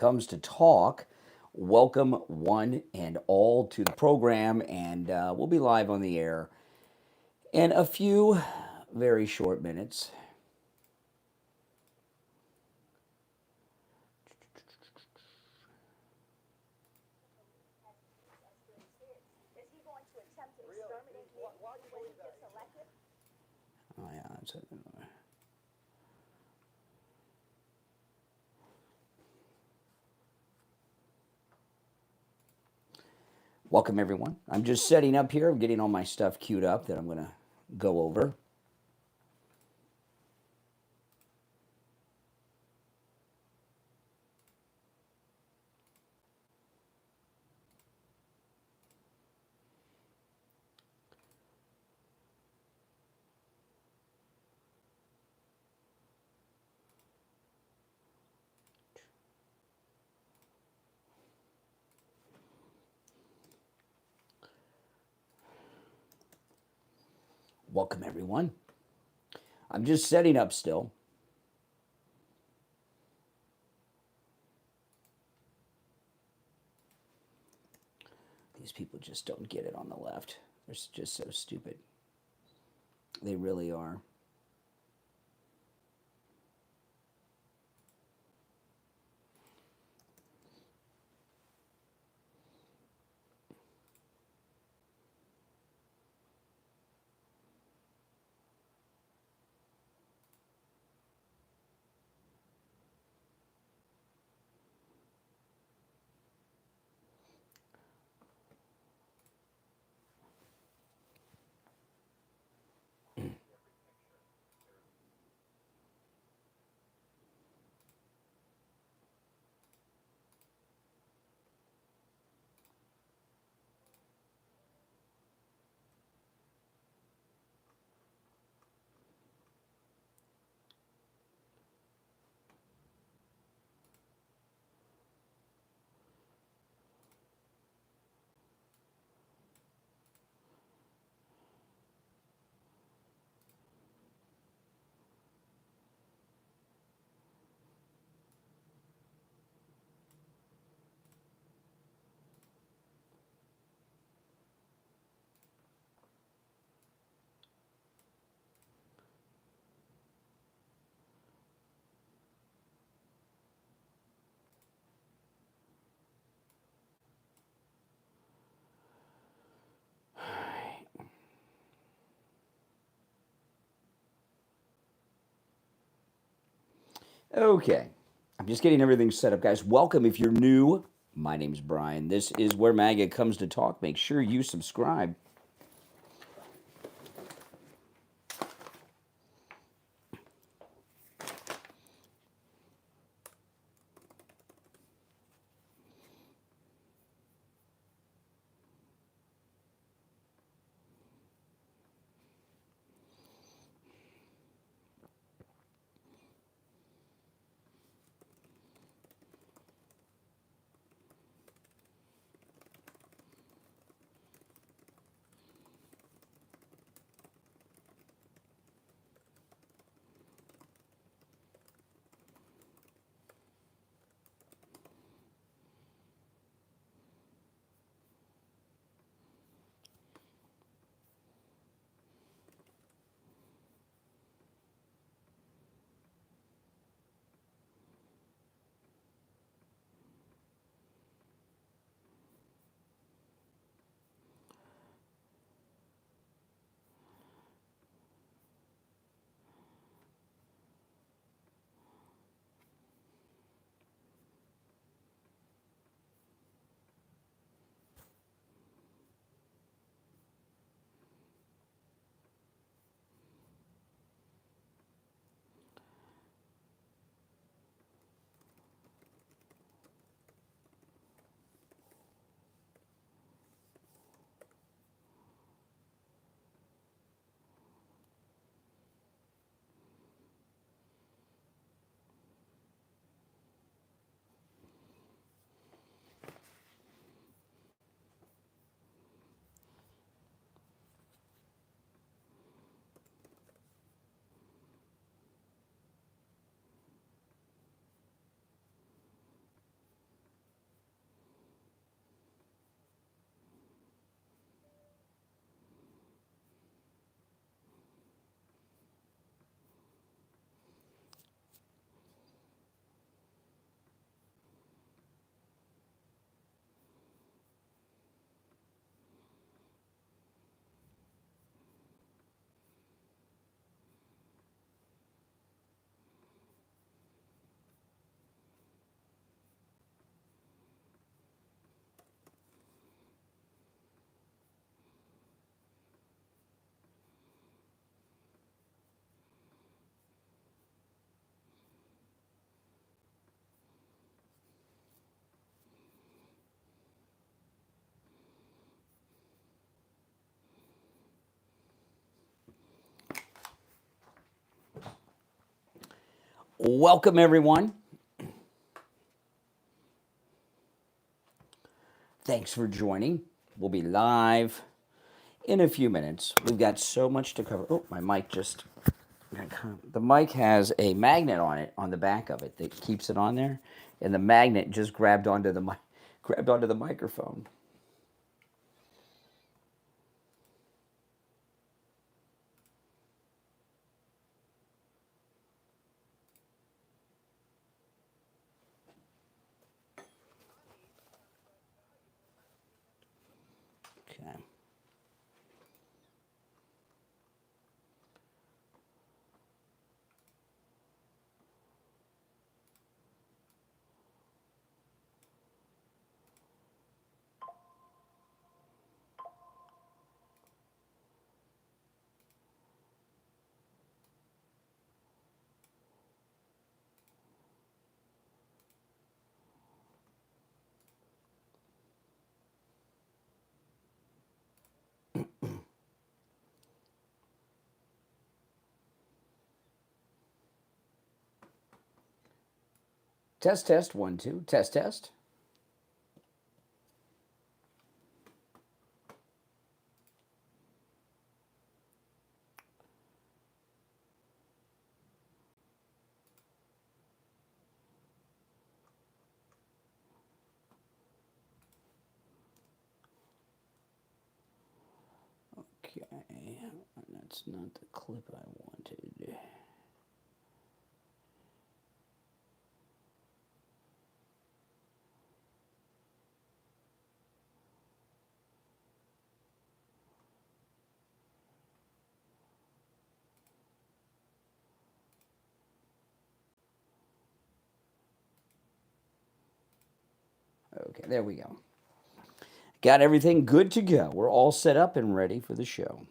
Comes to Talk. Welcome, one and all, to the program, and we'll be live on the air in a few very short minutes. Oh, yeah, that's it. Welcome, everyone. I'm just setting up here. I'm getting all my stuff queued up that I'm going to go over. Welcome, everyone. I'm just setting up still. These people just don't get it on the left. They're just so stupid. They really are. Okay. I'm just getting everything set up, guys. Welcome. If you're new, my name's Brian. This is where MAGA comes to talk. Make sure you subscribe. Welcome, everyone. Thanks for joining. We'll be live in a few minutes. We've got so much to cover. Oh, my mic just... The mic has a magnet on it, on the back of it, that keeps it on there. And the magnet just grabbed onto the microphone. Okay. Test, test, 1, 2. Test, test. Okay, that's not the clip I wanted. Okay, there we go. Got everything good to go. We're all set up and ready for the show.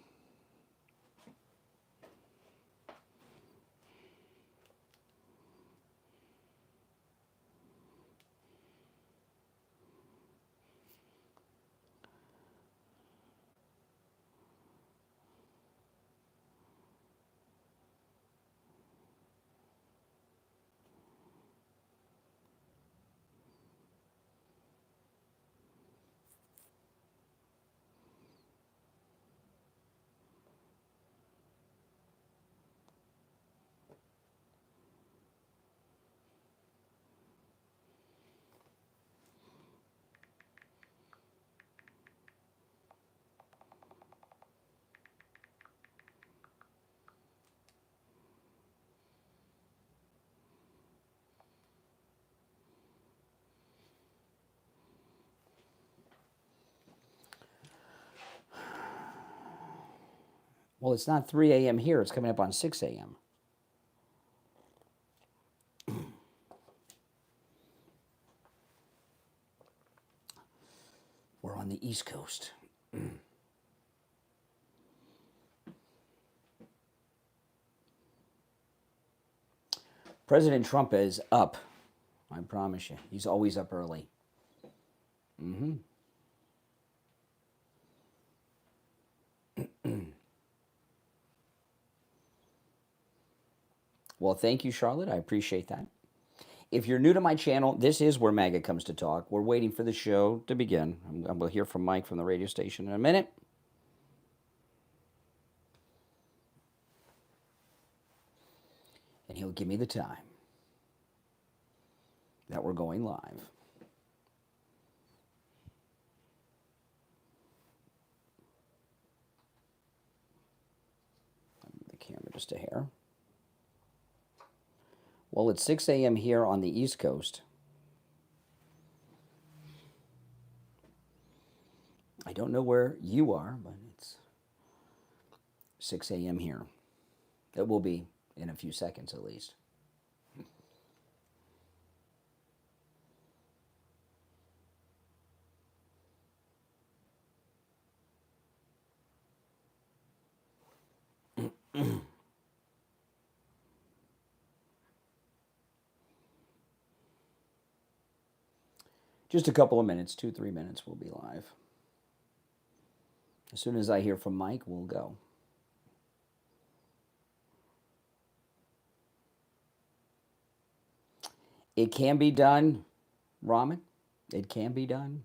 Well, it's not 3 a.m. here. It's coming up on 6 a.m. We're on the East Coast. President Trump is up. I promise you. He's always up early. Well, thank you, Charlotte. I appreciate that. If you're new to my channel, this is where MAGA comes to talk. We're waiting for the show to begin. We'll hear from Mike from the radio station in a minute. And he'll give me the time that we're going live. The camera just a hair. Well, it's 6 a.m. here on the East Coast. I don't know where you are, but it's 6 a.m. here. It will be in a few seconds at least. Just a couple of minutes, 2-3 minutes, we'll be live. As soon as I hear from Mike, we'll go. It can be done, Ramen. It can be done.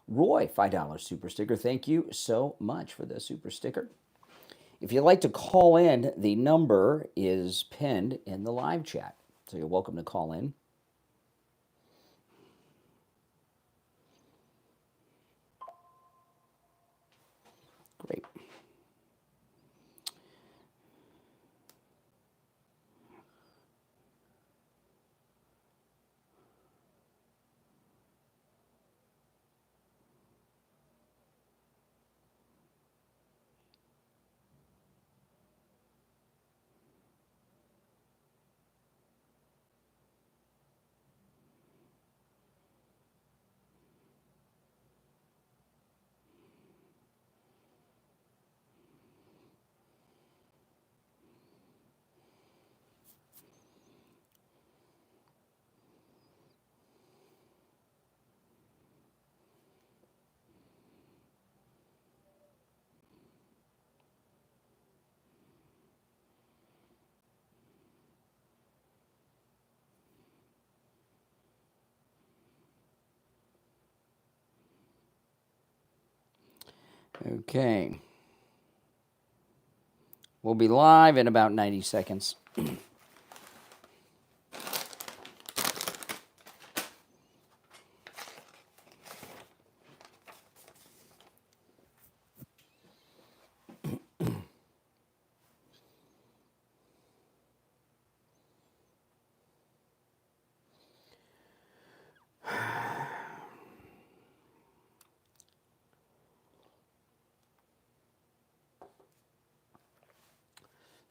Roy, $5 super sticker. Thank you so much for the super sticker. If you'd like to call in, the number is pinned in the live chat. So you're welcome to call in. Great. Okay. We'll be live in about 90 seconds.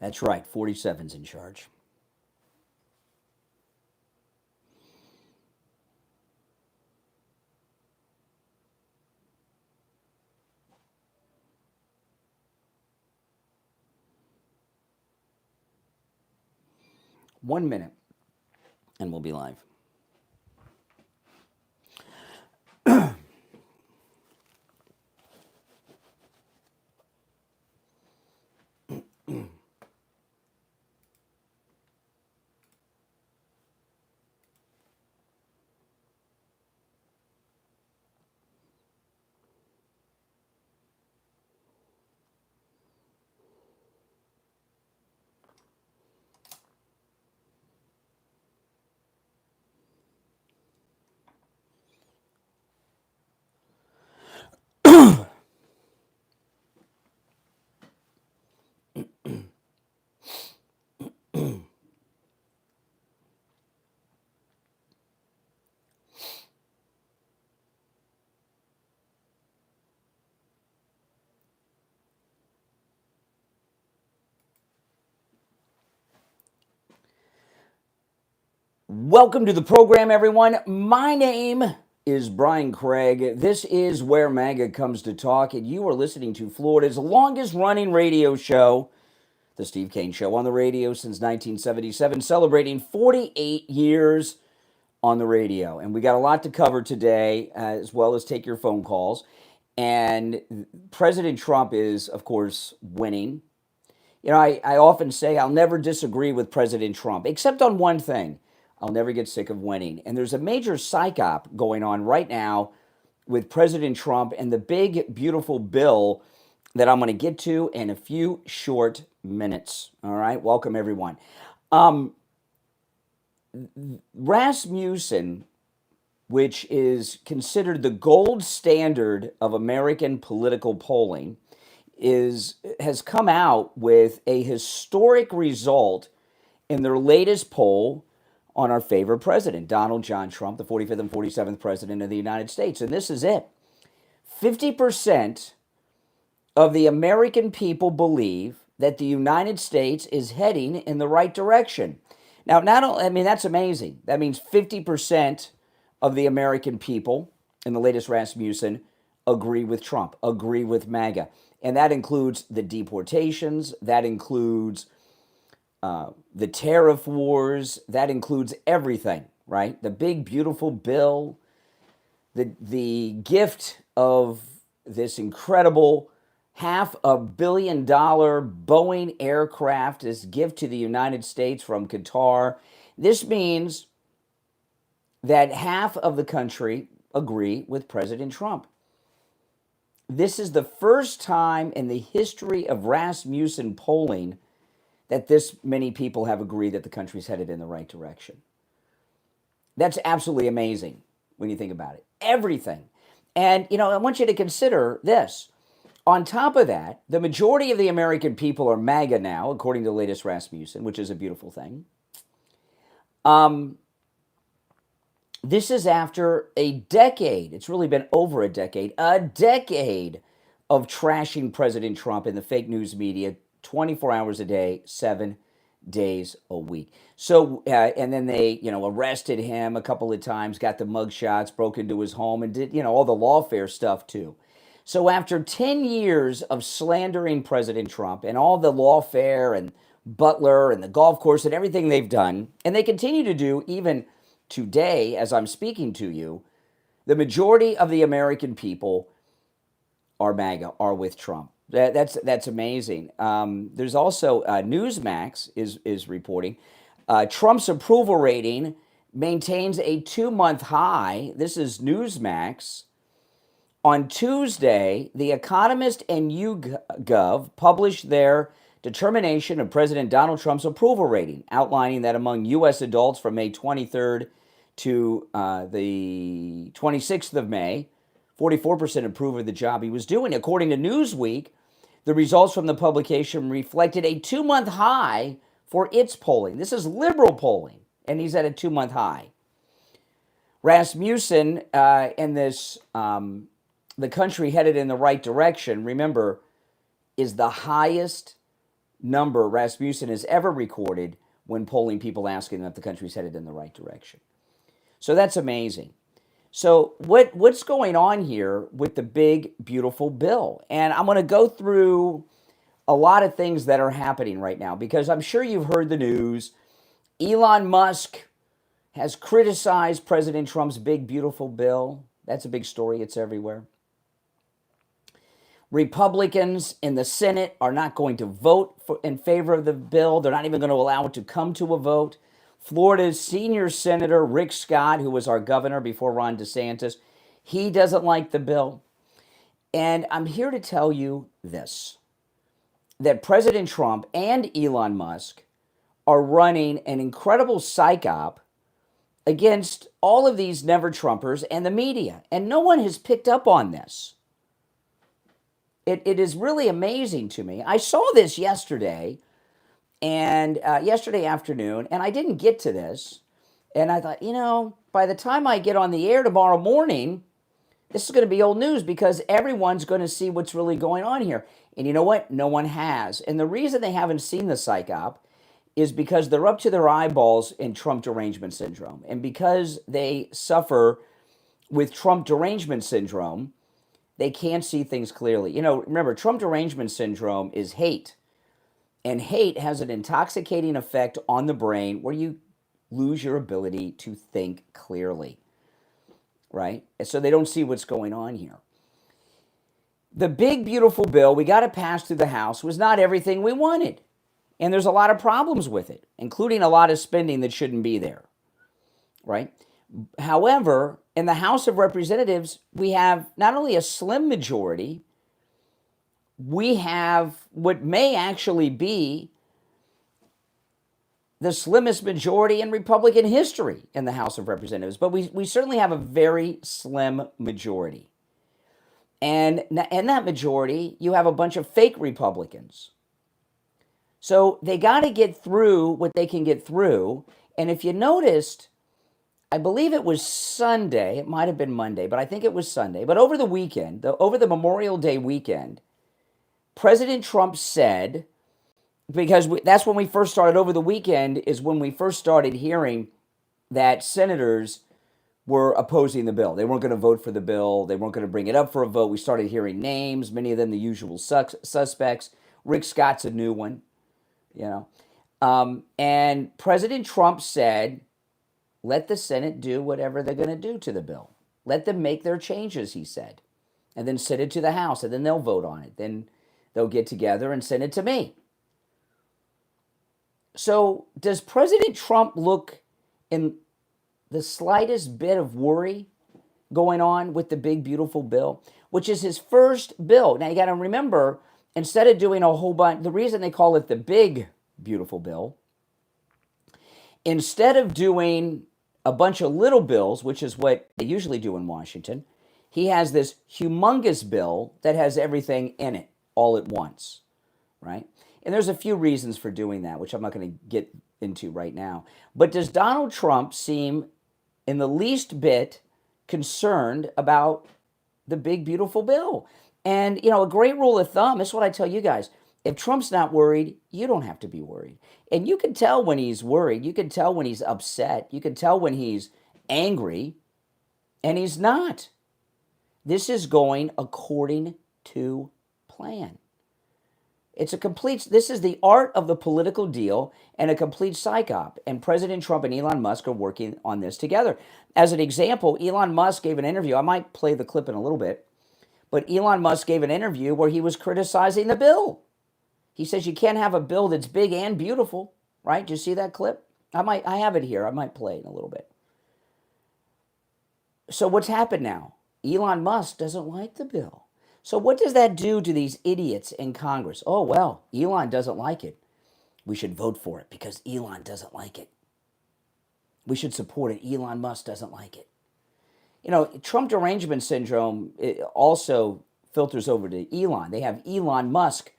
That's right, 47's in charge. One minute, and we'll be live. Welcome to the program, everyone. My name is Brian Craig. This is where MAGA comes to talk, and you are listening to Florida's longest running radio show, The Steve Kane Show, on the radio since 1977, celebrating 48 years on the radio. And we got a lot to cover today, as well as take your phone calls. And President Trump is, of course, winning. You know, I often say I'll never disagree with President Trump, except on one thing. I'll never get sick of winning. And there's a major psych op going on right now with President Trump and the big, beautiful bill that I'm going to get to in a few short minutes. All right, welcome everyone. Rasmussen, which is considered the gold standard of American political polling, has come out with a historic result in their latest poll on our favorite president, Donald John Trump, the 45th and 47th president of the United States. And this is it. 50% of the American people believe that the United States is heading in the right direction. Now, that's amazing. That means 50% of the American people in the latest Rasmussen agree with Trump, agree with MAGA. And that includes the deportations, that includes the tariff wars, that includes everything, right? The big, beautiful bill, the gift of this incredible $500 million Boeing aircraft, this gift to the United States from Qatar. This means that half of the country agree with President Trump. This is the first time in the history of Rasmussen polling that this many people have agreed that the country's headed in the right direction. That's absolutely amazing when you think about it. Everything. And, I want you to consider this. On top of that, the majority of the American people are MAGA now, according to the latest Rasmussen, which is a beautiful thing. This is after a decade. It's really been over a decade of trashing President Trump in the fake news media 24 hours a day, 7 days a week. So, and then they, arrested him a couple of times, got the mugshots, broke into his home, and did, all the lawfare stuff too. So after 10 years of slandering President Trump and all the lawfare and Butler and the golf course and everything they've done, and they continue to do even today as I'm speaking to you, the majority of the American people are MAGA, are with Trump. That's amazing. There's also Newsmax is reporting Trump's approval rating maintains a 2-month high. This is Newsmax. On Tuesday, The Economist and YouGov published their determination of President Donald Trump's approval rating, outlining that among U.S. adults from May 23rd to the 26th of May, 44% approved of the job he was doing. According to Newsweek, the results from the publication reflected a 2-month high for its polling. This is liberal polling, and he's at a 2-month high. Rasmussen and this, the country headed in the right direction, remember, is the highest number Rasmussen has ever recorded when polling people asking them if the country's headed in the right direction. So that's amazing. So what's going on here with the big, beautiful bill? And I'm going to go through a lot of things that are happening right now because I'm sure you've heard the news. Elon Musk has criticized President Trump's big, beautiful bill. That's a big story. It's everywhere. Republicans in the Senate are not going to vote in favor of the bill. They're not even going to allow it to come to a vote. Florida's senior senator, Rick Scott, who was our governor before Ron DeSantis, he doesn't like the bill. And I'm here to tell you this, that President Trump and Elon Musk are running an incredible psych-op against all of these never-Trumpers and the media. And no one has picked up on this. It is really amazing to me. I saw this yesterday, and yesterday afternoon, and I didn't get to this. And I thought, by the time I get on the air tomorrow morning, this is going to be old news because everyone's going to see what's really going on here. And you know what? No one has. And the reason they haven't seen the psych-op is because they're up to their eyeballs in Trump derangement syndrome. And because they suffer with Trump derangement syndrome, they can't see things clearly. Remember, Trump derangement syndrome is hate. And hate has an intoxicating effect on the brain where you lose your ability to think clearly, right? And so they don't see what's going on here. The big, beautiful bill we got to pass through the House was not everything we wanted. And there's a lot of problems with it, including a lot of spending that shouldn't be there, right? However, in the House of Representatives, we have not only a slim majority, we have what may actually be the slimmest majority in Republican history in the House of Representatives. But we certainly have a very slim majority. And in that majority, you have a bunch of fake Republicans. So they got to get through what they can get through. And if you noticed, I believe it was Sunday, it might have been Monday, but I think it was Sunday. But over the weekend, over the Memorial Day weekend, President Trump said, because that's when we first started over the weekend, is when we first started hearing that senators were opposing the bill. They weren't going to vote for the bill. They weren't going to bring it up for a vote. We started hearing names, many of them the usual suspects. Rick Scott's a new one, and President Trump said, let the Senate do whatever they're going to do to the bill. Let them make their changes, he said, and then send it to the House, and then they'll vote on it. Then they'll get together and send it to me. So does President Trump look in the slightest bit of worry going on with the big, beautiful bill, which is his first bill. Now, you got to remember, instead of doing a whole bunch, the reason they call it the big, beautiful bill, instead of doing a bunch of little bills, which is what they usually do in Washington, he has this humongous bill that has everything in it all at once, right? And there's a few reasons for doing that, which I'm not going to get into right now. But does Donald Trump seem in the least bit concerned about the big, beautiful bill? And, a great rule of thumb, this is what I tell you guys. If Trump's not worried, you don't have to be worried. And you can tell when he's worried. You can tell when he's upset. You can tell when he's angry. And he's not. This is going according to plan. This is the art of the political deal and a complete psyop. And President Trump and Elon Musk are working on this together. As an example, Elon Musk gave an interview. I might play the clip in a little bit. But Elon Musk gave an interview where he was criticizing the bill. He says you can't have a bill that's big and beautiful, right? Do you see that clip? I have it here. I might play it in a little bit. So what's happened now? Elon Musk doesn't like the bill. So what does that do to these idiots in Congress? Oh, well, Elon doesn't like it. We should vote for it because Elon doesn't like it. We should support it. Elon Musk doesn't like it. Trump derangement syndrome also filters over to Elon. They have Elon Musk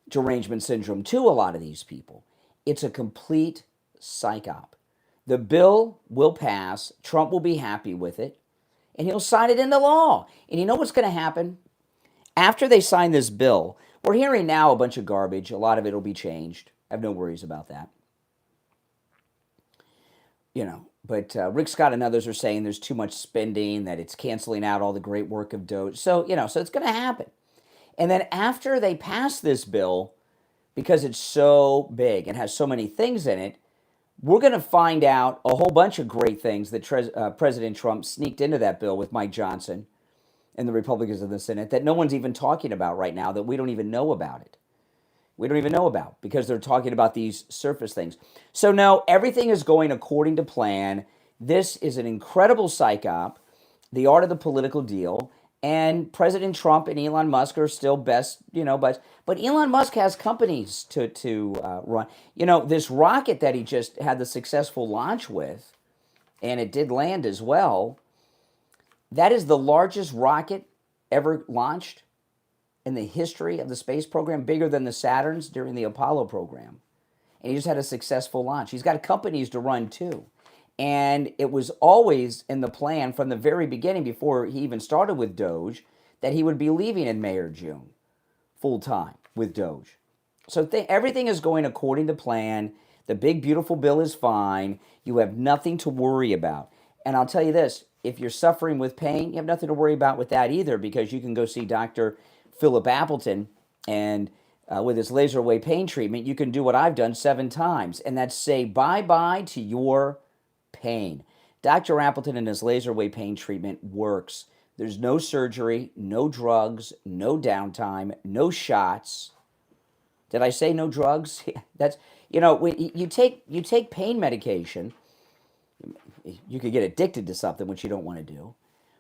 derangement syndrome too, a lot of these people. It's a complete psyop. The bill will pass. Trump will be happy with it. And he'll sign it into law. And you know what's going to happen? After they sign this bill, we're hearing now a bunch of garbage. A lot of it will be changed. I have no worries about that. But Rick Scott and others are saying there's too much spending, that it's canceling out all the great work of Doge. So it's going to happen. And then after they pass this bill, because it's so big and has so many things in it, we're going to find out a whole bunch of great things that President Trump sneaked into that bill with Mike Johnson and the Republicans in the Senate that no one's even talking about right now, that we don't even know about it. We don't even know about because they're talking about these surface things. So no, everything is going according to plan. This is an incredible psyop, the art of the political deal. And President Trump and Elon Musk are still best, but Elon Musk has companies to run. This rocket that he just had the successful launch with, and it did land as well, that is the largest rocket ever launched in the history of the space program, bigger than the Saturns during the Apollo program. And he just had a successful launch. He's got companies to run too. And it was always in the plan from the very beginning, before he even started with Doge, that he would be leaving in May or June, full time with Doge. So everything is going according to plan. The big, beautiful bill is fine. You have nothing to worry about. And I'll tell you this, if you're suffering with pain, you have nothing to worry about with that either, because you can go see Dr. Philip Appleton, and with his laser wave pain treatment, you can do what I've done 7 times, and that's say bye-bye to your pain. Dr. Appleton and his laser wave pain treatment works. There's no surgery, no drugs, no downtime, no shots. Did I say no drugs? That's when you take pain medication, you could get addicted to something, which you don't want to do.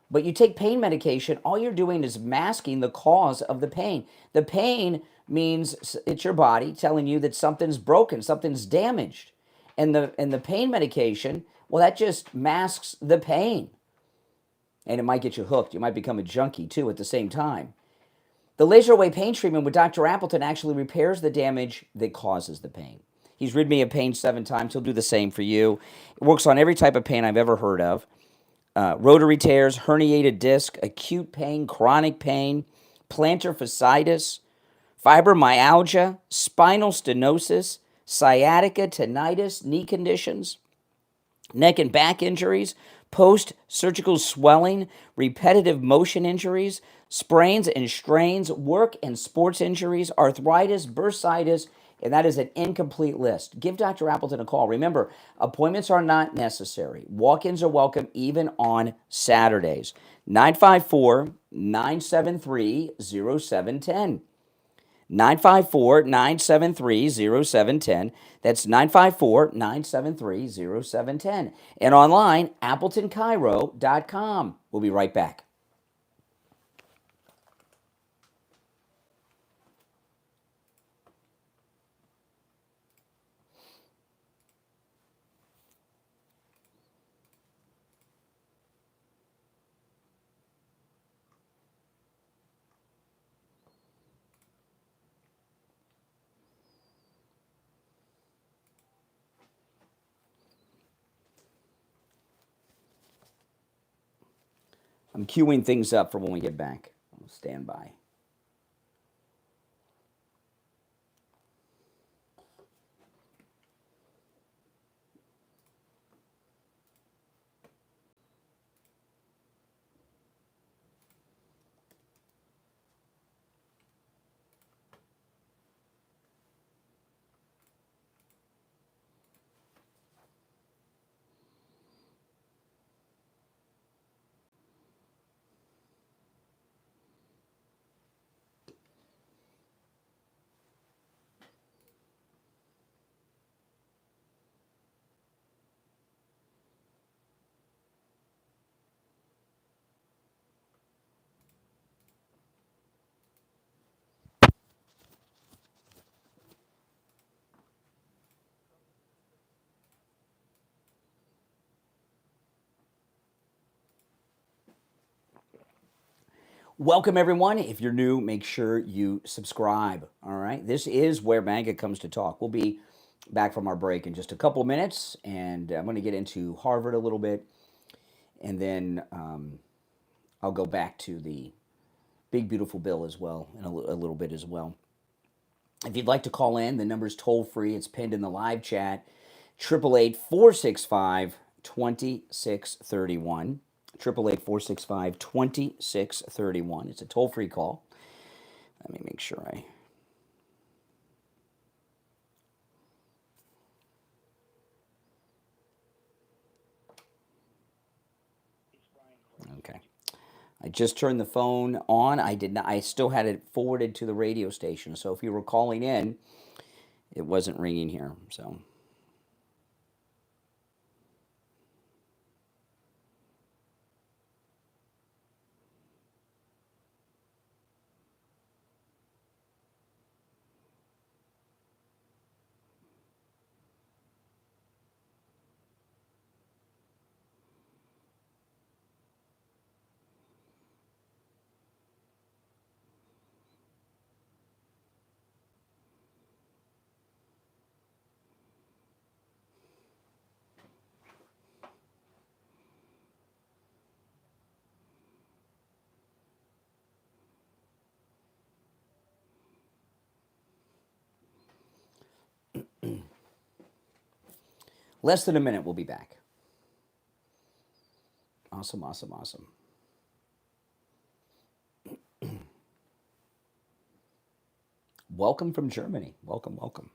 But you take pain medication, all you're doing is masking the cause of the pain. The pain means it's your body telling you that something's broken, something's damaged. And the pain medication, well, that just masks the pain. And it might get you hooked. You might become a junkie, too, at the same time. The laser wave pain treatment with Dr. Appleton actually repairs the damage that causes the pain. He's rid me of pain 7 times. He'll do the same for you. It works on every type of pain I've ever heard of. Rotary tears, herniated disc, acute pain, chronic pain, plantar fasciitis, fibromyalgia, spinal stenosis, sciatica, tinnitus, knee conditions, neck and back injuries, post-surgical swelling, repetitive motion injuries, sprains and strains, work and sports injuries, arthritis, bursitis, and that is an incomplete list. Give Dr. Appleton a call. Remember, appointments are not necessary. Walk-ins are welcome even on Saturdays. 954-973-0710. 954-973-0710. That's 954-973-0710. And online, AppletonCairo.com. We'll be right back. I'm queuing things up for when we get back. Stand by. Welcome, everyone. If you're new, make sure you subscribe. All right. This is where MAGA comes to talk. We'll be back from our break in just a couple of minutes, and I'm going to get into Harvard a little bit, and then I'll go back to the big, beautiful bill as well in a little bit as well. If you'd like to call in, the number's toll free. It's pinned in the live chat. 888-465-2631. 888-465-2631. It's a toll-free call. Let me make sure I... Okay. I just turned the phone on. I did not. I still had it forwarded to the radio station. So if you were calling in, it wasn't ringing here. So... Less than a minute, we'll be back. Awesome, awesome, awesome. Welcome from Germany. Welcome, welcome.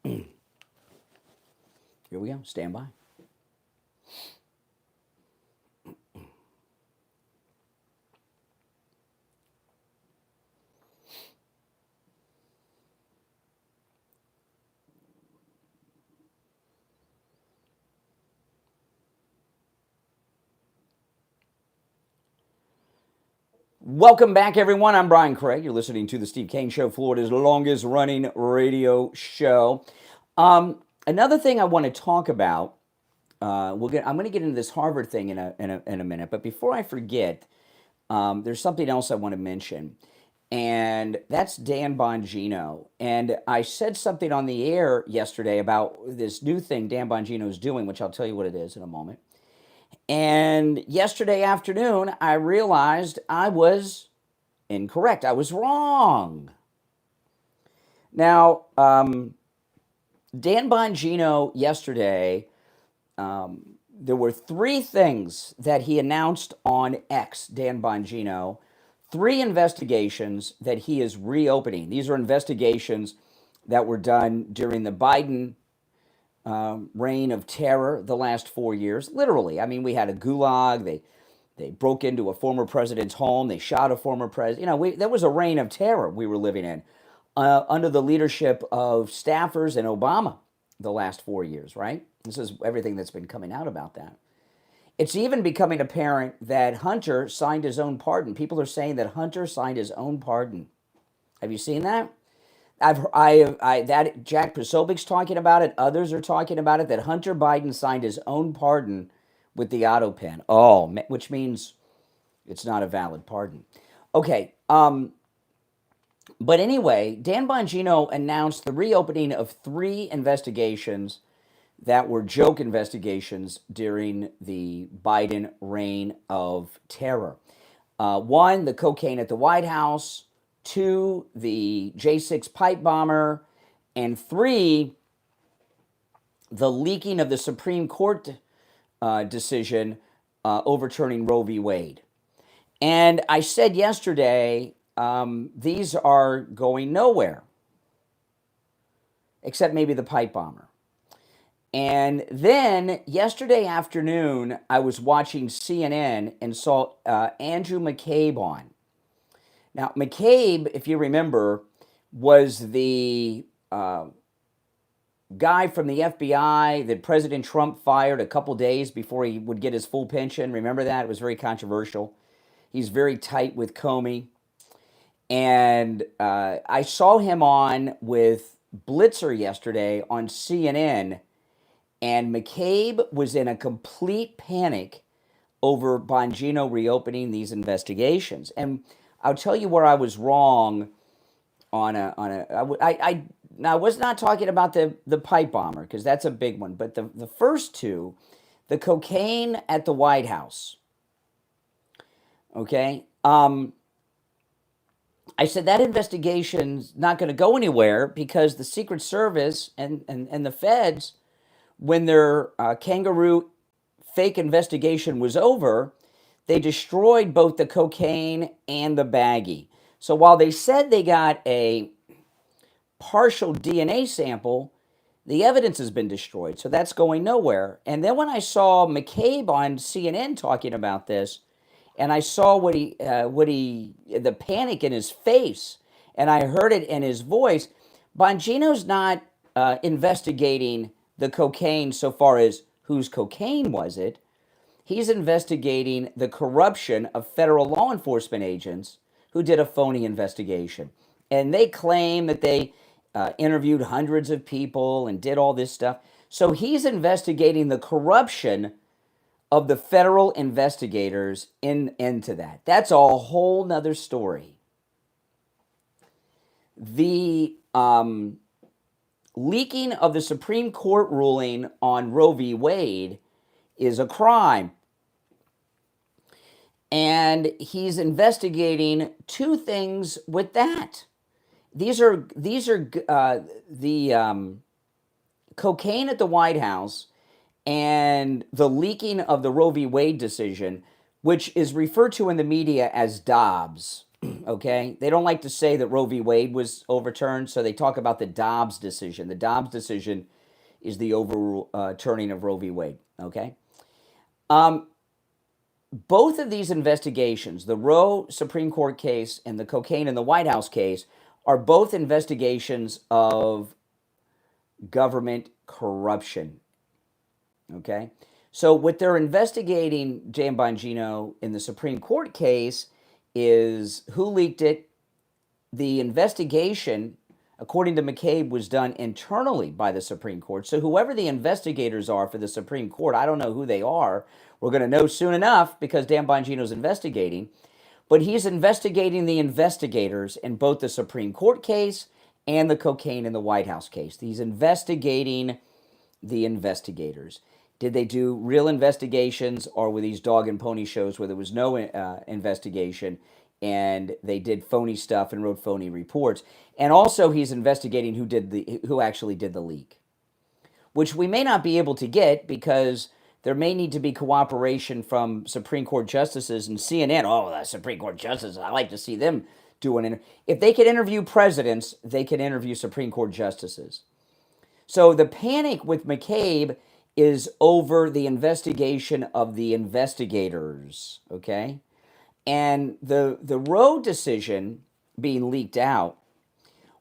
Here we go. Stand by. Welcome back, everyone. I'm Brian Craig. You're listening to the Steve Kane Show, Florida's longest running radio show. Another thing I want to talk about, I'm going to get into this Harvard thing in a minute, but before I forget, there's something else I want to mention, and that's Dan Bongino. And I said something on the air yesterday about this new thing Dan Bongino is doing, which I'll tell you what it is in a moment. And yesterday afternoon, I realized I was incorrect. I was wrong. Now, Dan Bongino yesterday, there were three things that he announced on X, Dan Bongino, three investigations that he is reopening. These are investigations that were done during the Biden reign of terror the last 4 years. Literally, I mean, we had a gulag. They broke into a former president's home. They shot a former president. There was a reign of terror we were living in under the leadership of staffers and Obama the last 4 years, right? This is everything that's been coming out about that. It's even becoming apparent that Hunter signed his own pardon. People are saying that Hunter signed his own pardon. Have you seen that? That Jack Posobiec's talking about it. Others are talking about it. That Hunter Biden signed his own pardon with the auto pen. Oh, which means it's not a valid pardon. Okay. But anyway, Dan Bongino announced the reopening of 3 investigations that were joke investigations during the Biden reign of terror. 1, the cocaine at the White House. 2, the J6 pipe bomber. And 3, the leaking of the Supreme Court decision overturning Roe v. Wade. And I said yesterday, these are going nowhere, except maybe the pipe bomber. And then yesterday afternoon, I was watching CNN and saw Andrew McCabe on. Now, McCabe, if you remember, was the guy from the FBI that President Trump fired a couple days before he would get his full pension. Remember that? It was very controversial. He's very tight with Comey. And I saw him on with Blitzer yesterday on CNN, and McCabe was in a complete panic over Bongino reopening these investigations. And I'll tell you where I was wrong I was not talking about the pipe bomber, because that's a big one, but the first 2, the cocaine at the White House. Okay? I said that investigation's not going to go anywhere because the Secret Service and the feds, when their kangaroo fake investigation was over, they destroyed both the cocaine and the baggie. So while they said they got a partial DNA sample, the evidence has been destroyed. So that's going nowhere. And then when I saw McCabe on CNN talking about this, and I saw the panic in his face, and I heard it in his voice, Bongino's not investigating the cocaine so far as whose cocaine was it. He's investigating the corruption of federal law enforcement agents who did a phony investigation. And they claim that they interviewed hundreds of people and did all this stuff. So he's investigating the corruption of the federal investigators into that. That's a whole nother story. The leaking of the Supreme Court ruling on Roe v. Wade is a crime. And he's investigating 2 things with that. These are the cocaine at the White House and the leaking of the Roe v. Wade decision, which is referred to in the media as Dobbs. Okay? They don't like to say that Roe v. Wade was overturned, so they talk about the Dobbs decision. The Dobbs decision is the overturning of Roe v. Wade. Okay? Both of these investigations, the Roe Supreme Court case and the cocaine in the White House case, are both investigations of government corruption. Okay? So what they're investigating, Dan Bongino, in the Supreme Court case is who leaked it. The investigation, according to McCabe, was done internally by the Supreme Court. So whoever the investigators are for the Supreme Court, I don't know who they are. We're going to know soon enough because Dan Bongino's investigating. But he's investigating the investigators in both the Supreme Court case and the cocaine in the White House case. He's investigating the investigators. Did they do real investigations, or were these dog and pony shows where there was no investigation and they did phony stuff and wrote phony reports? And also he's investigating who actually did the leak, which we may not be able to get because there may need to be cooperation from Supreme Court justices and CNN. Oh, the Supreme Court justices, I like to see them If they could interview presidents, they could interview Supreme Court justices. So the panic with McCabe is over the investigation of the investigators, okay? And the Roe decision being leaked out,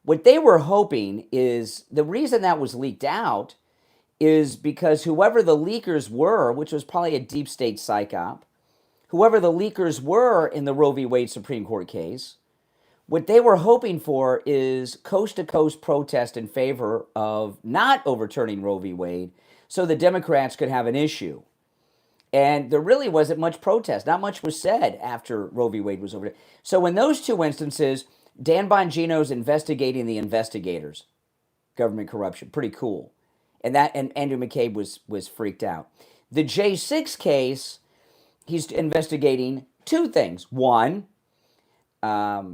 what they were hoping is the reason that was leaked out is because whoever the leakers were, which was probably a deep state psyop, whoever the leakers were in the Roe v. Wade Supreme Court case, what they were hoping for is coast-to-coast protest in favor of not overturning Roe v. Wade so the Democrats could have an issue. And there really wasn't much protest. Not much was said after Roe v. Wade was overturned. So in those two instances, Dan Bongino's investigating the investigators. Government corruption. Pretty cool. And Andrew McCabe was freaked out. The J6 case, he's investigating two things. One,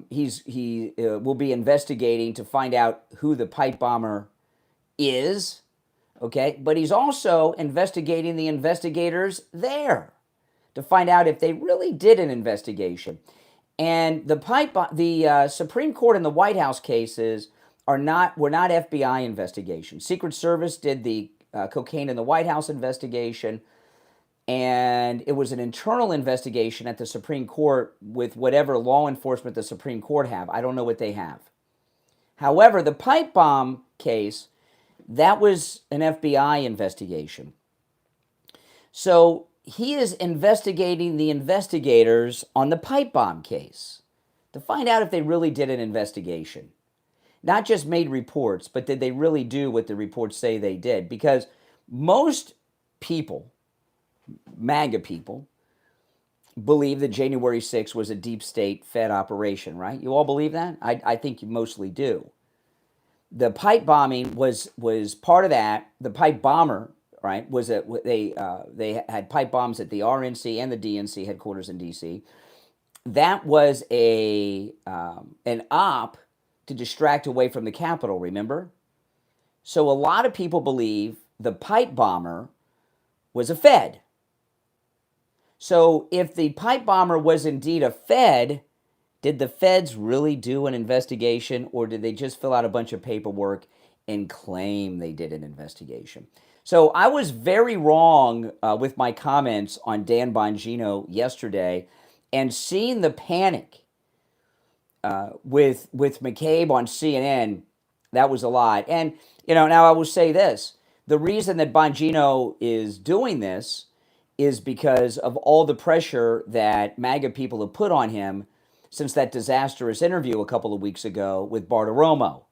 he will be investigating to find out who the pipe bomber is, okay? But he's also investigating the investigators there to find out if they really did an investigation. And the Supreme Court and the White House cases were not FBI investigations. Secret Service did the cocaine in the White House investigation, and it was an internal investigation at the Supreme Court with whatever law enforcement the Supreme Court have. I don't know what they have. However, the pipe bomb case, that was an FBI investigation. So he is investigating the investigators on the pipe bomb case to find out if they really did an investigation. Not just made reports, but did they really do what the reports say they did? Because most people, MAGA people, believe that January 6th was a deep state Fed operation, right? You all believe that? I think you mostly do. The pipe bombing was part of that. The pipe bomber, right, was they had pipe bombs at the RNC and the DNC headquarters in DC. That was an op to distract away from the Capitol, remember? So a lot of people believe the pipe bomber was a Fed. So if the pipe bomber was indeed a Fed, did the Feds really do an investigation, or did they just fill out a bunch of paperwork and claim they did an investigation? So I was very wrong with my comments on Dan Bongino yesterday, and seeing the panic with McCabe on CNN, that was a lot. And, now I will say this. The reason that Bongino is doing this is because of all the pressure that MAGA people have put on him since that disastrous interview a couple of weeks ago with Bartiromo.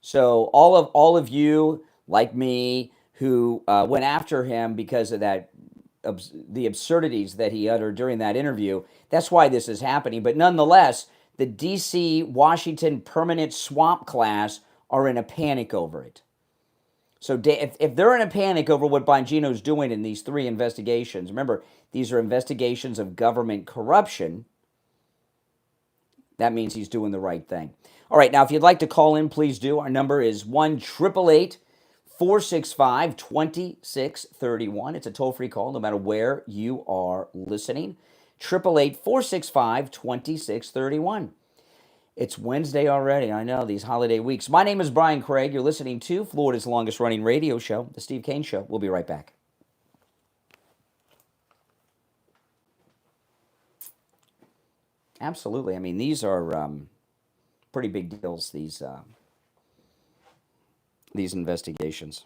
So all of you, like me, who went after him because of the absurdities that he uttered during that interview, that's why this is happening. But nonetheless, the D.C. Washington permanent swamp class are in a panic over it. So if they're in a panic over what Bongino's doing in these three investigations, remember, these are investigations of government corruption, that means he's doing the right thing. All right, now if you'd like to call in, please do. Our number is 1-888-465-2631. It's a toll-free call no matter where you are listening. 888-465-2631. It's Wednesday already. I know, these holiday weeks. My name is Brian Craig. You're listening to Florida's longest-running radio show, The Steve Kane Show. We'll be right back. Absolutely. I mean, these are pretty big deals, these investigations.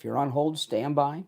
If you're on hold, stand by.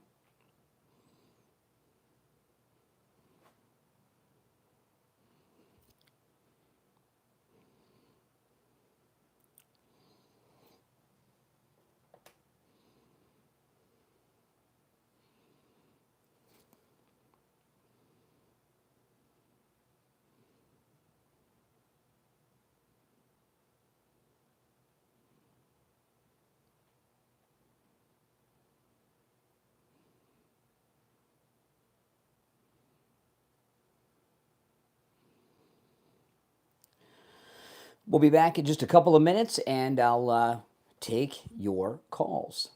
We'll be back in just a couple of minutes, and I'll take your calls.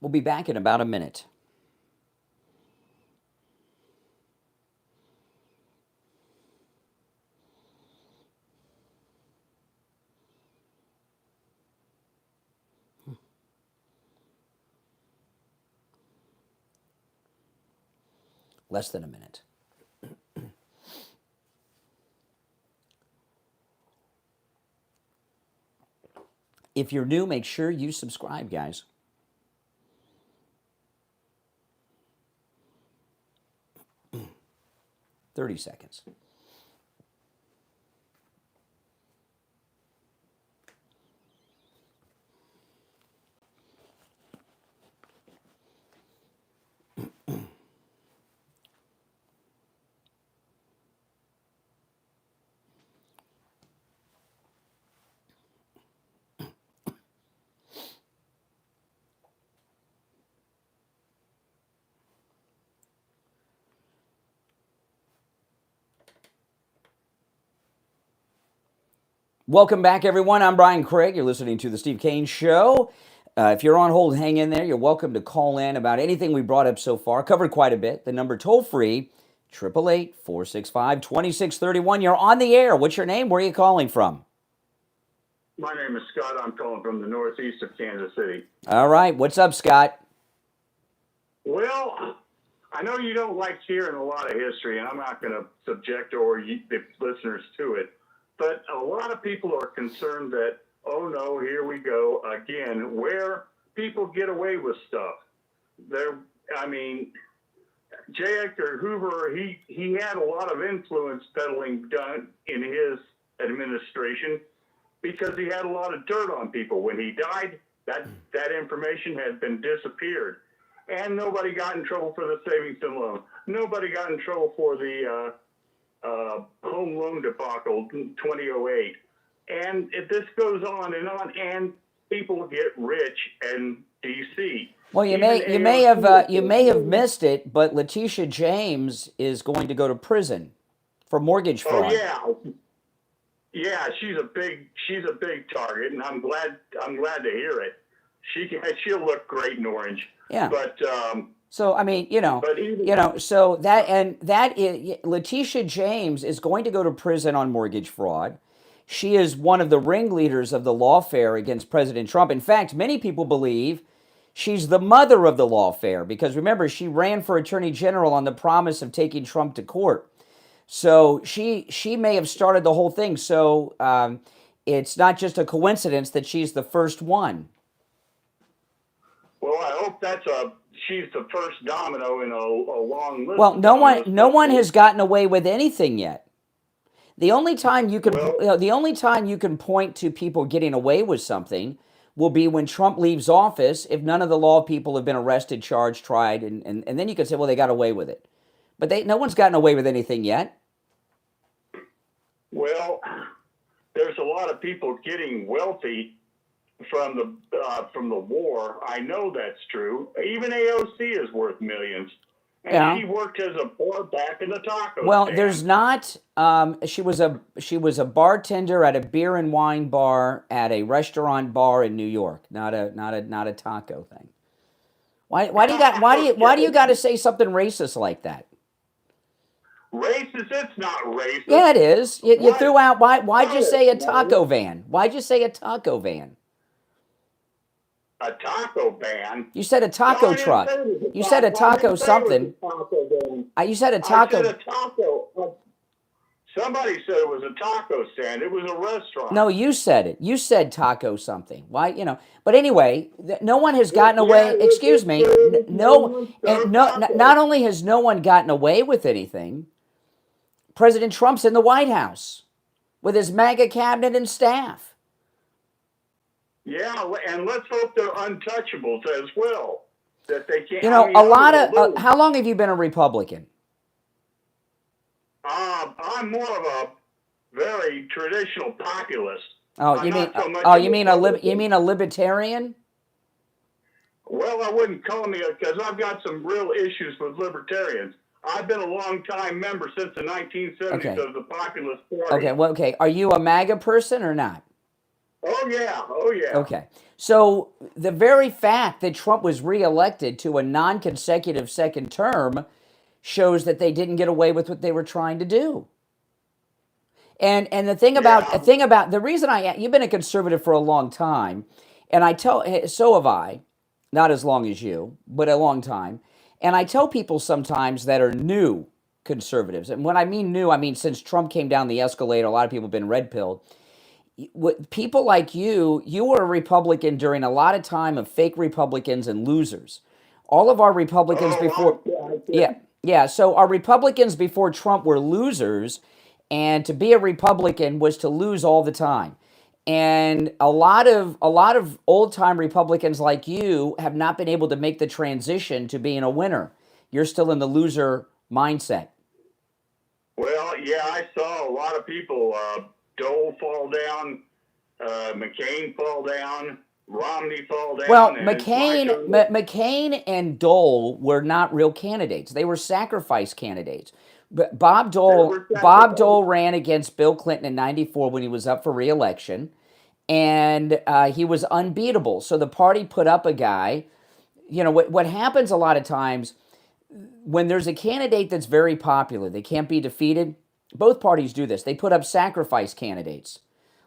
We'll be back in about a minute. Less than a minute. If you're new, make sure you subscribe, guys. "30 seconds. Welcome back, everyone. I'm Brian Craig. You're listening to the Steve Kane Show. If you're on hold, hang in there. You're welcome to call in about anything we brought up so far. Covered quite a bit. The number toll-free, 888-465-2631. You're on the air. What's your name? Where are you calling from? My name is Scott. I'm calling from the northeast of Kansas City. All right. What's up, Scott? Well, I know you don't like hearing a lot of history, and I'm not going to subject the listeners to it. But a lot of people are concerned that, oh no, here we go again, where people get away with stuff. J. Edgar Hoover, he had a lot of influence peddling done in his administration because he had a lot of dirt on people. When he died, that information had been disappeared. And nobody got in trouble for the savings and loan. Nobody got in trouble for the home loan debacle 2008, and this goes on, and people get rich in D.C. Well, you may have missed it, but Letitia James is going to go to prison for mortgage fraud. Oh yeah, she's a big target, and I'm glad to hear it. She'll look great in orange. Yeah, but. So, I mean, Letitia James is going to go to prison on mortgage fraud. She is one of the ringleaders of the lawfare against President Trump. In fact, many people believe she's the mother of the lawfare because, remember, she ran for attorney general on the promise of taking Trump to court. So she may have started the whole thing. So it's not just a coincidence that she's the first one. Well, I hope she's the first domino in a long list. Well, no one has gotten away with anything yet. The only time you can point to people getting away with something will be when Trump leaves office, if none of the law people have been arrested, charged, tried, and then you can say, well, they got away with it. But no one's gotten away with anything yet. Well, there's a lot of people getting wealthy from the war. I know that's true. Even AOC is worth millions, and she worked as a bar back in the taco Well, stand. there's not. She was a bartender at a beer and wine bar at a restaurant bar in New York. Not a taco thing. Why do you got to say something racist like that? Racist? It's not racist. Yeah, it is. You threw out. Why'd you say a taco van? Why'd you say a taco van? A taco van? You said a taco truck. You said a taco something. You said a taco. I said a taco. Somebody said it was a taco stand. It was a restaurant. No, you said it. You said taco something. Why, But anyway, no one has gotten away. Excuse me. Not only has no one gotten away with anything, President Trump's in the White House with his MAGA cabinet and staff. Yeah, and let's hope they're untouchables as well. That they can't. How long have you been a Republican? I'm more of a very traditional populist. You mean a libertarian? Well, I wouldn't call me because I've got some real issues with libertarians. I've been a long-time member since the 1970s of the Populist Party. Okay. Are you a MAGA person or not? Oh, yeah. Okay. So the very fact that Trump was reelected to a non-consecutive second term shows that they didn't get away with what they were trying to do. And the thing about the reason you've been a conservative for a long time, and so have I, not as long as you, but a long time. And I tell people sometimes that are new conservatives, and when I mean new, I mean since Trump came down the escalator, a lot of people have been red-pilled. People like you were a Republican during a lot of time of fake Republicans and losers. All of our Republicans so our Republicans before Trump were losers, and to be a Republican was to lose all the time. And a lot of old-time Republicans like you have not been able to make the transition to being a winner. You're still in the loser mindset. Well, yeah, I saw a lot of people, Dole fall down, McCain fall down, Romney fall down. Well, McCain and Dole were not real candidates. They were sacrifice candidates. But Bob Dole ran against Bill Clinton in '94 when he was up for re-election, and he was unbeatable. So the party put up a guy. What happens a lot of times when there's a candidate that's very popular, they can't be defeated. Both parties do this. They put up sacrifice candidates,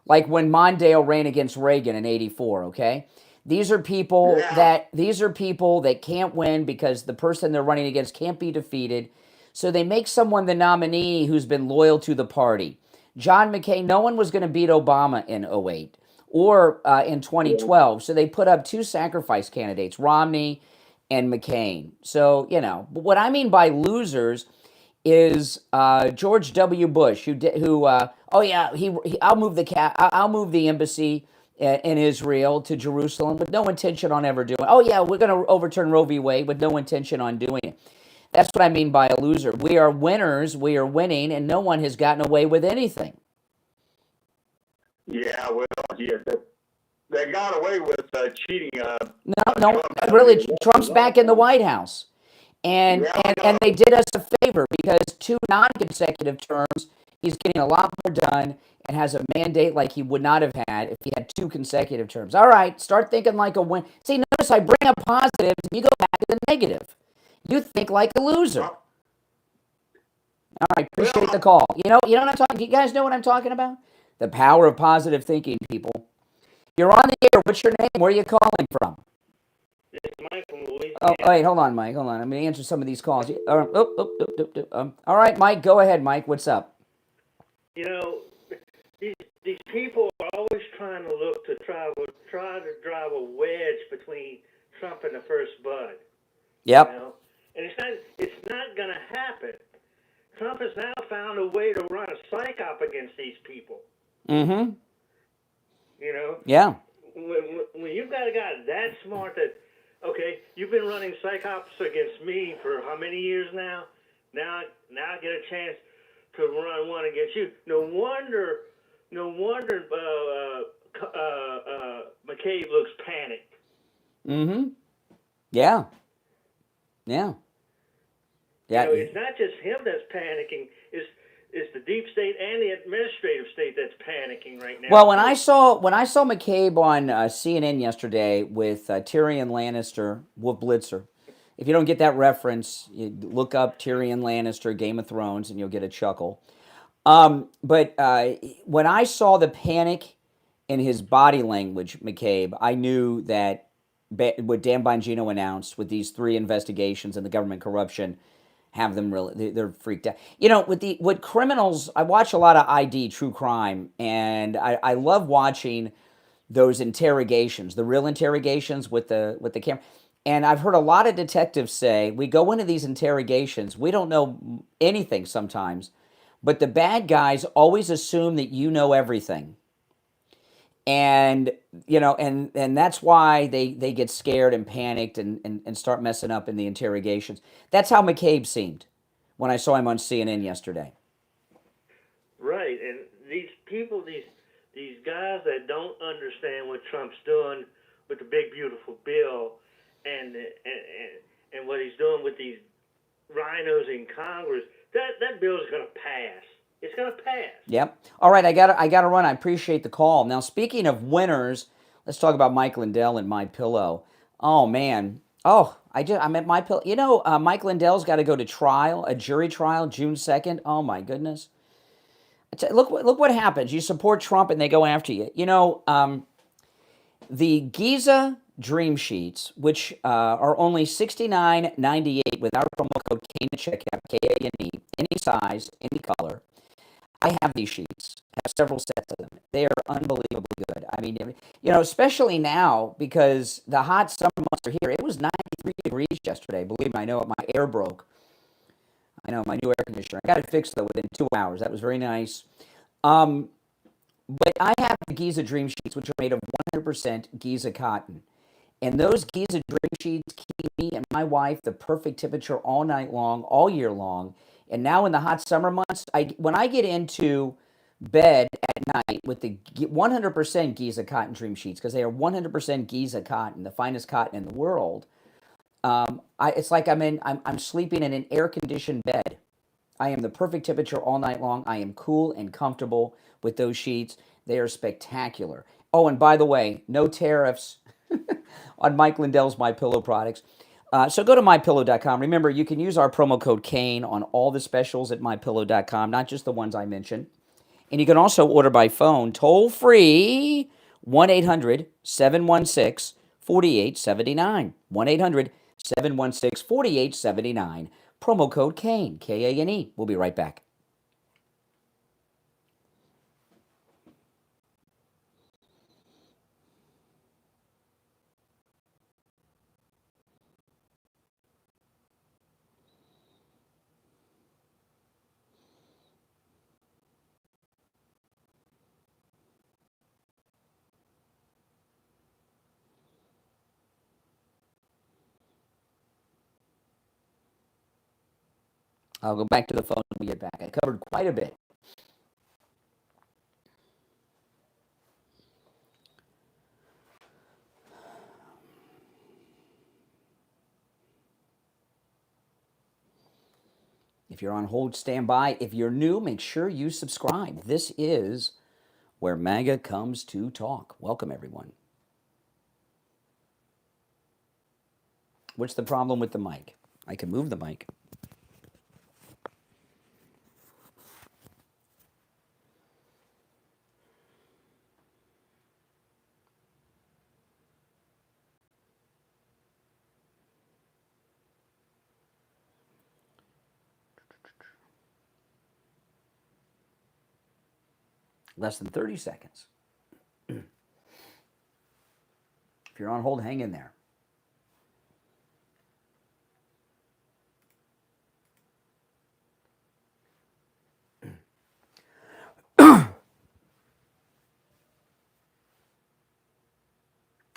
like when Mondale ran against Reagan in '84. Okay, these are people that can't win because the person they're running against can't be defeated. So they make someone the nominee who's been loyal to the party. John McCain, no one was going to beat Obama in '08 or in 2012. So they put up two sacrifice candidates, Romney and McCain. So, what I mean by losers is George W. Bush, I'll move the embassy in Israel to Jerusalem with no intention on ever doing it. Oh, yeah, we're going to overturn Roe v. Wade with no intention on doing it. That's what I mean by a loser. We are winners, we are winning, and no one has gotten away with anything. Yeah, they got away with cheating. Really, Trump's back in the White House. And they did us a favor because 2 non-consecutive terms, he's getting a lot more done and has a mandate like he would not have had if he had 2 consecutive terms. All right, start thinking like a win. See, notice I bring up positives and you go back to the negative. You think like a loser. All right, appreciate the call. You know what I'm talking. You guys know what I'm talking about? The power of positive thinking, people. You're on the air. What's your name? Where are you calling from? It's Mike from Louisiana. Oh, wait, hold on, Mike. Hold on. I'm going to answer some of these calls. All right, Mike. Go ahead, Mike. What's up? These people are always trying to look to try to drive a wedge between Trump and the first bud. Yep. And it's not going to happen. Trump has now found a way to run a psych op against these people. Mm-hmm. Yeah. When you've got a guy that smart that, okay, you've been running psych ops against me for how many years now? Now I get a chance to run one against you. No wonder McCabe looks panicked. Mm-hmm. Yeah. Yeah. Yeah. It's not just him that's panicking. It's the deep state and the administrative state that's panicking right now. Well, when I saw McCabe on CNN yesterday with Tyrion Lannister, Wolf Blitzer, if you don't get that reference, you look up Tyrion Lannister, Game of Thrones, and you'll get a chuckle. But when I saw the panic in his body language, McCabe, I knew that what Dan Bongino announced with these 3 investigations and the government corruption have them really, they're freaked out. With criminals, I watch a lot of ID true crime, and I love watching those interrogations, the real interrogations with the camera. And I've heard a lot of detectives say, we go into these interrogations, we don't know anything sometimes, but the bad guys always assume that you know everything. And and that's why they get scared and panicked and start messing up in the interrogations. That's how McCabe seemed when I saw him on CNN yesterday. Right, and these people, these guys that don't understand what Trump's doing with the big beautiful bill, and what he's doing with these rhinos in Congress, that bill is going to pass. It's going to pass. Yep. All right, I got to run. I appreciate the call. Now, speaking of winners, let's talk about Mike Lindell and My Pillow. Oh man. Oh, I'm at My Pillow. Mike Lindell's got to go to trial, a jury trial, June 2nd. Oh my goodness. Look what happens. You support Trump and they go after you. The Giza Dream Sheets, which are only $69.98 with our promo code Kane to check out, Kane, any size, any color. I have these sheets. I have several sets of them. They are unbelievably good. I mean, especially now because the hot summer months are here. It was 93 degrees yesterday. Believe me, I know it. My air broke. I know, my new air conditioner. I got it fixed, though, within 2 hours. That was very nice. But I have the Giza Dream Sheets, which are made of 100% Giza cotton. And those Giza Dream Sheets keep me and my wife the perfect temperature all night long, all year long. And now in the hot summer months, when I get into bed at night with the 100% Giza cotton Dream Sheets, because they are 100% Giza cotton, the finest cotton in the world, it's like I'm sleeping in an air-conditioned bed. I am the perfect temperature all night long. I am cool and comfortable with those sheets. They are spectacular. Oh, and by the way, no tariffs on Mike Lindell's My Pillow products. So go to mypillow.com. Remember, you can use our promo code Kane on all the specials at mypillow.com, not just the ones I mentioned. And you can also order by phone, toll free, 1-800-716-4879. 1-800-716-4879. Promo code Kane, Kane. We'll be right back. I'll go back to the phone when we get back. I covered quite a bit. If you're on hold, stand by. If you're new, make sure you subscribe. This is where MAGA comes to talk. Welcome, everyone. What's the problem with the mic? I can move the mic. Less than 30 seconds. If you're on hold, hang in there.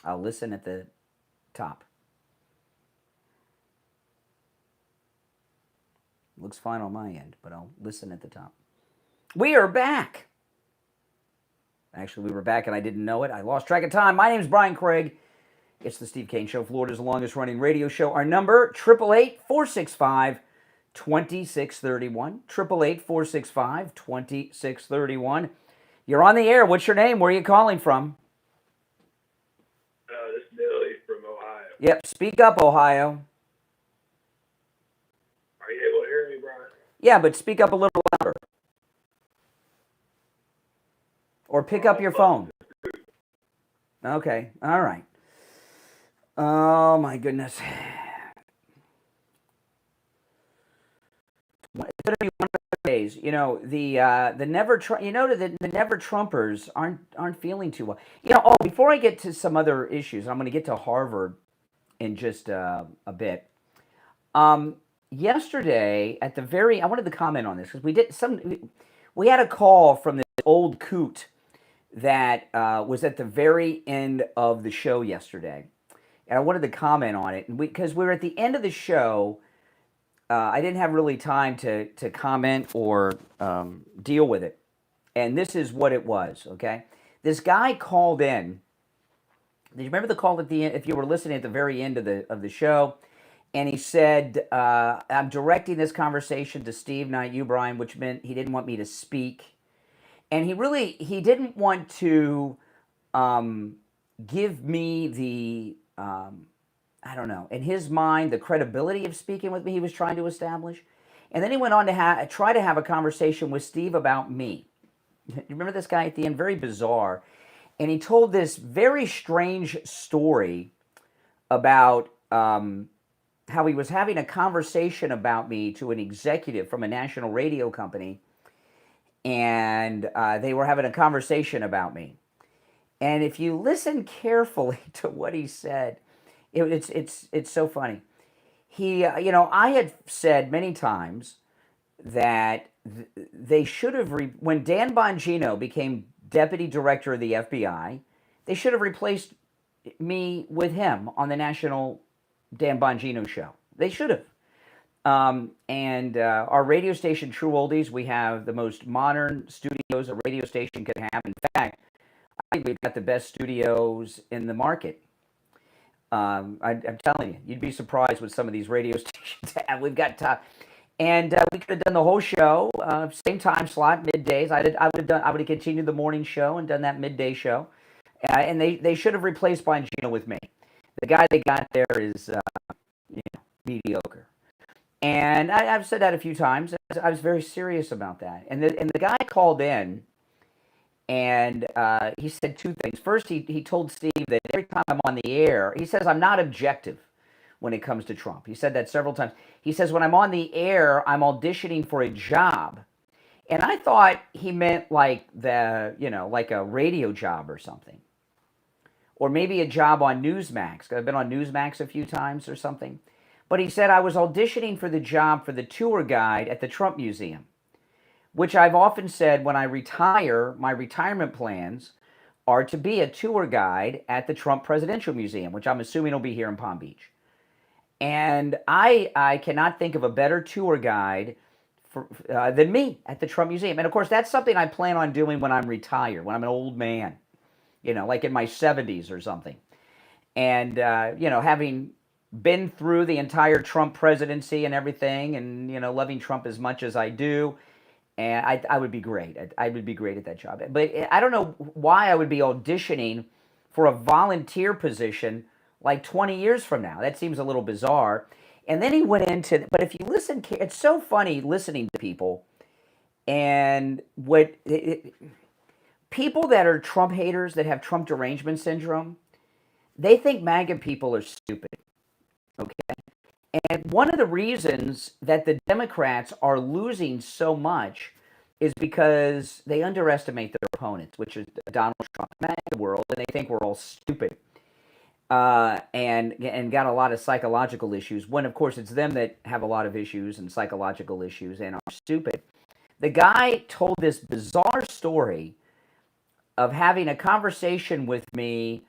I'll listen at the top. Looks fine on my end, but I'll listen at the top. We are back. Actually, we were back and I didn't know it. I lost track of time. My name is Brian Craig. It's the Steve Kane Show, Florida's longest running radio show. Our number, 888-465-2631. 888-465-2631. You're on the air. What's your name? Where are you calling from? This is Billy from Ohio. Yep, speak up, Ohio. Are you able to hear me, Brian? Yeah, but speak up a little louder. Or pick up your phone. Okay, all right. Oh, my goodness. It's going to be one of those days. You know, the never Trumpers aren't feeling too well. Before I get to some other issues, I'm going to get to Harvard in just a bit. Yesterday, I wanted to comment on this because we had a call from this old coot that was at the very end of the show yesterday. And I wanted to comment on it because we were at the end of the show. I didn't have really time to comment or deal with it. And this is what it was, okay? This guy called in. Do you remember the call at the end, if you were listening at the very end of the show? And he said, I'm directing this conversation to Steve, not you, Brian, which meant he didn't want me to speak. And he didn't want to give me the, I don't know, in his mind, the credibility of speaking with me he was trying to establish. And then he went on to try to have a conversation with Steve about me. You remember this guy at the end? Very bizarre. And he told this very strange story about how he was having a conversation about me to an executive from a national radio company. And they were having a conversation about me. And if you listen carefully to what he said, it's so funny. I had said many times that they should have, when Dan Bongino became deputy director of the FBI, they should have replaced me with him on the national Dan Bongino show. They should have. And our radio station, True Oldies, we have the most modern studios a radio station could have. In fact, I think we've got the best studios in the market. I'm telling you, you'd be surprised with some of these radio stations have. We've got and we could have done the whole show, same time slot, middays. I would have continued the morning show and done that midday show. And they should have replaced Bongino with me. The guy they got there is mediocre. And I've said that a few times. I was very serious about that. And the guy called in, and he said two things. First, he told Steve that every time I'm on the air, he says I'm not objective when it comes to Trump. He said that several times. He says when I'm on the air, I'm auditioning for a job. And I thought he meant like like a radio job or something. Or maybe a job on Newsmax. I've been on Newsmax a few times or something. But he said I was auditioning for the job for the tour guide at the Trump Museum, which I've often said when I retire, my retirement plans are to be a tour guide at the Trump Presidential Museum, which I'm assuming will be here in Palm Beach. And I cannot think of a better tour guide than me at the Trump Museum. And of course, that's something I plan on doing when I'm retired, when I'm an old man, like in my 70s or something. And, having been through the entire Trump presidency and everything and, loving Trump as much as I do, and I would be great. I would be great at that job. But I don't know why I would be auditioning for a volunteer position like 20 years from now. That seems a little bizarre. And then he went into, but if you listen, it's so funny listening to people and people that are Trump haters that have Trump derangement syndrome, they think MAGA people are stupid. Okay. And one of the reasons that the Democrats are losing so much is because they underestimate their opponents, which is Donald Trump, the world, and they think we're all stupid and got a lot of psychological issues, when, of course, it's them that have a lot of issues and psychological issues and are stupid. The guy told this bizarre story of having a conversation with me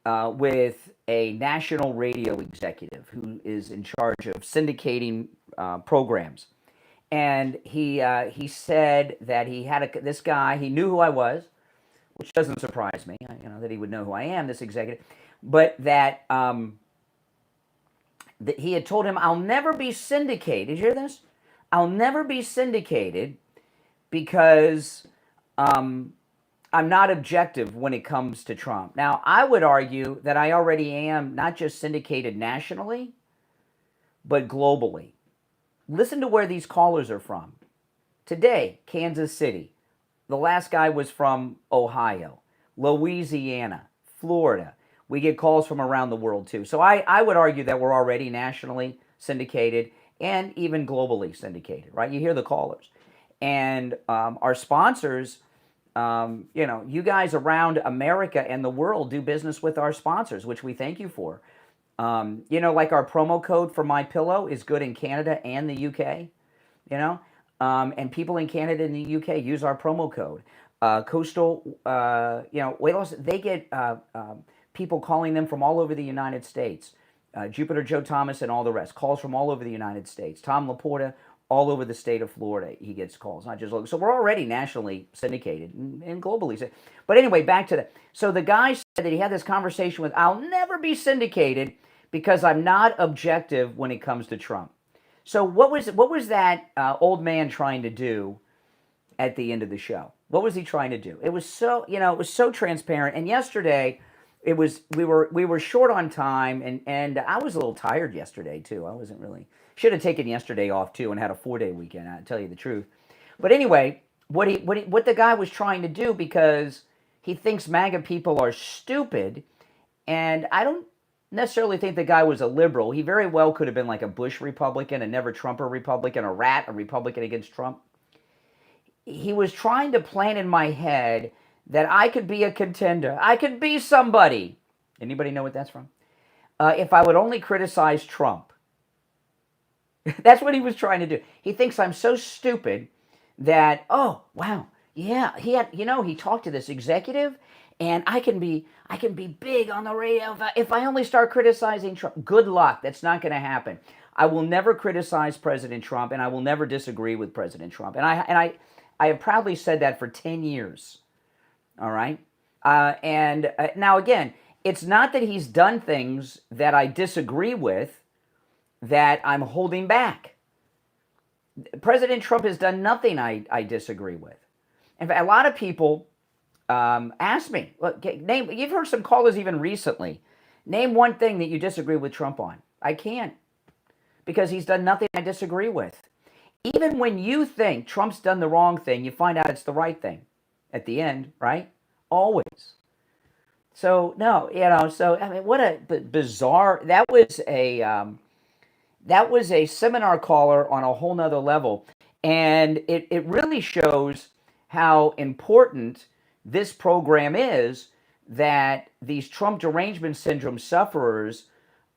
with a national radio executive who is in charge of syndicating programs. And he said that he had this guy. He knew who I was, which doesn't surprise me. That he would know who I am, this executive, but that that he had told him, "I'll never be syndicated." Did you hear this? "I'll never be syndicated because I'm not objective when it comes to Trump." Now, I would argue that I already am not just syndicated nationally, but globally. Listen to where these callers are from. Today, Kansas City. The last guy was from Ohio, Louisiana, Florida. We get calls from around the world too. So I would argue that we're already nationally syndicated and even globally syndicated, right? You hear the callers. And our sponsors, you guys around America and the world do business with our sponsors, which we thank you for. Like our promo code for My Pillow is good in Canada and the UK, and people in Canada and the UK use our promo code. Coastal, weight loss, they get people calling them from all over the United States. Jupiter Joe Thomas and all the rest. Calls from all over the United States. Tom Laporta, all over the state of Florida, he gets calls, not just local. So we're already nationally syndicated and globally syndicated. But anyway, back to that. So the guy said that he had this conversation with, "I'll never be syndicated because I'm not objective when it comes to Trump." So what was that old man trying to do at the end of the show? What was he trying to do? It was so, it was so transparent. And yesterday, we were short on time, and I was a little tired yesterday too. I wasn't really, should have taken yesterday off too and had a 4-day weekend. I tell you the truth. But anyway, what the guy was trying to do, because he thinks MAGA people are stupid, and I don't necessarily think the guy was a liberal. He very well could have been like a Bush Republican, a never Trumper Republican, a Republican against Trump. He was trying to plant in my head that I could be a contender. I could be somebody. Anybody know what that's from? If I would only criticize Trump. That's what he was trying to do. He thinks I'm so stupid that, oh, wow, yeah, he talked to this executive, and I can be big on the radio if I only start criticizing Trump. Good luck. That's not going to happen. I will never criticize President Trump, and I will never disagree with President Trump. And I have proudly said that for 10 years. All right? Now, again, it's not that he's done things that I disagree with that I'm holding back. President Trump has done nothing I disagree with. In fact, a lot of people ask me, look, you've heard some callers even recently, name one thing that you disagree with Trump on. I can't, because he's done nothing I disagree with. Even when you think Trump's done the wrong thing, you find out it's the right thing at the end, right? Always. So, no, what a bizarre, that was a seminar caller on a whole nother level. And it really shows how important this program is, that these Trump derangement syndrome sufferers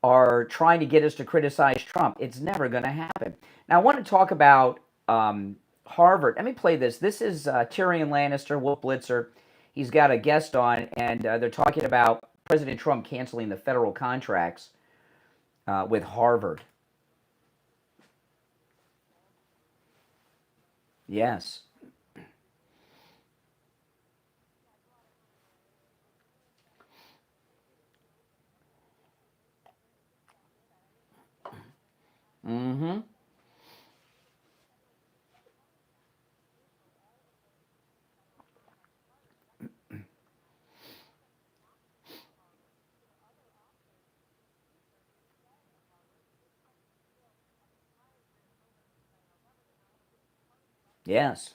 are trying to get us to criticize Trump. It's never going to happen. Now, I want to talk about Harvard. Let me play this. This is Tyrion Lannister, Wolf Blitzer. He's got a guest on, and they're talking about President Trump canceling the federal contracts with Harvard. Yes. Mm-hmm. Yes.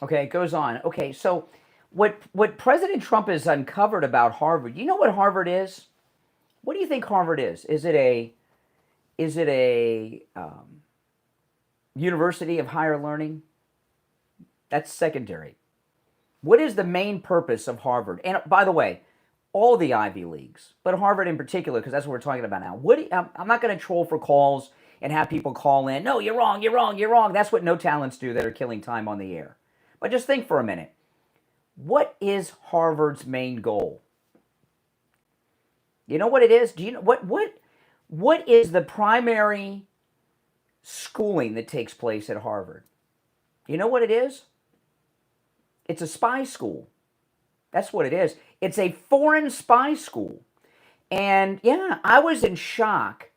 Okay, it goes on. Okay, so what President Trump has uncovered about Harvard, you know what Harvard is? What do you think Harvard is? Is it a university of higher learning? That's secondary. What is the main purpose of Harvard? And by the way, all the Ivy Leagues, but Harvard in particular, because that's what we're talking about now. I'm not going to troll for calls and have people call in. No, you're wrong, you're wrong, you're wrong. That's what no talents do that are killing time on the air. But just think for a minute. What is Harvard's main goal? You know what it is? Do you know what is the primary schooling that takes place at Harvard? You know what it is? It's a spy school. That's what it is. It's a foreign spy school. And yeah, I was in shock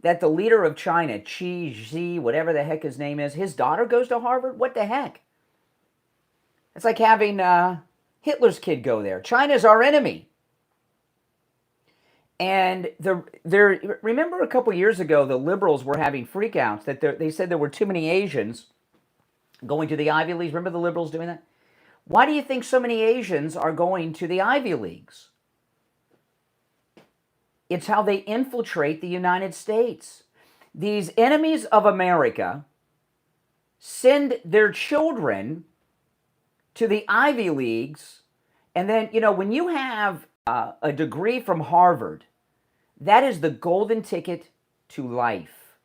that the leader of China, Xi, whatever the heck his name is, his daughter goes to Harvard? What the heck? It's like having Hitler's kid go there. China's our enemy. And remember a couple years ago, the liberals were having freakouts that they said there were too many Asians going to the Ivy Leagues. Remember the liberals doing that? Why do you think so many Asians are going to the Ivy Leagues? It's how they infiltrate the United States. These enemies of America send their children to the Ivy Leagues, and then, when you have a degree from Harvard, that is the golden ticket to life.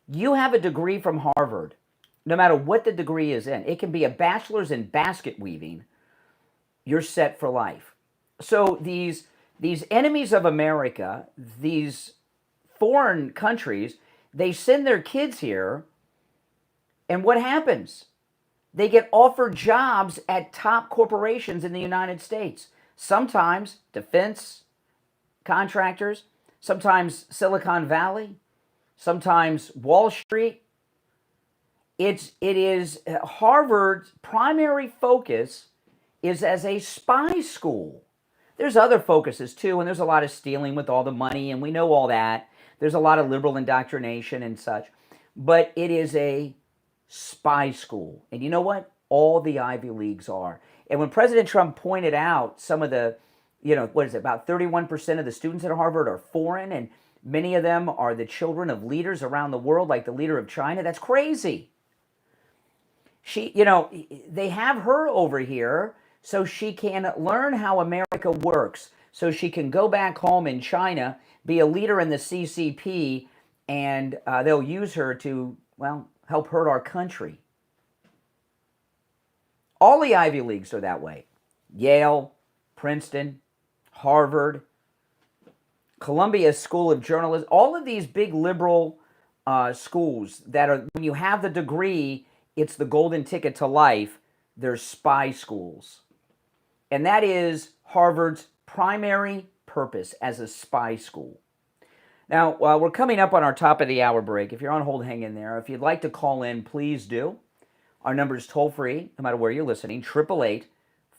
You have a degree from Harvard, no matter what the degree is in. It can be a bachelor's in basket weaving. You're set for life. So these enemies of America, these foreign countries, they send their kids here, and what happens? They get offered jobs at top corporations in the United States. Sometimes defense contractors, sometimes Silicon Valley, sometimes Wall Street. It is Harvard's primary focus is as a spy school. There's other focuses too, and there's a lot of stealing with all the money, and we know all that. There's a lot of liberal indoctrination and such. But it is a spy school. And you know what? All the Ivy Leagues are. And when President Trump pointed out some of the, about 31% of the students at Harvard are foreign, and many of them are the children of leaders around the world, like the leader of China, that's crazy. They have her over here so she can learn how America works, so she can go back home in China, be a leader in the CCP, and they'll use her to, help hurt our country. All the Ivy Leagues are that way. Yale, Princeton, Harvard, Columbia School of Journalism, all of these big liberal schools that are, when you have the degree, it's the golden ticket to life. They're spy schools. And that is Harvard's primary purpose as a spy school. Now, we're coming up on our top of the hour break. If you're on hold, hang in there. If you'd like to call in, please do. Our number is toll-free, no matter where you're listening,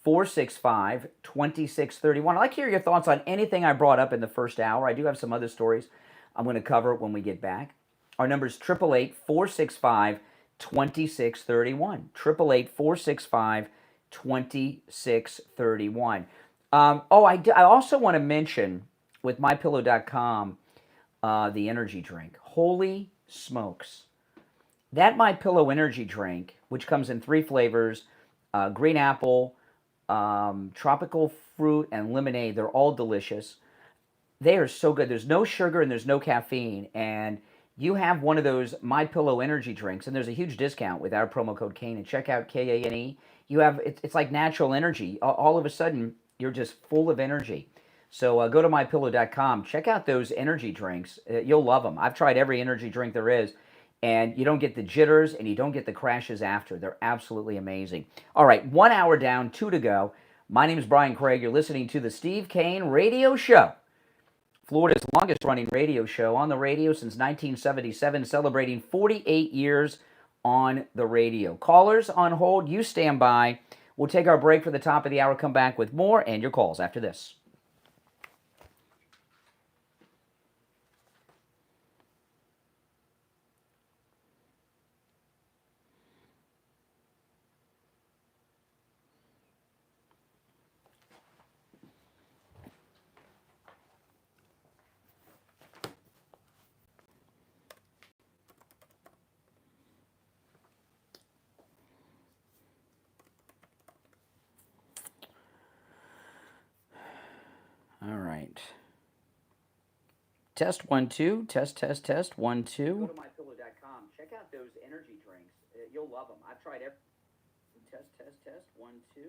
888-465-2631. I'd like to hear your thoughts on anything I brought up in the first hour. I do have some other stories I'm going to cover when we get back. Our number is 888-465-2631. 888-465-2631. I also want to mention with MyPillow.com the energy drink. Holy smokes. That MyPillow energy drink, which comes in 3 flavors, green apple, tropical fruit, and lemonade, they're all delicious. They are so good. There's no sugar and there's no caffeine. And you have one of those MyPillow energy drinks, and there's a huge discount with our promo code Kane. And check out Kane. You have it's like natural energy. All of a sudden, you're just full of energy. So go to MyPillow.com. Check out those energy drinks. You'll love them. I've tried every energy drink there is, and you don't get the jitters and you don't get the crashes after. They're absolutely amazing. All right, 1 hour down, 2 to go. My name is Brian Craig. You're listening to the Steve Kane Radio Show, Florida's longest-running radio show, on the radio since 1977, celebrating 48 years on the radio. Callers on hold, you stand by. We'll take our break for the top of the hour, come back with more, and your calls after this. All right. Test 1 2. Test 1 2. Go to mypillow.com. Check out those energy drinks. You'll love them. I've tried every. Test 1 2.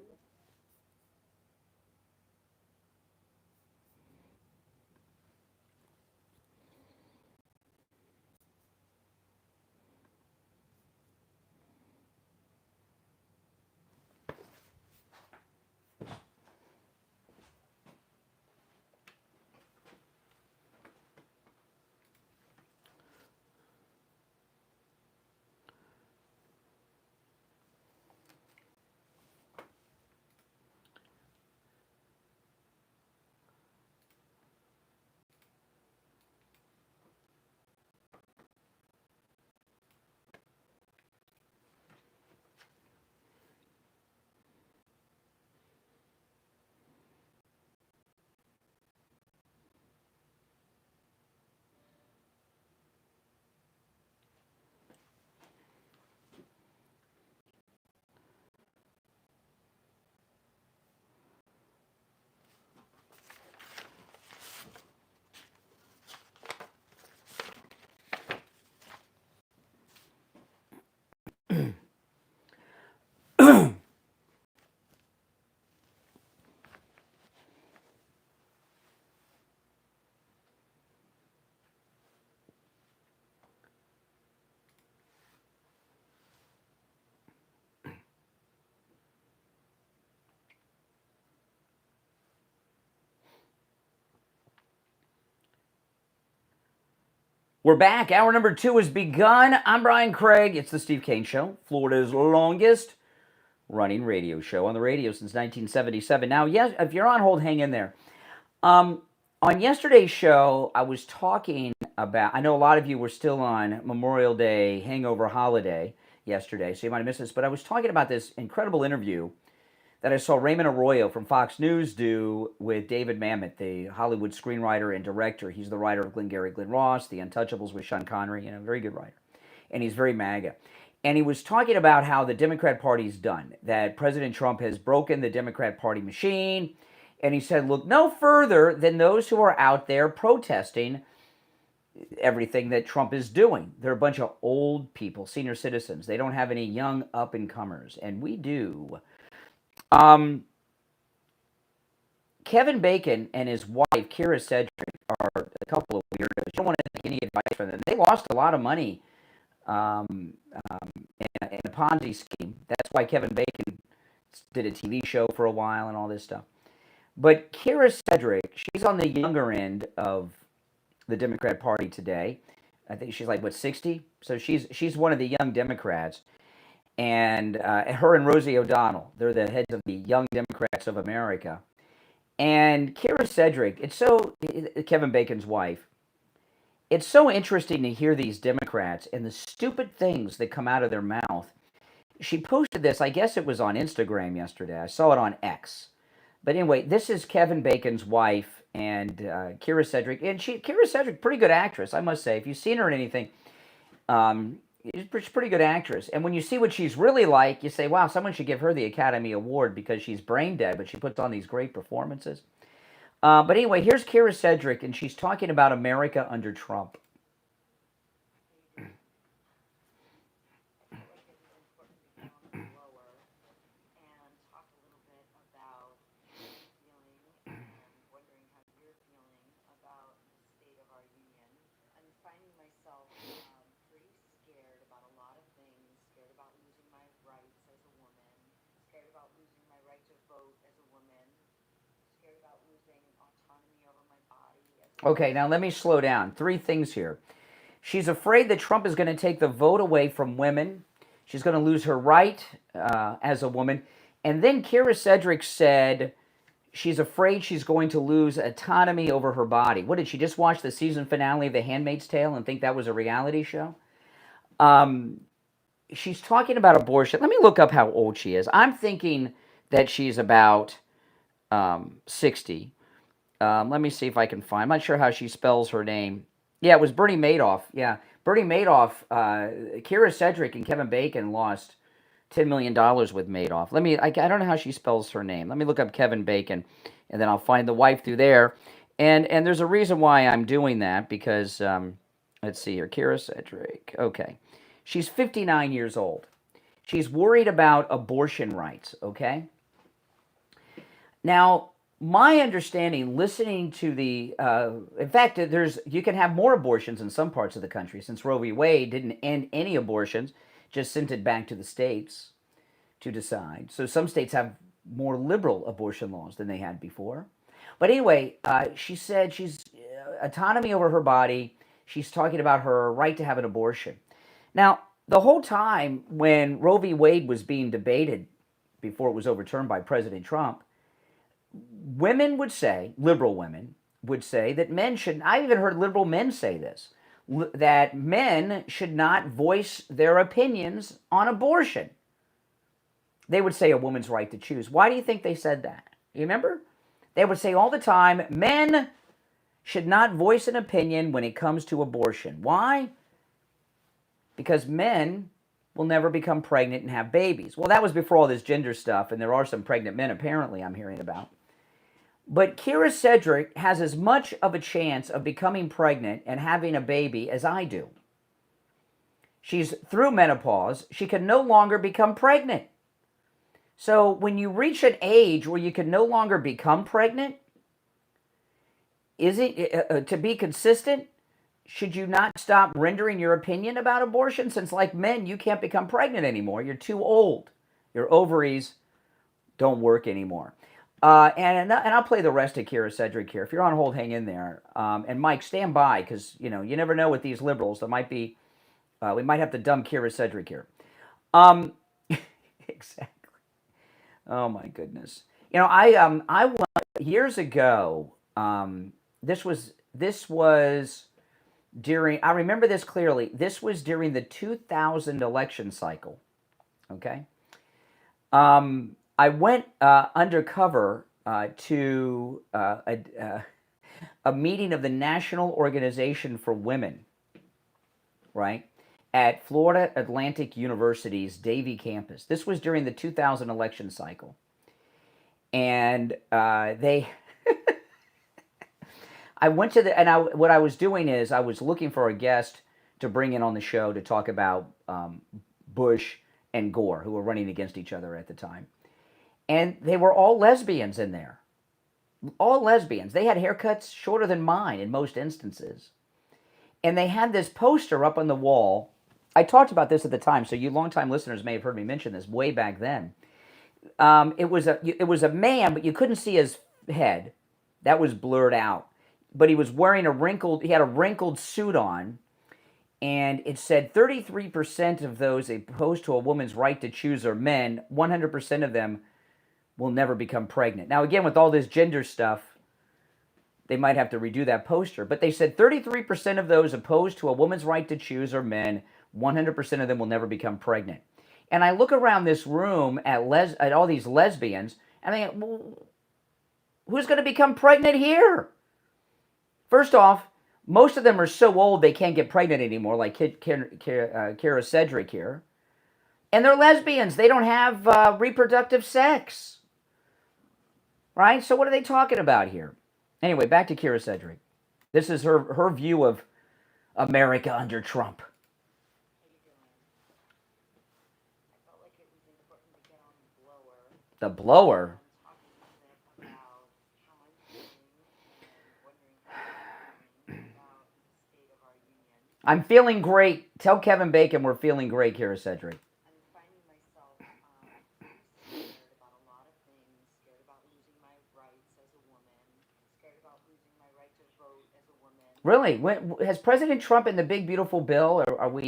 We're back. Hour number 2 has begun. I'm Brian Craig. It's the Steve Kane Show, Florida's longest running radio show on the radio since 1977. Now, yes, if you're on hold, hang in there. On yesterday's show, I was talking about, I know a lot of you were still on Memorial Day hangover holiday yesterday, so you might have missed this, but I was talking about this incredible interview that I saw Raymond Arroyo from Fox News do with David Mamet, the Hollywood screenwriter and director. He's the writer of Glengarry Glen Ross, The Untouchables with Sean Connery, very good writer. And he's very MAGA. And he was talking about how the Democrat Party's done, that President Trump has broken the Democrat Party machine. And he said, look no further than those who are out there protesting everything that Trump is doing. They're a bunch of old people, senior citizens. They don't have any young up-and-comers, and we do. Kevin Bacon and his wife, Kira Sedgwick, are a couple of weirdos. You don't want to take any advice from them. They lost a lot of money in a Ponzi scheme. That's why Kevin Bacon did a TV show for a while and all this stuff. But Kira Sedgwick, she's on the younger end of the Democrat Party today. I think she's like, 60? So she's one of the young Democrats. And her and Rosie O'Donnell, they're the heads of the Young Democrats of America. And Kira Sedgwick, Kevin Bacon's wife, it's so interesting to hear these Democrats and the stupid things that come out of their mouth. She posted this, I guess it was on Instagram yesterday. I saw it on X. But anyway, this is Kevin Bacon's wife and Kira Sedgwick. And Kira Sedgwick, pretty good actress, I must say. If you've seen her in anything, she's a pretty good actress. And when you see what she's really like, you say, wow, someone should give her the Academy Award because she's brain dead, but she puts on these great performances. But anyway, here's Kira Sedgwick, and she's talking about America under Trump. Okay, now let me slow down. 3 things here. She's afraid that Trump is going to take the vote away from women. She's going to lose her right as a woman. And then Kira Sedgwick said she's afraid she's going to lose autonomy over her body. What, did she just watch the season finale of The Handmaid's Tale and think that was a reality show? She's talking about abortion. Let me look up how old she is. I'm thinking that she's about 60. Let me see if I can find. I'm not sure how she spells her name. Yeah, it was Bernie Madoff. Yeah, Bernie Madoff. Kira Sedgwick and Kevin Bacon lost $10 million with Madoff. I don't know how she spells her name. Let me look up Kevin Bacon, and then I'll find the wife through there. And there's a reason why I'm doing that, because, let's see here. Kira Sedgwick. Okay. She's 59 years old. She's worried about abortion rights, okay? Now, my understanding, listening to in fact, you can have more abortions in some parts of the country, since Roe v. Wade didn't end any abortions, just sent it back to the states to decide. So some states have more liberal abortion laws than they had before. But anyway, she said she's autonomy over her body. She's talking about her right to have an abortion. Now, the whole time when Roe v. Wade was being debated before it was overturned by President Trump, women would say, liberal women would say that men should, I even heard liberal men say this, that men should not voice their opinions on abortion. They would say a woman's right to choose. Why do you think they said that? You remember? They would say all the time, men should not voice an opinion when it comes to abortion. Why? Because men will never become pregnant and have babies. Well, that was before all this gender stuff, and there are some pregnant men apparently I'm hearing about. But Kira Sedgwick has as much of a chance of becoming pregnant and having a baby as I do. She's through menopause. She can no longer become pregnant. So when you reach an age where you can no longer become pregnant, is it to be consistent? Should you not stop rendering your opinion about abortion? Since, like men, you can't become pregnant anymore. You're too old. Your ovaries don't work anymore. And I'll play the rest of Kira Cedric here. If you're on hold, hang in there. And Mike, stand by, because you never know with these liberals. There might be we might have to dumb Kira Cedric here. Exactly. Oh my goodness. I went years ago. This was during. I remember this clearly. This was during the 2000 election cycle. Okay. I went undercover to a meeting of the National Organization for Women, right, at Florida Atlantic University's Davie campus. This was during the 2000 election cycle. And I went to what I was doing is I was looking for a guest to bring in on the show to talk about Bush and Gore, who were running against each other at the time. And they were all lesbians in there. All lesbians. They had haircuts shorter than mine in most instances. And they had this poster up on the wall. I talked about this at the time, so you longtime listeners may have heard me mention this way back then. It was a man, but you couldn't see his head. That was blurred out. But he was wearing he had a wrinkled suit on. And it said 33% of those opposed to a woman's right to choose are men. 100% of them will never become pregnant. Now, again, with all this gender stuff, they might have to redo that poster. But they said 33% of those opposed to a woman's right to choose are men. 100% of them will never become pregnant. And I look around this room at all these lesbians, and I think, well, who's going to become pregnant here? First off, most of them are so old they can't get pregnant anymore, like Kira Cedric here. And they're lesbians. They don't have reproductive sex. Right? So what are they talking about here? Anyway, back to Kira Cedric. This is her view of America under Trump. The blower? I'm feeling great. Tell Kevin Bacon we're feeling great, Kira Cedric. I'm finding myself scared about a lot of things, scared about losing my rights as a woman, scared about losing my right to vote as a woman. Really? Has President Trump in the big, beautiful bill, or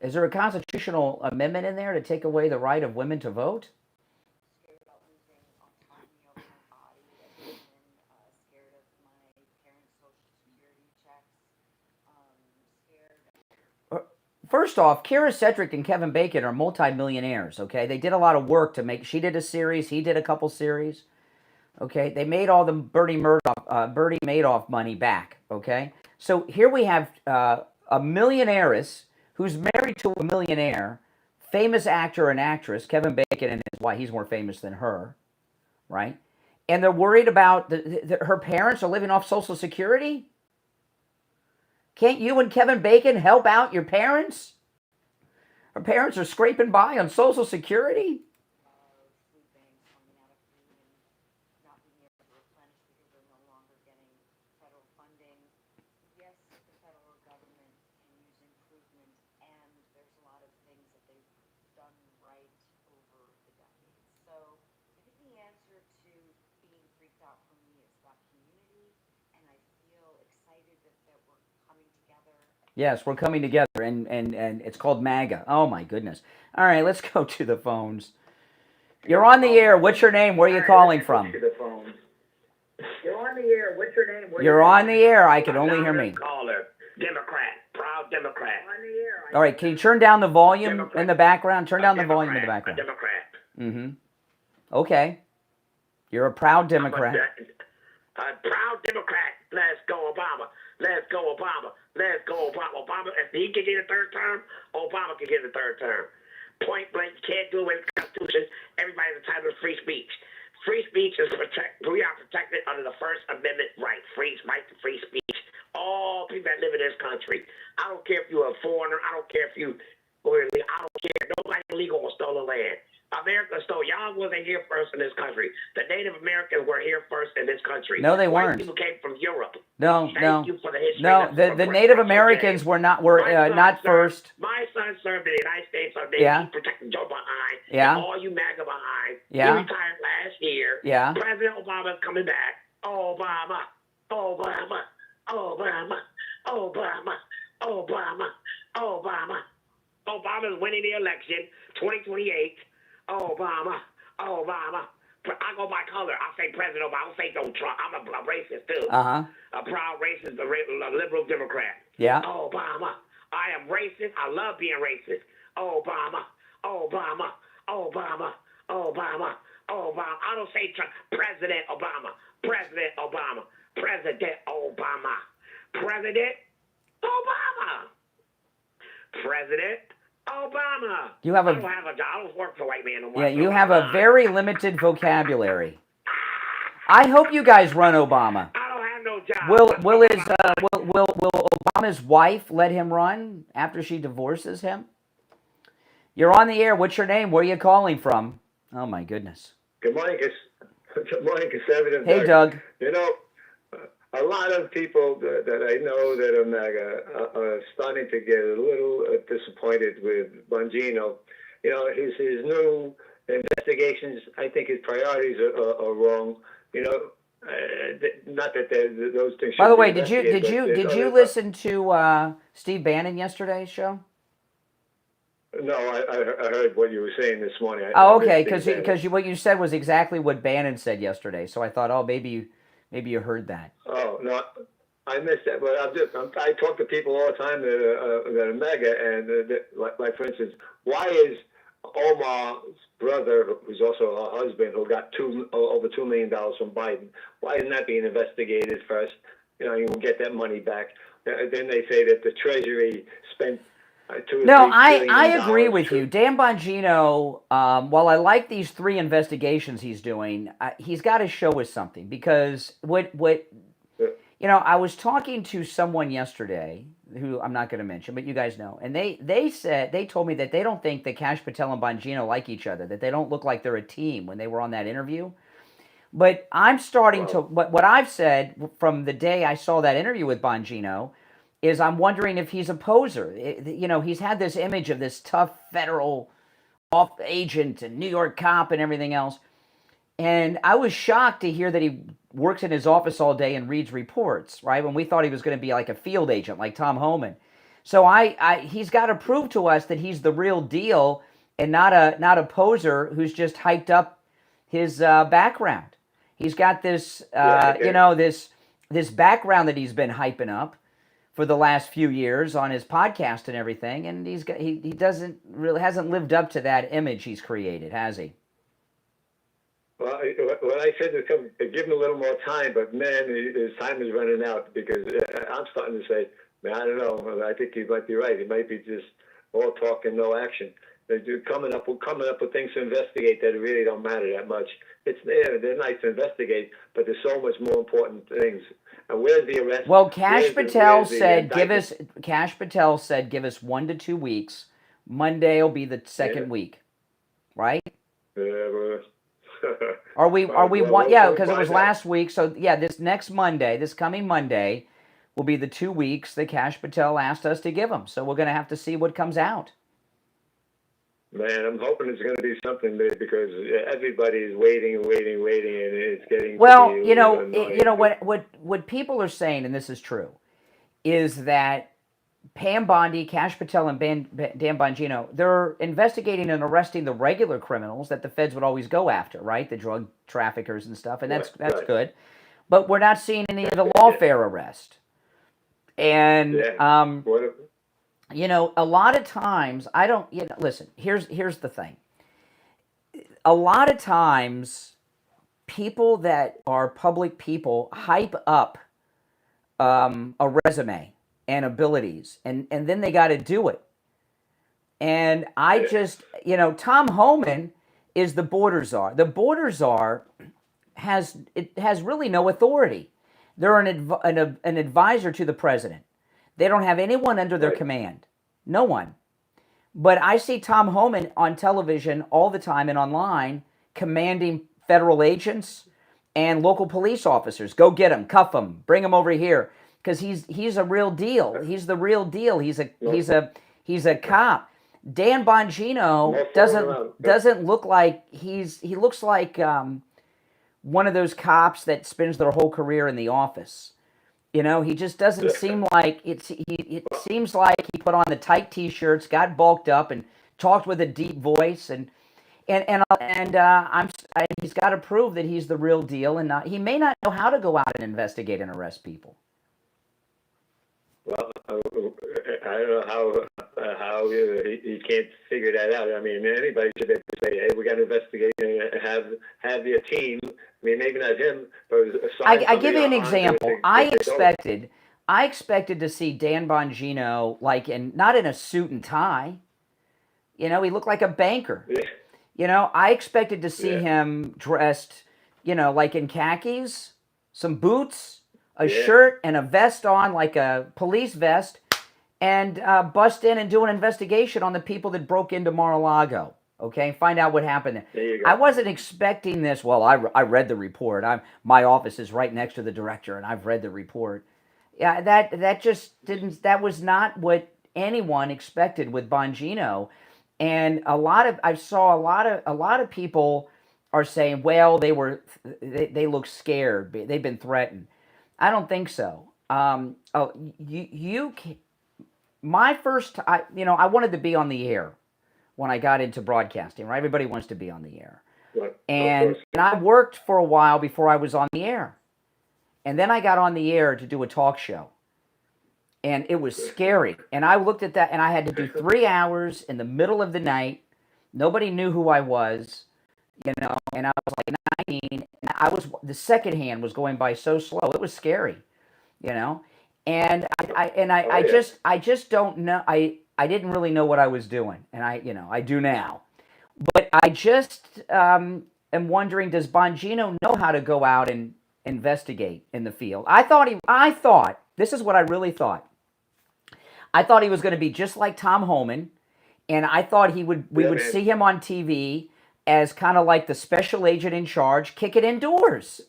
is there a constitutional amendment in there to take away the right of women to vote? Scared about losing autonomy over my body as a woman, scared of my parents' social security checks, scared. First off, Kira Cedric and Kevin Bacon are multimillionaires, okay? They did a lot of work to make... She did a series. He did a couple series, okay? They made all the Bernie Madoff money back, okay? So here we have a millionairess who's married to a millionaire, famous actor and actress, Kevin Bacon and his wife. He's more famous than her, right? And they're worried about her parents are living off Social Security? Can't you and Kevin Bacon help out your parents? Her parents are scraping by on Social Security? Food banks running out of food and not being able to replenish because they're no longer getting federal funding. Yes, the federal government can use improvement, and there's a lot of things that they've done right over the decades. So I think the answer to being freaked out for me is about community, and I feel excited that we're coming together. Yes, we're coming together, and it's called MAGA. Oh, my goodness. All right, let's go to the phones. You're on the air. What's your name? Where are you calling from? You're on the air. What's your name? You're on the air. I can only hear me. Caller, Democrat, proud Democrat. On the air. All right, can you turn down the volume Democrat. in the background? Turn down the volume in the background. Democrat. Mm-hmm. Okay. You're a proud Democrat. A proud Democrat. Let's go, Obama. Let's go, Obama. Let's go, Obama. Obama, if he can get a third term, Obama can get a third term. Point blank, you can't do away with the Constitution. Everybody's entitled to free speech. Free speech is we are protected under the First Amendment right. Right to free speech. All people that live in this country. I don't care if you're a foreigner. I don't care if you, I don't care. Nobody illegal on stolen land. America stole. Y'all wasn't here first in this country. The Native Americans were here first in this country. No, they White weren't. people came from Europe. No, Thank you for the history. no. The Native Americans were not not first. My son served in the United States. So they Yeah. protected Joe behind. Yeah. And all you MAGA behind. Yeah. He retired last year. Yeah. President Obama's coming back. Obama. Obama. Obama. Obama. Obama. Obama. Obama's winning the election, 2028. Obama. Obama. I go by color. I say President Obama. I don't say Donald Trump. I'm a racist, too. Uh-huh. A proud racist, a liberal Democrat. Yeah. Obama. I am racist. I love being racist. Obama. Obama. Obama. Obama. Obama. I don't say Trump. President Obama. President Obama. President Obama. President Obama. President Obama. You have I don't have a job. I don't work for white man no more. Yeah, you have a very limited vocabulary. I hope you guys run Obama. I don't have no job. Will Obama's wife let him run after she divorces him? You're on the air. What's your name? Where are you calling from? Oh my goodness. Good morning, conservative. Hey, Doug. You know, a lot of people that I know that are MAGA are starting to get a little disappointed with Bongino. You know, his new investigations, I think his priorities are wrong. You know, not that those things. By the way, did you listen to Steve Bannon yesterday's show? No, I heard what you were saying this morning. Oh, okay, because what you said was exactly what Bannon said yesterday. So I thought, oh, maybe you heard that. Oh no, I missed that. But I talk to people all the time that are MAGA, and like for instance, why is Omar's brother, who's also her husband, who got over $2 million from Biden, why isn't that being investigated first? You know, you will get that money back. Then they say that the Treasury spent. No, I agree with you. Dan Bongino, while I like these 3 investigations he's doing, he's got to show us something, because I was talking to someone yesterday who I'm not going to mention, but you guys know, and they told me that they don't think that Kash Patel and Bongino like each other, that they don't look like they're a team when they were on that interview. But I'm starting to, what I've said from the day I saw that interview with Bongino is I'm wondering if he's a poser. He's had this image of this tough federal agent and New York cop and everything else. And I was shocked to hear that he works in his office all day and reads reports, right? When we thought he was going to be like a field agent, like Tom Homan. So he's got to prove to us that he's the real deal and not a poser who's just hyped up his background. He's got this, this background that he's been hyping up for the last few years on his podcast and everything, and he hasn't lived up to that image he's created, has he? Well, when I said to give him a little more time, but man, his time is running out, because I'm starting to say, man, I don't know. I think he might be right. It might be just all talk and no action. They're coming up with things to investigate that really don't matter that much. They're nice to investigate, but there's so much more important things. And where's the arrest? Well, Kash Patel said give us 1 to 2 weeks. Monday will be the second week, right? Are we one? Yeah, because it was last week. So yeah, this coming Monday, will be the 2 weeks that Kash Patel asked us to give him. So we're going to have to see what comes out. Man, I'm hoping it's going to be something big, because everybody is waiting, and it's getting. Well, what people are saying, and this is true, is that Pam Bondi, Kash Patel, and Dan Bongino, they're investigating and arresting the regular criminals that the feds would always go after, right? The drug traffickers and stuff, and that's good. But we're not seeing any of the lawfare arrest. And a lot of times, listen, here's the thing. A lot of times, people that are public people hype up a resume and abilities, and then they got to do it. And I just, Tom Homan is the border czar. The border czar has really no authority. They're an advisor to the president. They don't have anyone under their command. No one. But I see Tom Homan on television all the time and online commanding federal agents and local police officers, go get him, cuff him, bring him over here, because he's a real deal. He's the real deal. He's a cop. Dan Bongino doesn't look like he looks like one of those cops that spends their whole career in the office. You know, he just doesn't seem like it seems like he put on the tight t-shirts, got bulked up, and talked with a deep voice, and he's got to prove that he's the real deal, and he may not know how to go out and investigate and arrest people. Well, I don't know how he can't figure that out. I mean, anybody should be able to say, "Hey, we got to investigate and have their team." I mean, maybe not him, but I give you an example. I expected to see Dan Bongino not in a suit and tie. You know, he looked like a banker. Yeah. You know, I expected to see him dressed, like in khakis, some boots, a shirt, and a vest on, like a police vest, and bust in and do an investigation on the people that broke into Mar-a-Lago. Okay, find out what happened there. There you go. I wasn't expecting this. Well, I read the report. My office is right next to the director, and I've read the report. Yeah, that just didn't. That was not what anyone expected with Bongino. And I saw a lot of people are saying, well, they look scared. They've been threatened. I don't think so. I wanted to be on the air when I got into broadcasting, right? Everybody wants to be on the air. Right. And I worked for a while before I was on the air. And then I got on the air to do a talk show. And it was scary. And I looked at that, and I had to do 3 hours in the middle of the night. Nobody knew who I was, and I was like 19, and the second hand was going by so slow. It was scary, And I just don't know. I didn't really know what I was doing, and I do now. But I just am wondering, does Bongino know how to go out and investigate in the field? I thought this is what I really thought. I thought he was going to be just like Tom Homan, and I thought we would see him on TV as kind of like the special agent in charge, kick it indoors.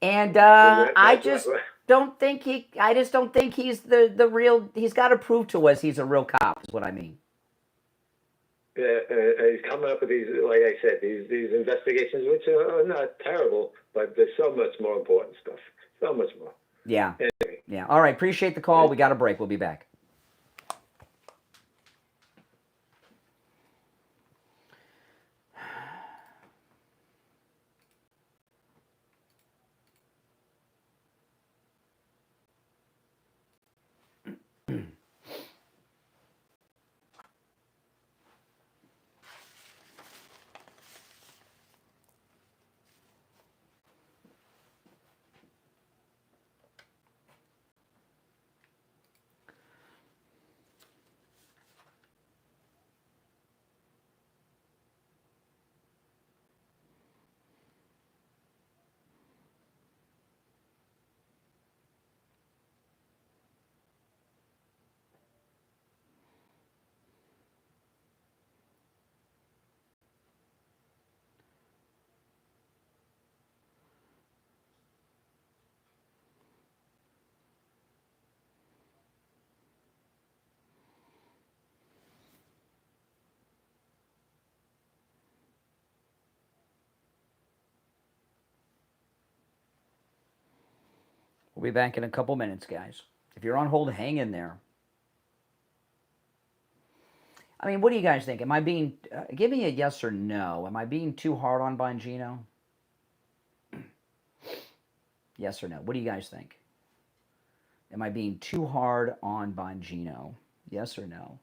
And I just don't think he's the real. He's got to prove to us he's a real cop. Is what I mean. Yeah, he's coming up with these, like I said, these investigations, which are not terrible, but there's so much more important stuff. So much more. Yeah. Anyway. Yeah. All right. Appreciate the call. We got a break. We'll be back. We'll be back in a couple minutes, guys. If you're on hold, hang in there. I mean, what do you guys think? Am I being... give me a yes or no. Am I being too hard on Bongino? Yes or no? What do you guys think? Am I being too hard on Bongino? Yes or no?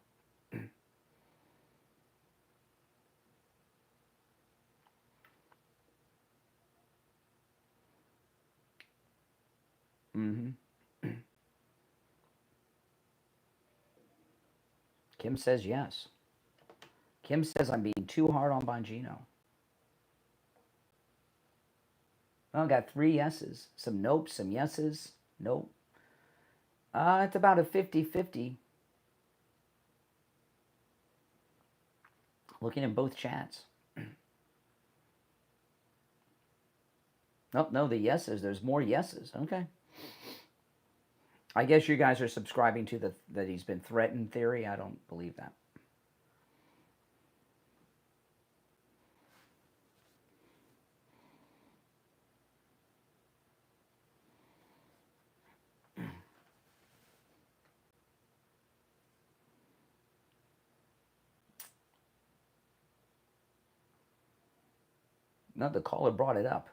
Kim says yes. Kim says I'm being too hard on Bongino. Well, I got 3 yeses. Some nopes, some yeses. Nope. It's about a 50-50. Looking in both chats. Oh, no, the yeses. There's more yeses. Okay. I guess you guys are subscribing to that he's been threatened theory. I don't believe that. No, the caller brought it up.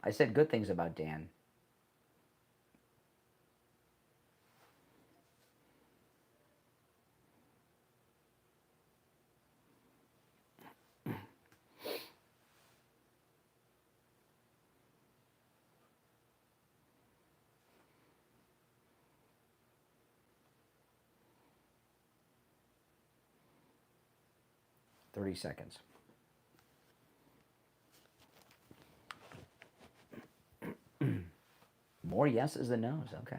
I said good things about Dan. Seconds. More yeses than nos. Okay.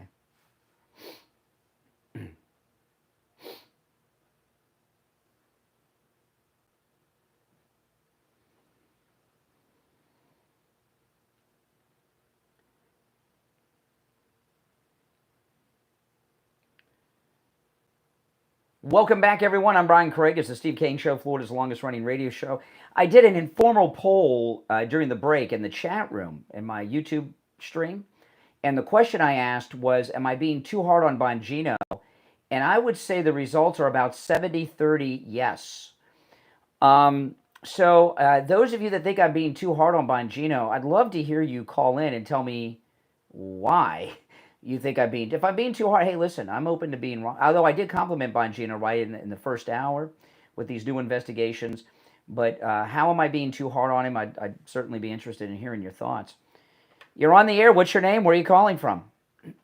Welcome back, everyone. I'm Brian Craig. It's the Steve Kane Show, Florida's longest-running radio show. I did an informal poll during the break in the chat room in my YouTube stream, and the question I asked was, am I being too hard on Bongino? And I would say the results are about 70-30 yes. So those of you that think I'm being too hard on Bongino, I'd love to hear you call in and tell me why you think I'm being, if I'm being too hard, hey, listen, I'm open to being wrong. Although I did compliment Bongino right in the first hour with these new investigations. But how am I being too hard on him? I'd certainly be interested in hearing your thoughts. You're on the air. What's your name? Where are you calling from?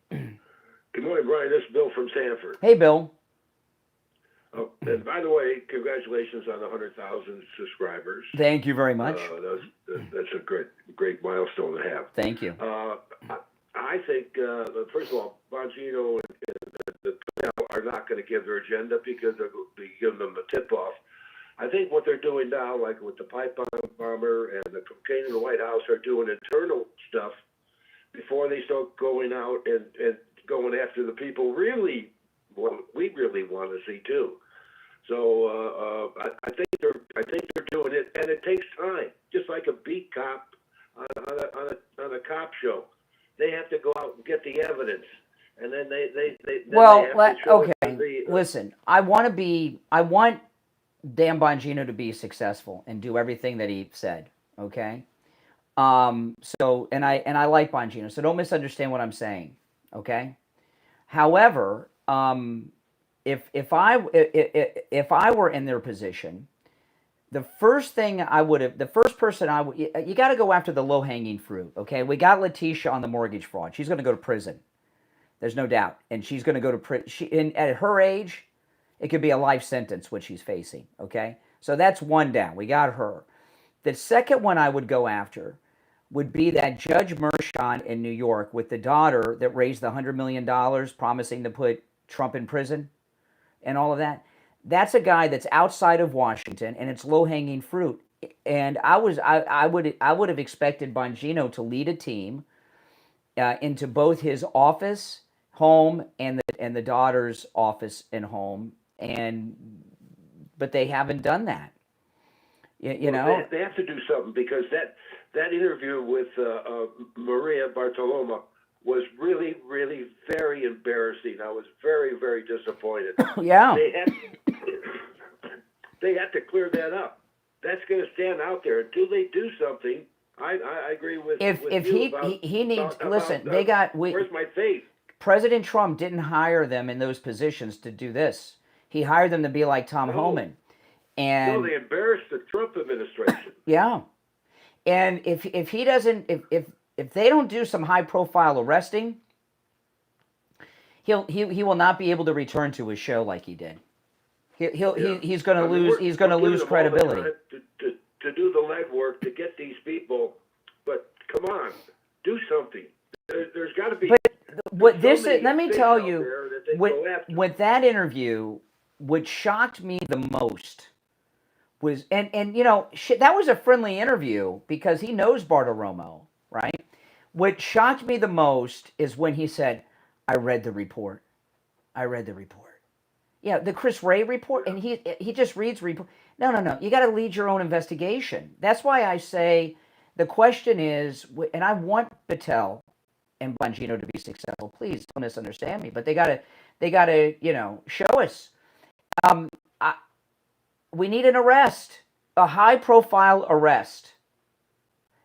Good morning, Brian. This is Bill from Sanford. Hey, Bill. Oh, and by the way, congratulations on the 100,000 subscribers. Thank you very much. That's a great milestone to have. Thank you. I think, first of all, Bongino and the panel are not going to give their agenda because they'll be giving them a tip-off. I think what they're doing now, like with the pipe bomber and the cocaine in the White House, are doing internal stuff before they start going out and going after the people we really want to see too. So I think they're doing it, and it takes time, just like a beat cop on a cop show. They have to go out and get the evidence, and then they okay. Listen, I want Dan Bongino to be successful and do everything that he said. Okay. So and I like Bongino, so don't misunderstand what I'm saying. Okay. However, if I were in their position, the first person you got to go after the low-hanging fruit, okay? We got Letitia on the mortgage fraud. She's going to go to prison. There's no doubt. And she's going to go to prison. At her age, it could be a life sentence, what she's facing, okay? So that's one down. We got her. The second one I would go after would be that Judge Mershon in New York with the daughter that raised the $100 million promising to put Trump in prison and all of that. That's a guy that's outside of Washington, and it's low-hanging fruit. And I would have expected Bongino to lead a team into both his office, home, and the daughter's office and home, but they haven't done that. You know, they have to do something, because that interview with Maria Bartoloma was really, really very embarrassing. I was very, very disappointed. Yeah. They have to clear that up. That's going to stand out there until they do something. I agree with if you he needs listen. Where's my faith? President Trump didn't hire them in those positions to do this. He hired them to be like Tom Homan. And no, they embarrassed the Trump administration. Yeah, and if he doesn't, if they don't do some high profile arresting, he will not be able to return to his show like he did. He's going to lose credibility. To do the legwork to get these people, but come on, do something. There's got to be. But what this is, let me tell you, with that interview, what shocked me the most was, and you know, shit, that was a friendly interview because he knows Bartiromo, right? What shocked me the most is when he said, "I read the report. I read the report." Yeah, the Chris Wray report, and he just reads report. No. You got to lead your own investigation. That's why I say the question is, and I want Patel and Bongino to be successful. Please don't misunderstand me, but they gotta, you know, show us. We need an arrest, a high-profile arrest,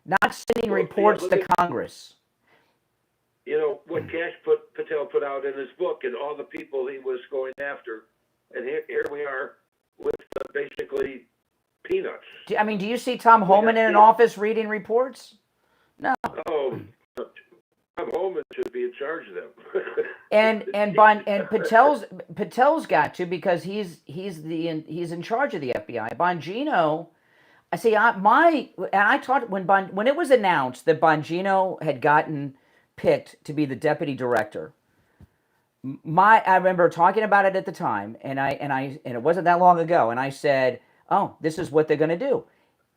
not sending reports to Congress. You know what Patel put out in his book, and all the people he was going after, and here we are with basically peanuts. Do you see Tom Homan in an office reading reports? No. Oh, Tom Homan should be in charge of them. and Patel's got to, because he's in charge of the FBI. Bongino, I talked when it was announced that Bongino had gotten picked to be the deputy director. I remember talking about it at the time, and it wasn't that long ago, and I said, "Oh, this is what they're going to do.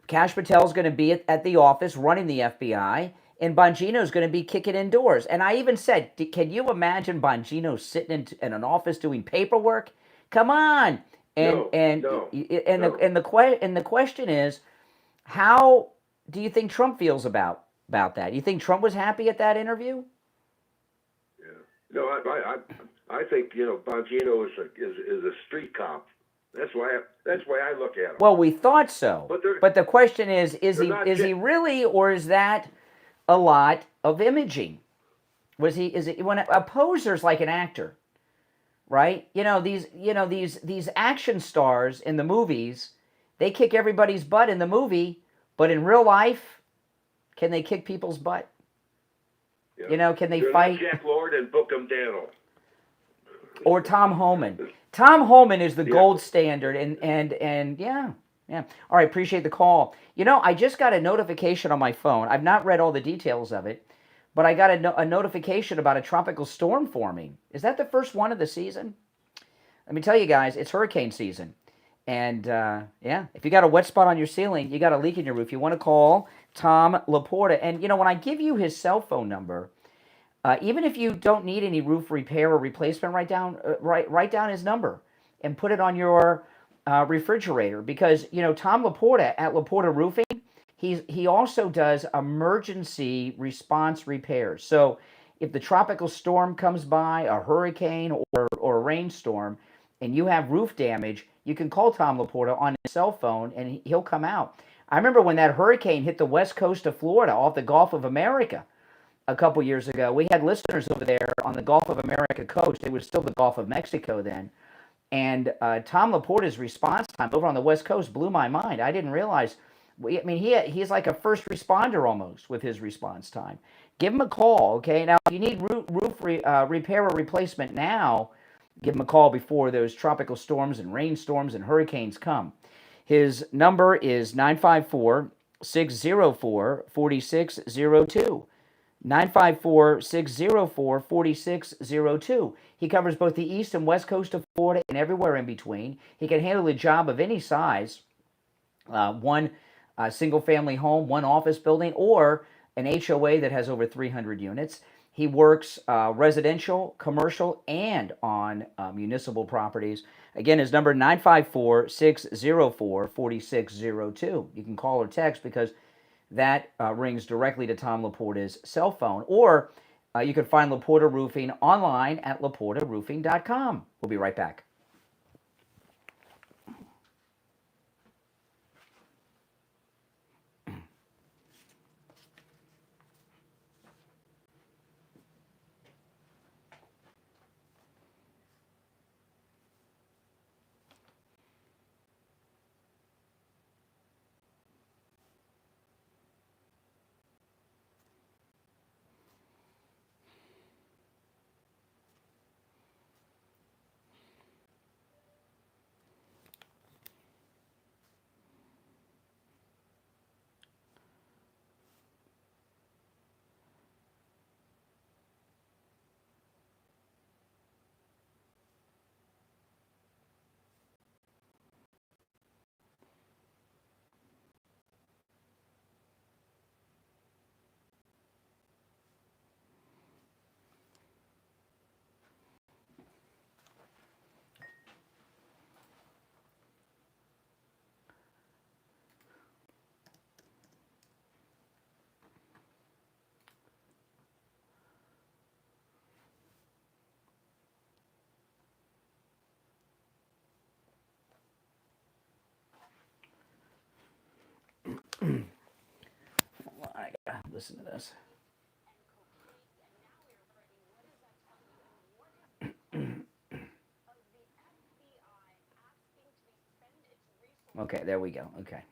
Kash Patel's going to be at the office running the FBI, and Bongino's going to be kicking indoors." And I even said, "Can you imagine Bongino sitting in an office doing paperwork? Come on!" And the question is, how do you think Trump feels about that? Do you think Trump was happy at that interview? No, I think Bongino is a street cop. That's why I look at him. Well, we thought so, but the question is he really, or is that a lot of imaging? Is it when a poser's like an actor, right? These action stars in the movies, they kick everybody's butt in the movie, but in real life, can they kick people's butt? Yeah. Can they fight? Not Jack Lord and Bookham Daniel. Or Tom Homan. Tom Homan is the gold standard, and yeah. All right, appreciate the call. I just got a notification on my phone. I've not read all the details of it, but I got a notification about a tropical storm forming. Is that the first one of the season? Let me tell you guys, it's hurricane season. And if you got a wet spot on your ceiling, you got a leak in your roof, you want to call Tom Laporta. And when I give you his cell phone number, even if you don't need any roof repair or replacement, write down his number and put it on your refrigerator, because Tom Laporta at Laporta Roofing, he also does emergency response repairs. So if the tropical storm comes by, a hurricane or a rainstorm, and you have roof damage, you can call Tom Laporta on his cell phone, and he'll come out. I remember when that hurricane hit the west coast of Florida off the Gulf of America a couple years ago. We had listeners over there on the Gulf of America coast. It was still the Gulf of Mexico then. And Tom Laporta's response time over on the west coast blew my mind. I didn't realize. He's like a first responder almost with his response time. Give him a call, okay? Now, if you need roof repair or replacement now, give him a call before those tropical storms and rainstorms and hurricanes come. His number is 954-604-4602. 954-604-4602. He covers both the east and west coast of Florida and everywhere in between. He can handle a job of any size, one single-family home, one office building, or an HOA that has over 300 units. He works residential, commercial, and on municipal properties. Again, his number 954-604-4602. You can call or text, because that rings directly to Tom Laporta's cell phone. Or you can find Laporta Roofing online at laportaroofing.com. We'll be right back. Listen to this. Okay, there we go. Okay.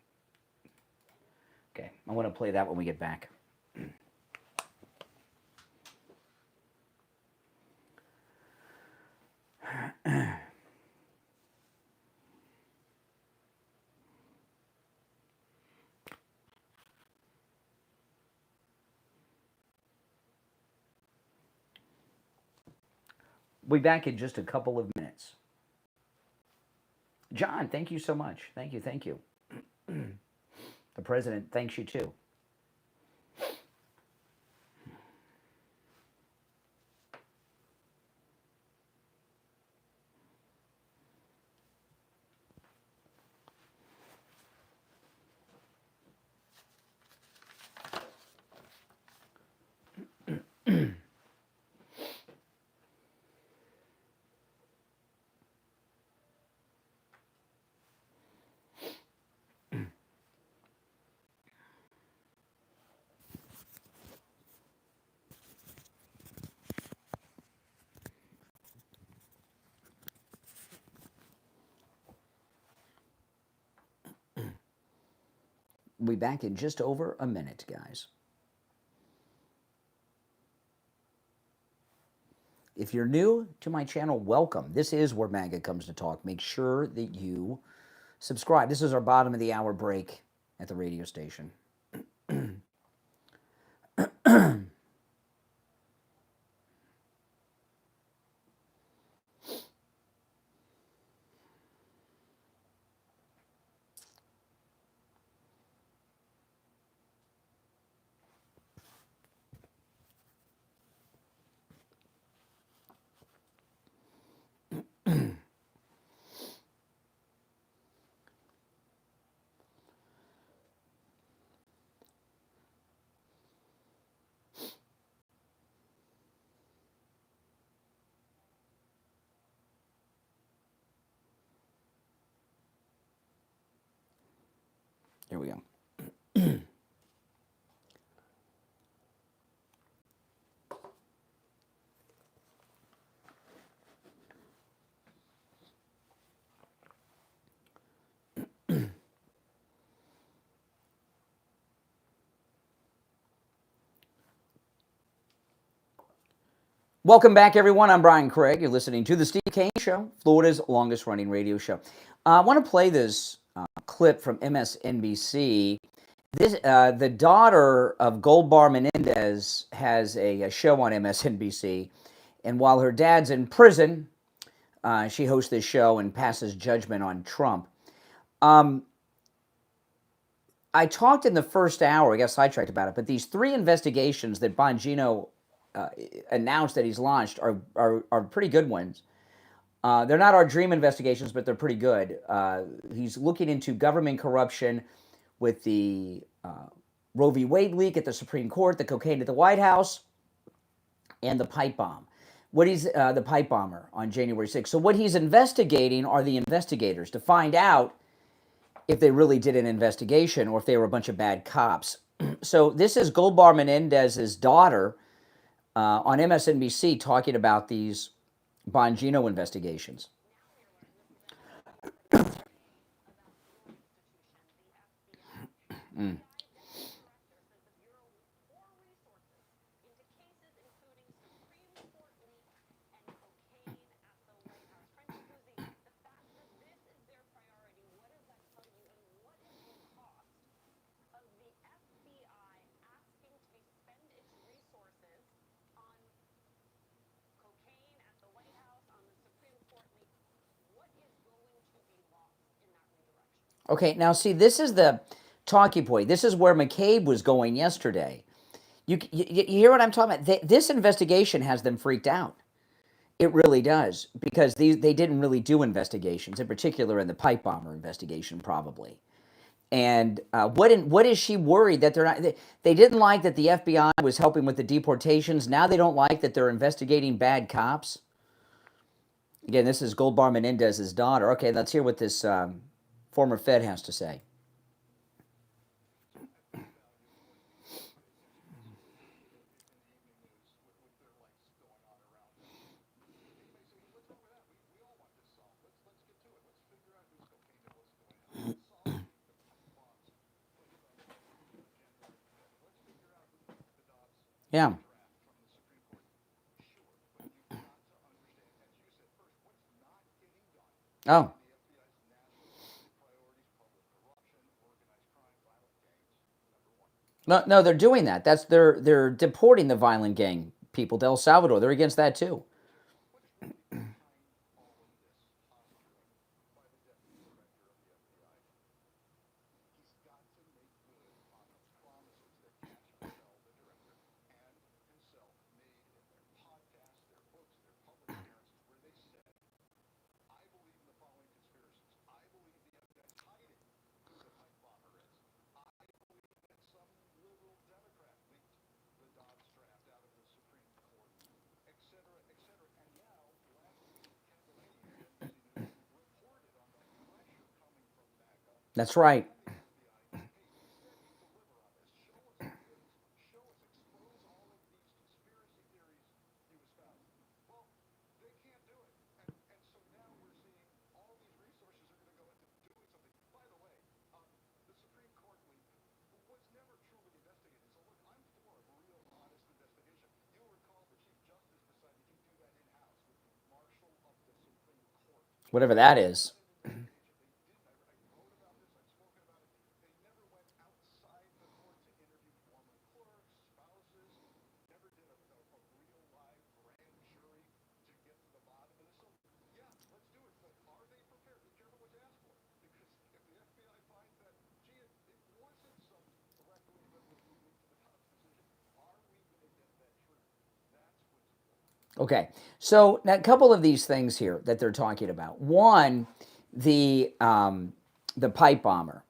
Okay, I want to play that when we get back. We'll be back in just a couple of minutes. John, thank you so much. Thank you, thank you. The president thanks you too. We'll be back in just over a minute, guys. If you're new to my channel, welcome. This is where MAGA comes to talk. Make sure that you subscribe. This is our bottom of the hour break at the radio station. Here we go. Welcome back, everyone. I'm Brian Craig. You're listening to the Steve Kane Show, Florida's longest-running radio show. I want to play this clip from MSNBC. The daughter of Goldbar Menendez has a show on MSNBC, and while her dad's in prison, she hosts this show and passes judgment on Trump. I talked in the first hour, I got sidetracked about it, but these 3 investigations that Bongino announced that he's launched are pretty good ones. They're not our dream investigations, but they're pretty good. He's looking into government corruption with the Roe v. Wade leak at the Supreme Court, the cocaine at the White House, and the pipe bomb. The pipe bomber on January 6th. So what he's investigating are the investigators to find out if they really did an investigation or if they were a bunch of bad cops. So this is Goldbar Menendez's daughter on MSNBC talking about these Bongino investigations. Okay, now see, this is the talking point. This is where McCabe was going yesterday. You hear what I'm talking about? This investigation has them freaked out. It really does, because they didn't really do investigations, in particular in the pipe bomber investigation, probably. And what is she worried that they're not? They didn't like that the FBI was helping with the deportations. Now they don't like that they're investigating bad cops. Again, this is Goldbar Menendez's daughter. Okay, let's hear what this former Fed has to say. Yeah. Oh. No, no, they're doing that. They're deporting the violent gang people to El Salvador. They're against that too. That's right. Whatever that is. Okay, so now a couple of these things here that they're talking about. One, the pipe bomber.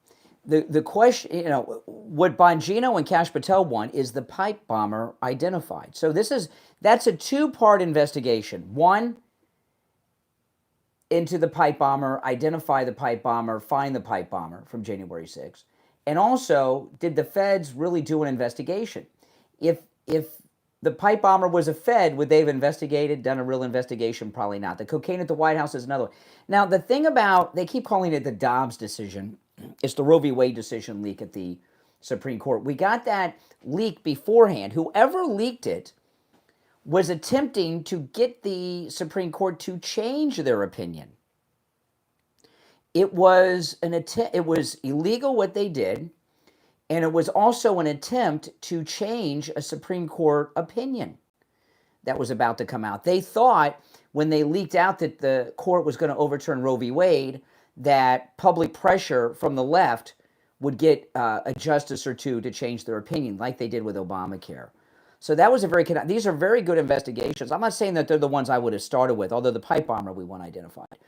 The question, what Bongino and Cash Patel want is the pipe bomber identified. So that's a two-part investigation. One, into the pipe bomber, identify the pipe bomber, find the pipe bomber from January 6th. And also, did the feds really do an investigation? If the pipe bomber was a Fed, would they have investigated, done a real investigation? Probably not. The cocaine at the White House is another one. Now, the thing about, they keep calling it the Dobbs decision. It's the Roe v. Wade decision leak at the Supreme Court. We got that leak beforehand. Whoever leaked it was attempting to get the Supreme Court to change their opinion. It was it was illegal what they did, and it was also an attempt to change a Supreme Court opinion that was about to come out. They thought when they leaked out that the court was going to overturn Roe v. Wade, that public pressure from the left would get a justice or two to change their opinion, like they did with Obamacare. So that was these are very good investigations. I'm not saying that they're the ones I would have started with, although the pipe bomber we want identified.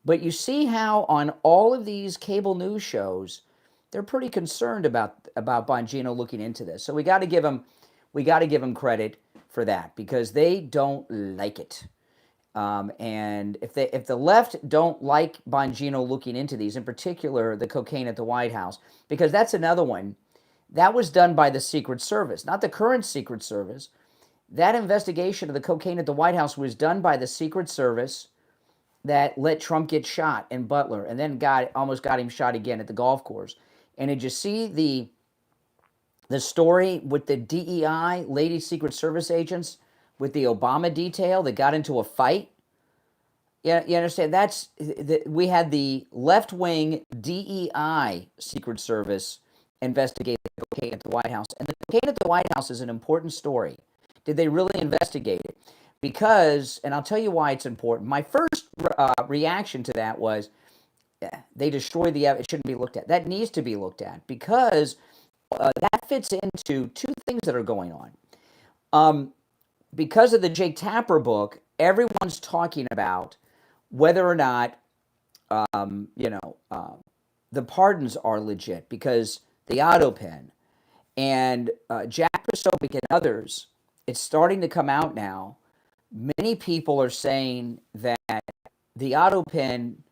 But you see how on all of these cable news shows, they're pretty concerned about Bongino looking into this. So we got to give them credit for that, because they don't like it. And if the left don't like Bongino looking into these, in particular the cocaine at the White House, because that's another one that was done by the Secret Service, not the current Secret Service. That investigation of the cocaine at the White House was done by the Secret Service that let Trump get shot in Butler, and then almost got him shot again at the golf course. And did you see the story with the DEI, lady Secret Service agents, with the Obama detail that got into a fight? Yeah, you understand? We had the left-wing DEI Secret Service investigate the cocaine at the White House. And the cocaine at the White House is an important story. Did they really investigate it? Because, and I'll tell you why it's important. My first reaction to that was, they destroyed the evidence. It shouldn't be looked at. That needs to be looked at, because that fits into two things that are going on. Because of the Jake Tapper book, everyone's talking about whether or not, the pardons are legit, because the auto pen and Jack Posobiec and others, it's starting to come out now. Many people are saying that the auto pen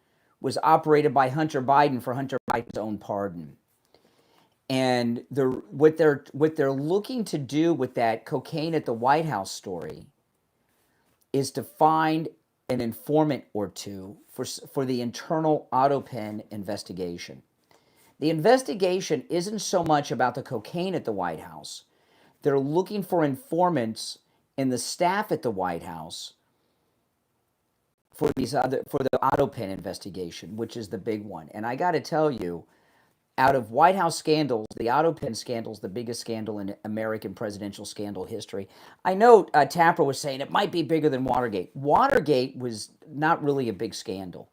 was operated by Hunter Biden for Hunter Biden's own pardon. And what they're looking to do with that cocaine at the White House story is to find an informant or two for the internal auto pen investigation. The investigation isn't so much about the cocaine at the White House. They're looking for informants in the staff at the White House for the AutoPen investigation, which is the big one. And I got to tell you, out of White House scandals, the AutoPen scandal is the biggest scandal in American presidential scandal history. I know Tapper was saying it might be bigger than Watergate. Watergate was not really a big scandal.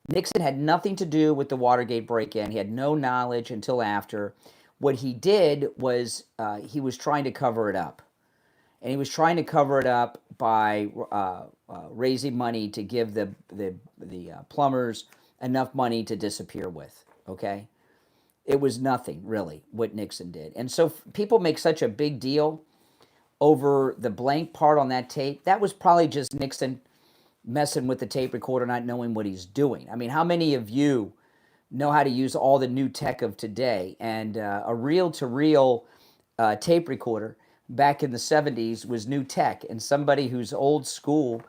Nixon had nothing to do with the Watergate break-in. He had no knowledge until after. What he did was he was trying to cover it up. And he was trying to cover it up by raising money to give the plumbers enough money to disappear with, okay? It was nothing, really, what Nixon did. And so people make such a big deal over the blank part on that tape. That was probably just Nixon messing with the tape recorder, not knowing what he's doing. I mean, how many of you know how to use all the new tech of today? And a reel-to-reel tape recorder back in the 70s was new tech. And somebody who's old school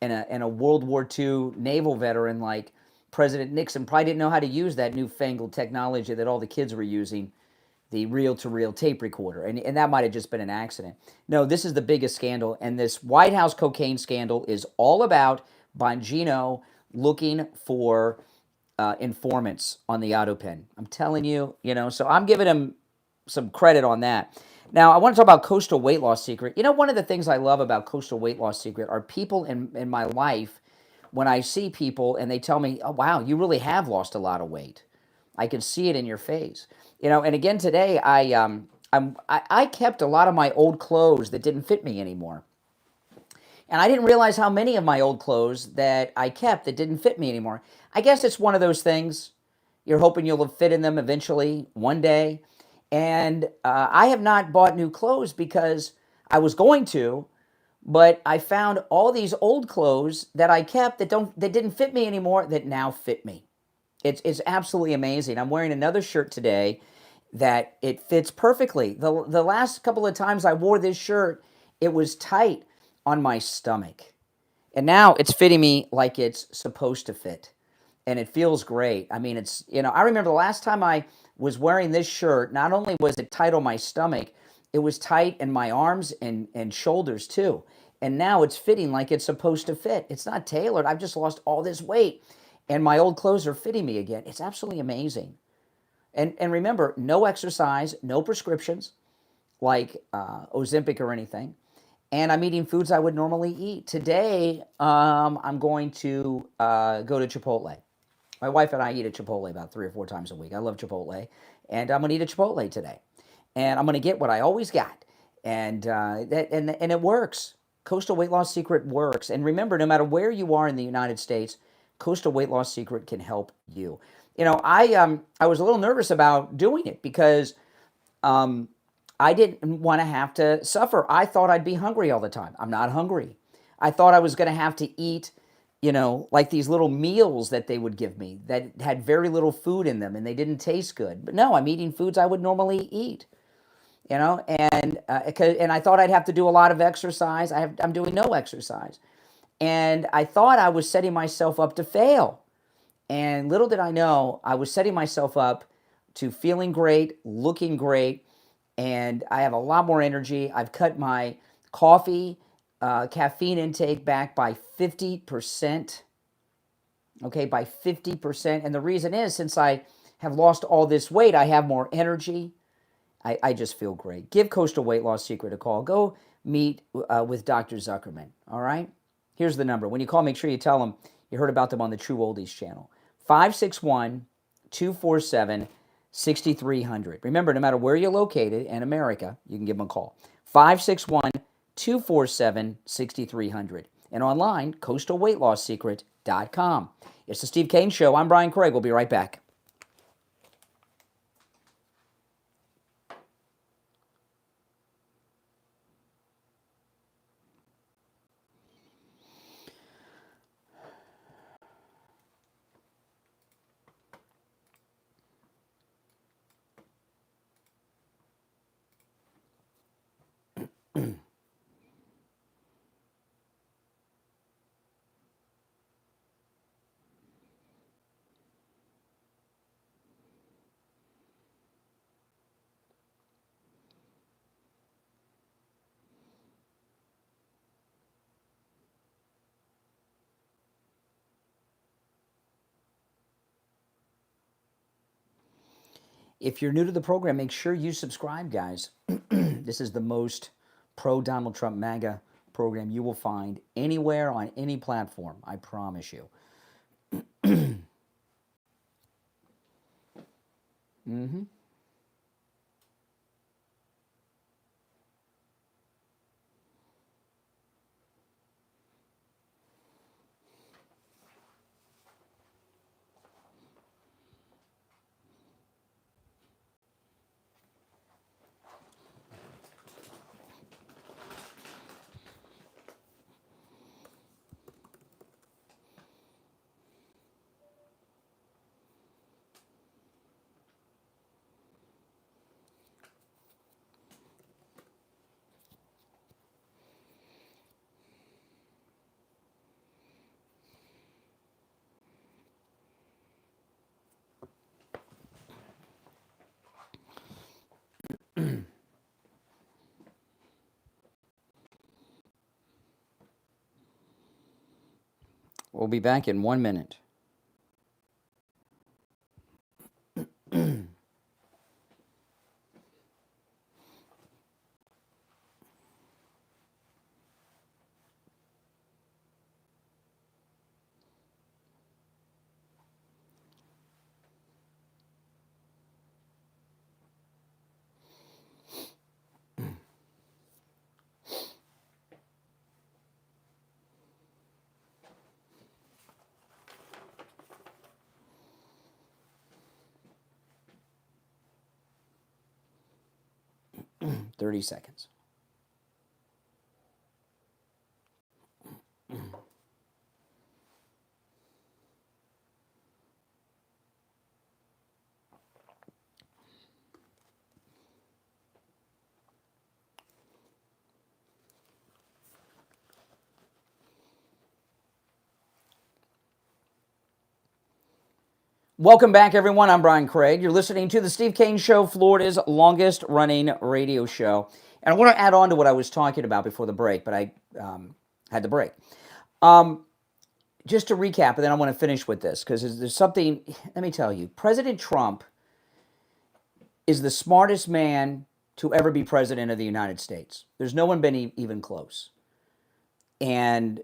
and a World War II naval veteran like President Nixon probably didn't know how to use that newfangled technology that all the kids were using, the reel-to-reel tape recorder. And that might have just been an accident. No, this is the biggest scandal. And this White House cocaine scandal is all about Bongino looking for informants on the AutoPen. I'm telling you, so I'm giving him some credit on that. Now, I want to talk about Coastal Weight Loss Secret. One of the things I love about Coastal Weight Loss Secret are people in my life, when I see people and they tell me, oh, wow, you really have lost a lot of weight. I can see it in your face. And again, today, I kept a lot of my old clothes that didn't fit me anymore. And I didn't realize how many of my old clothes that I kept that didn't fit me anymore. I guess it's one of those things. You're hoping you'll fit in them eventually, one day. And I have not bought new clothes because I was going to, but I found all these old clothes that I kept that didn't fit me anymore that now fit me. It's absolutely amazing. I'm wearing another shirt today that it fits perfectly. The last couple of times I wore this shirt, it was tight on my stomach. And now it's fitting me like it's supposed to fit. And it feels great. I mean, I remember the last time I was wearing this shirt, not only was it tight on my stomach, it was tight in my arms and shoulders too. And now it's fitting like it's supposed to fit. It's not tailored. I've just lost all this weight. And my old clothes are fitting me again. It's absolutely amazing. And remember, no exercise, no prescriptions like Ozempic or anything. And I'm eating foods I would normally eat. Today, I'm going to go to Chipotle. My wife and I eat at Chipotle about 3 or 4 times a week. I love Chipotle. And I'm going to eat at Chipotle today. And I'm going to get what I always got. And it works. Coastal Weight Loss Secret works. And remember, no matter where you are in the United States, Coastal Weight Loss Secret can help you. I was a little nervous about doing it because I didn't want to have to suffer. I thought I'd be hungry all the time. I'm not hungry. I thought I was going to have to eat, like these little meals that they would give me that had very little food in them and they didn't taste good. But no, I'm eating foods I would normally eat. And I thought I'd have to do a lot of exercise. I'm doing no exercise. And I thought I was setting myself up to fail. And little did I know, I was setting myself up to feeling great, looking great, and I have a lot more energy. I've cut my coffee, caffeine intake back by 50%. Okay, by 50%. And the reason is, since I have lost all this weight, I have more energy. I just feel great. Give Coastal Weight Loss Secret a call. Go meet with Dr. Zuckerman, all right? Here's the number. When you call, make sure you tell them you heard about them on the True Oldies channel. 561-247-6300. Remember, no matter where you're located in America, you can give them a call. 561-247-6300. And online, coastalweightloss.secret.com. It's the Steve Kane Show. I'm Brian Craig. We'll be right back. if you're new to the program, make sure you subscribe, guys. This is the most pro-Donald Trump MAGA program you will find anywhere on any platform, I promise you. Mm-hmm. We'll be back in 1 minute. Thirty seconds. Welcome back, everyone. I'm Brian Craig. You're listening to the Steve Kane Show, Florida's longest-running radio show. And I want to add on to what I was talking about before the break, but I had to break. Just to recap, and then I want to finish with this, because there's something, let me tell you, President Trump is the smartest man to ever be president of the United States. There's no one been even close. And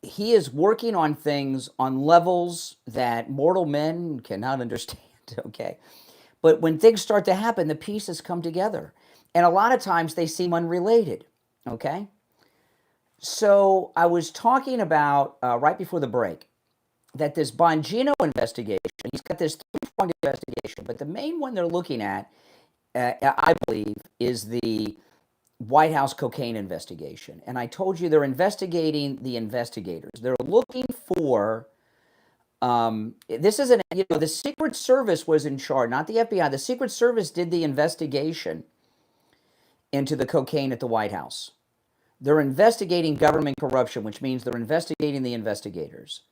he is working on things on levels that mortal men cannot understand, okay? But when things start to happen, the pieces come together. And a lot of times they seem unrelated, okay? So I was talking about, right before the break, that this Bongino investigation, he's got this three-pronged investigation, but the main one they're looking at, I believe, is the White House cocaine investigation. And I told you they're investigating the investigators. They're looking for, this isn't, the Secret Service was in charge, not the FBI. The Secret Service did the investigation into the cocaine at the White House. They're investigating government corruption, which means they're investigating the investigators.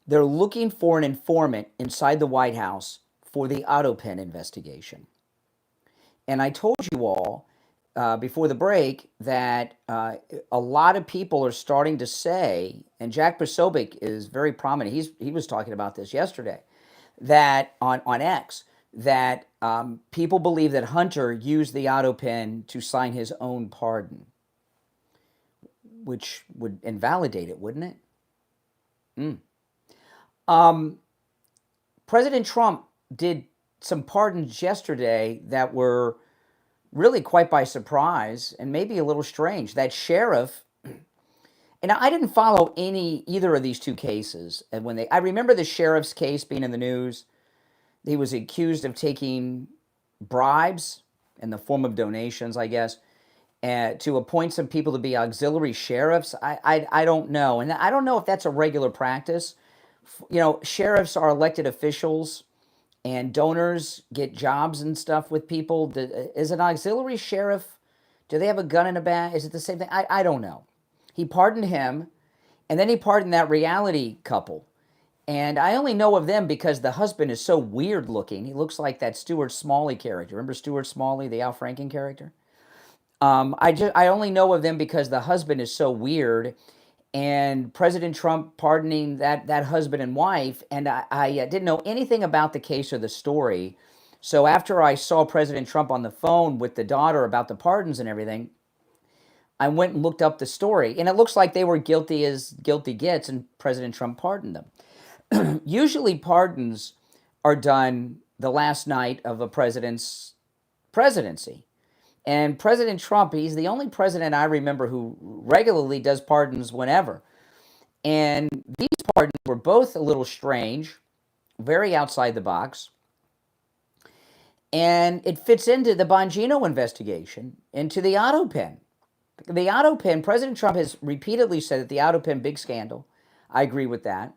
They're looking for an informant inside the White House for the Autopen investigation. And I told you all before the break that a lot of people are starting to say, and Jack Posobiec is very prominent, he was talking about this yesterday, that on X, that people believe that Hunter used the Autopen to sign his own pardon, which would invalidate it, wouldn't it? President Trump did some pardons yesterday that were really quite by surprise and maybe a little strange. That sheriff, and I didn't follow either of these two cases. And I remember the sheriff's case being in the news. He was accused of taking bribes in the form of donations, I guess, to appoint some people to be auxiliary sheriffs. I don't know. And I don't know if that's a regular practice. Sheriffs are elected officials, and donors get jobs and stuff with people. Is an auxiliary sheriff, do they have a gun in a bag? Is it the same thing? I don't know. He pardoned him, and then he pardoned that reality couple. And I only know of them because the husband is so weird looking. He looks like that Stuart Smalley character. Remember Stuart Smalley, the Al Franken character? I only know of them because the husband is so weird, and President Trump pardoning that husband and wife, and I didn't know anything about the case or the story. So after I saw President Trump on the phone with the daughter about the pardons and everything, I went and looked up the story, and it looks like they were guilty as guilty gets, and President Trump pardoned them. Usually pardons are done the last night of a president's presidency. And President Trump, he's the only president I remember who regularly does pardons whenever. And these pardons were both a little strange, very outside the box. And it fits into the Bongino investigation, into the auto pen. The auto pen, President Trump has repeatedly said that the auto pen, big scandal. I agree with that.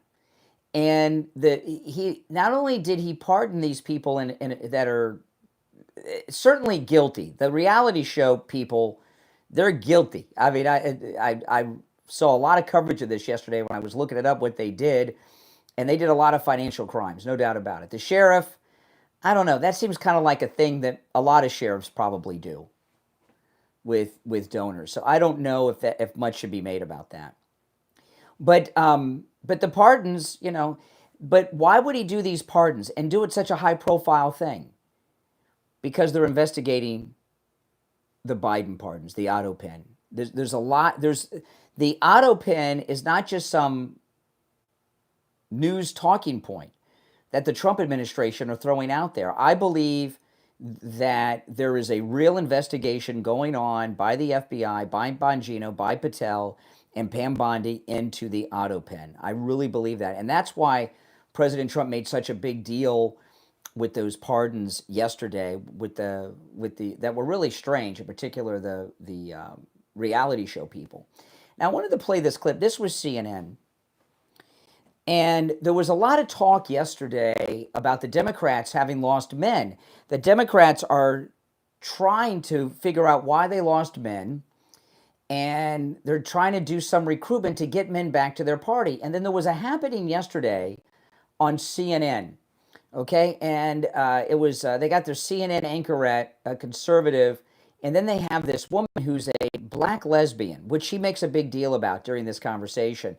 And he not only did he pardon these people that are certainly guilty. The reality show people, they're guilty. I mean, I saw a lot of coverage of this yesterday when I was looking it up, what they did, and they did a lot of financial crimes, no doubt about it. The sheriff, I don't know, that seems kind of like a thing that a lot of sheriffs probably do with donors. So I don't know if much should be made about that. But the pardons, but why would he do these pardons and do it such a high profile thing? Because they're investigating the Biden pardons, the auto pen. There's a lot. The auto pen is not just some news talking point that the Trump administration are throwing out there. I believe that there is a real investigation going on by the FBI, by Bongino, by Patel, and Pam Bondi into the auto pen. I really believe that. And that's why President Trump made such a big deal with those pardons yesterday, that were really strange, in particular the reality show people. Now, I wanted to play this clip. This was CNN, and there was a lot of talk yesterday about the Democrats having lost men. The Democrats are trying to figure out why they lost men, and they're trying to do some recruitment to get men back to their party. And then there was a happening yesterday on CNN. Okay, and it was they got their CNN anchorette, a conservative, and then they have this woman who's a black lesbian, which she makes a big deal about during this conversation.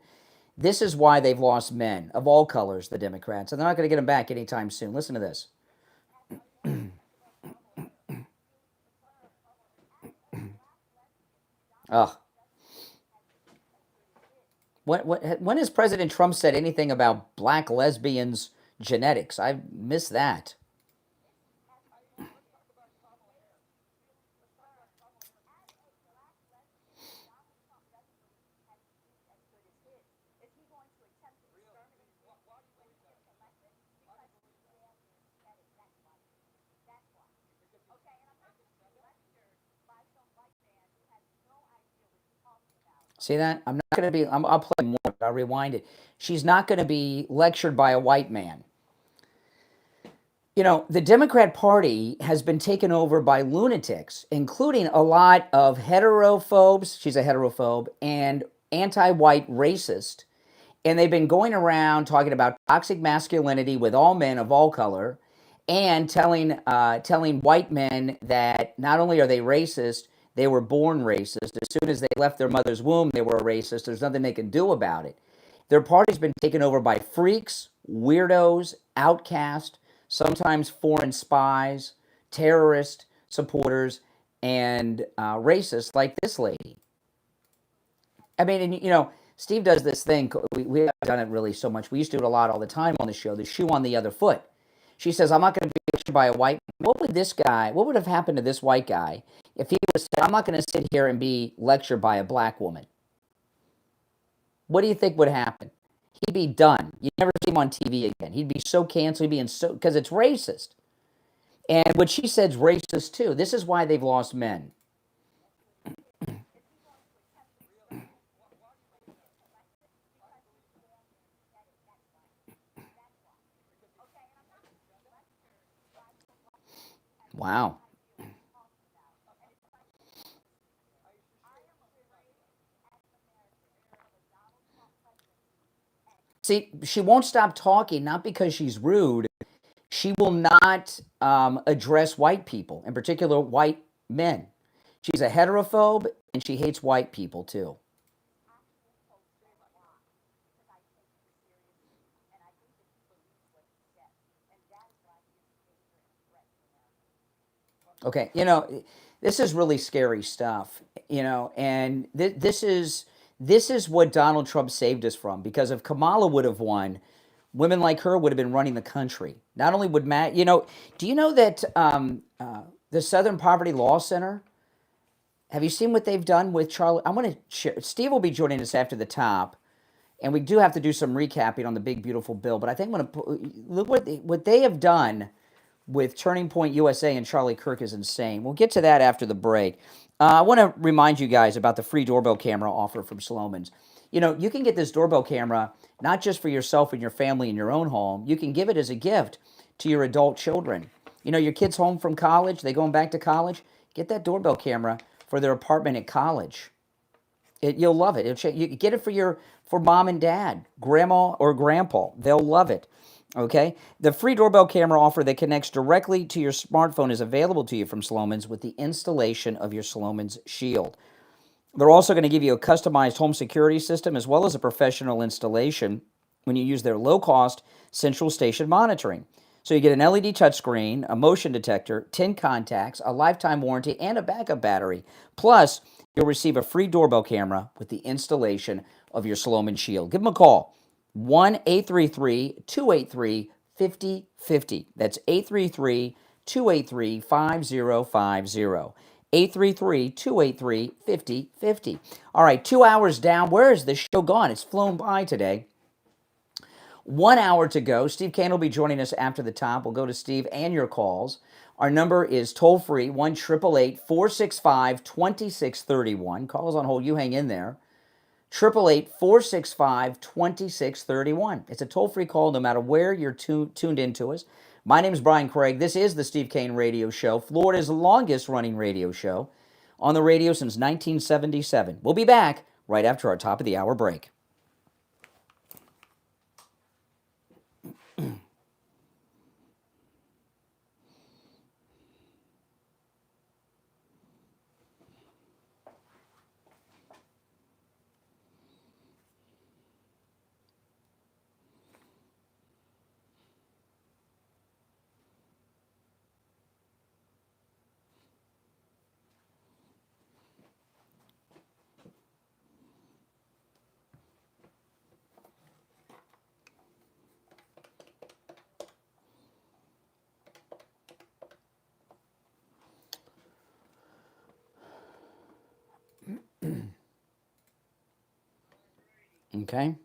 This is why they've lost men of all colors, the Democrats, and they're not going to get them back anytime soon. Listen to this. Ugh. When has President Trump said anything about black lesbians' genetics? I missed that. See that? I'm not going to be, I'll play more, but I'll rewind it. She's not going to be lectured by a white man. The Democrat Party has been taken over by lunatics, including a lot of heterophobes, she's a heterophobe, and anti-white racist. And they've been going around talking about toxic masculinity with all men of all color, and telling white men that not only are they racist, they were born racist. As soon as they left their mother's womb, they were a racist. There's nothing they can do about it. Their party's been taken over by freaks, weirdos, outcasts, sometimes foreign spies, terrorist supporters, and racists like this lady. I mean, and, Steve does this thing. We haven't done it really so much. We used to do it a lot all the time on the show, the shoe on the other foot. She says, I'm not going to be lectured by a white man. What would have happened to this white guy if he was said, I'm not going to sit here and be lectured by a black woman? What do you think would happen? He'd be done. You'd never see him on TV again. He'd be so canceled. He'd be because it's racist. And what she said is racist too. This is why they've lost men. Wow. See, she won't stop talking, not because she's rude. She will not address white people, in particular white men. She's a heterophobe, and she hates white people, too. Okay, this is really scary stuff. And this is what Donald Trump saved us from. Because if Kamala would have won, women like her would have been running the country. Not only would Matt, do you know that the Southern Poverty Law Center? Have you seen what they've done with Charlie? I'm going to share. Steve will be joining us after the top, and we do have to do some recapping on the big beautiful bill. But I think I'm going to look what they have done with Turning Point USA and Charlie Kirk is insane. We'll get to that after the break. I want to remind you guys about the free doorbell camera offer from Slomin's. You can get this doorbell camera not just for yourself and your family in your own home. You can give it as a gift to your adult children. Your kids home from college, they going back to college, get that doorbell camera for their apartment at college. You'll love it. You get it for mom and dad, grandma or grandpa. They'll love it. Okay? The free doorbell camera offer that connects directly to your smartphone is available to you from Slomin's with the installation of your Slomin's Shield. They're also going to give you a customized home security system as well as a professional installation when you use their low-cost central station monitoring. So you get an LED touchscreen, a motion detector, 10 contacts, a lifetime warranty, and a backup battery. Plus, you'll receive a free doorbell camera with the installation of your Slomin Shield. Give them a call, 1-833-283-5050. That's 833-283-5050. 833-283-5050. All right, 2 hours down. Where is the show gone? It's flown by today. 1 hour to go. Steve Kane will be joining us after the top. We'll go to Steve and your calls. Our number is toll-free, 1-888-465-2631. Calls on hold. You hang in there. 888-465-2631. It's a toll-free call no matter where you're tuned into us. My name is Brian Craig. This is the Steve Kane Radio Show, Florida's longest-running radio show, on the radio since 1977. We'll be back right after our top-of-the-hour break. Okay.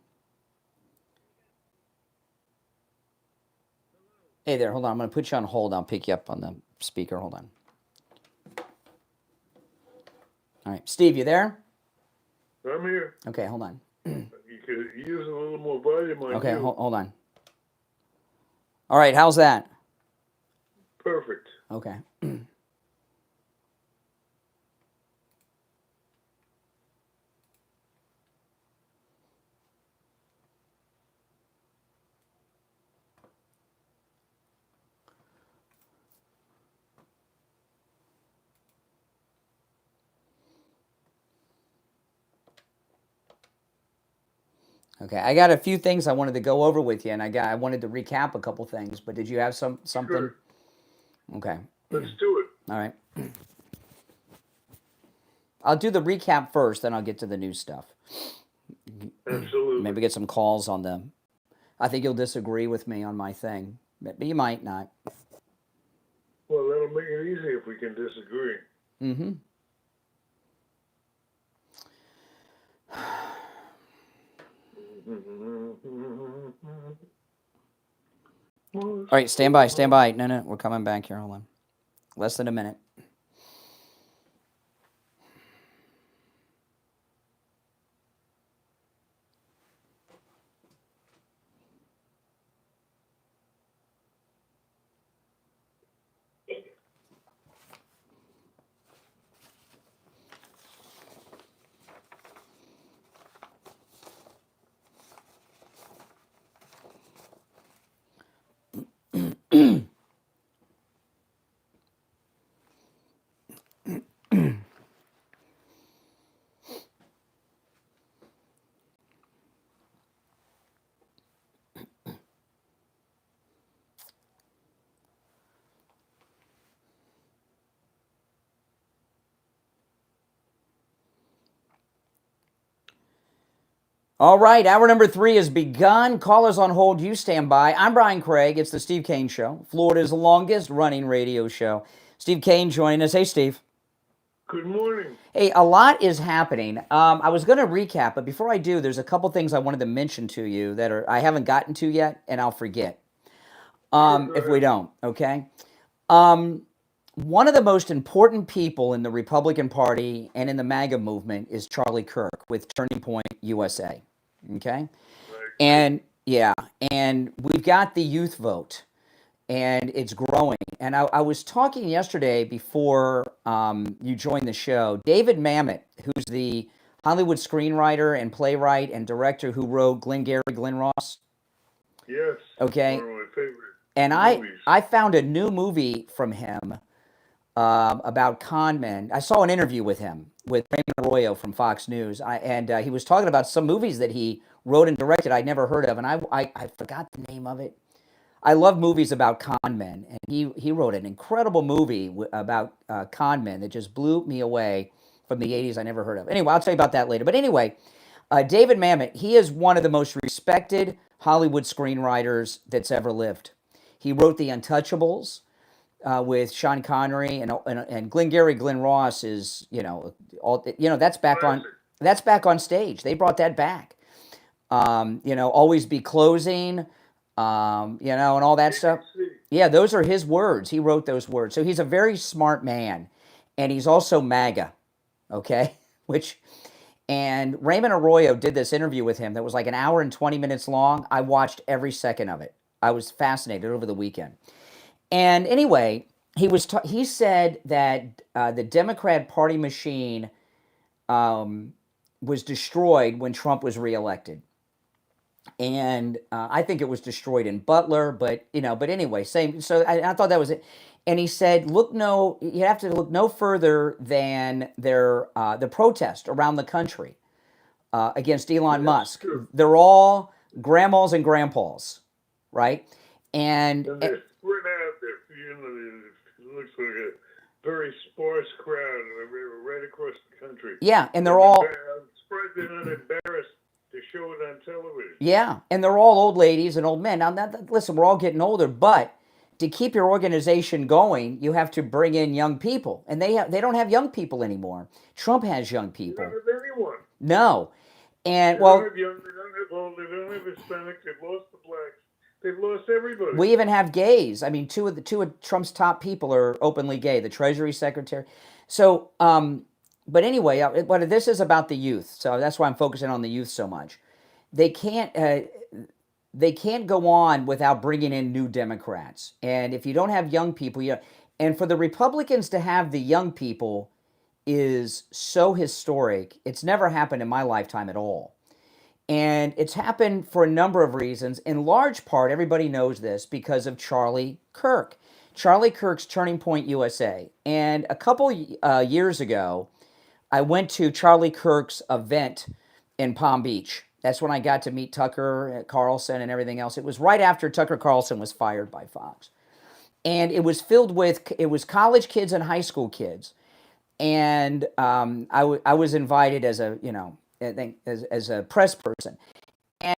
Hey there, hold on. I'm going to put you on hold. I'll pick you up on the speaker. Hold on. All right. Steve, you there? I'm here. Okay, hold on. You could use a little more volume on Okay, you. hold on. All right, how's that? Perfect. Okay. Okay, I got a few things I wanted to go over with you, and I wanted to recap a couple things. But did you have something? Sure. Okay. Let's do it. All right. I'll do the recap first, then I'll get to the new stuff. Absolutely. Maybe get some calls on them. I think you'll disagree with me on my thing, but you might not. Well, that'll make it easy if we can disagree. Mm-hmm. All right, stand by. No, we're coming back here. Hold on. Less than a minute. All right, hour number 3 has begun. Callers on hold, you stand by. I'm Brian Craig. It's the Steve Kane Show, Florida's longest running radio show. Steve Kane joining us. Hey, Steve. Good morning. Hey, a lot is happening. I was going to recap, but before I do, there's a couple things I wanted to mention to you that I haven't gotten to yet, and I'll forget if we don't, okay? One of the most important people in the Republican Party and in the MAGA movement is Charlie Kirk with Turning Point USA. Okay, and we've got the youth vote, and it's growing. And I was talking yesterday before you joined the show. David Mamet, who's the Hollywood screenwriter and playwright and director who wrote Glengarry Glen Ross. Yes. Okay. One of my favorite And movies. I found a new movie from him about con men. I saw an interview with him with Raymond Arroyo from Fox News, and he was talking about some movies that he wrote and directed I'd never heard of, and I forgot the name of it. I love movies about con men, and he wrote an incredible movie about con men that just blew me away from the 80s I never heard of. Anyway, I'll tell you about that later. But anyway, David Mamet, he is one of the most respected Hollywood screenwriters that's ever lived. He wrote The Untouchables, with Sean Connery and Glengarry Glen Ross is that's back on stage. They brought that back. Always Be Closing, and all that stuff. Yeah, those are his words. He wrote those words. So he's a very smart man, and he's also MAGA. Okay, and Raymond Arroyo did this interview with him that was like an hour and 20 minutes long. I watched every second of it. I was fascinated over the weekend. And anyway, he said that the Democrat Party machine was destroyed when Trump was reelected, and I think it was destroyed in Butler. But anyway, same. So I thought that was it. And he said, you have to look no further than the protest around the country against Elon Musk. True. They're all grandmas and grandpas, right? And We're out there. It looks like a very sparse crowd right across the country. yeah, and they're all I'm surprised they're not embarrassed to show it on television. yeah, and they're all old ladies and old men. Now, listen, we're all getting older, but to keep your organization going, you have to bring in young people, and they don't have young people anymore. Trump has young They people. don't have anyone. No, and They don't have young, they don't have old, they don't have Hispanic, they've lost the blacks. They've lost everybody. we even have gays. I mean, two of Trump's top people are openly gay. The Treasury Secretary. So, but anyway, but this is about the youth. So that's why I'm focusing on the youth so much. They can't go on without bringing in new Democrats. And if you don't have young people, and for the Republicans to have the young people is so historic. It's never happened in my lifetime at all. And it's happened for a number of reasons. In large part, everybody knows this because of Charlie Kirk. Charlie Kirk's Turning Point USA. And a couple years ago, I went to Charlie Kirk's event in Palm Beach. That's when I got to meet Tucker Carlson and everything else. It was right after Tucker Carlson was fired by Fox. And it was filled with, college kids and high school kids. And I was invited as a, as a press person. And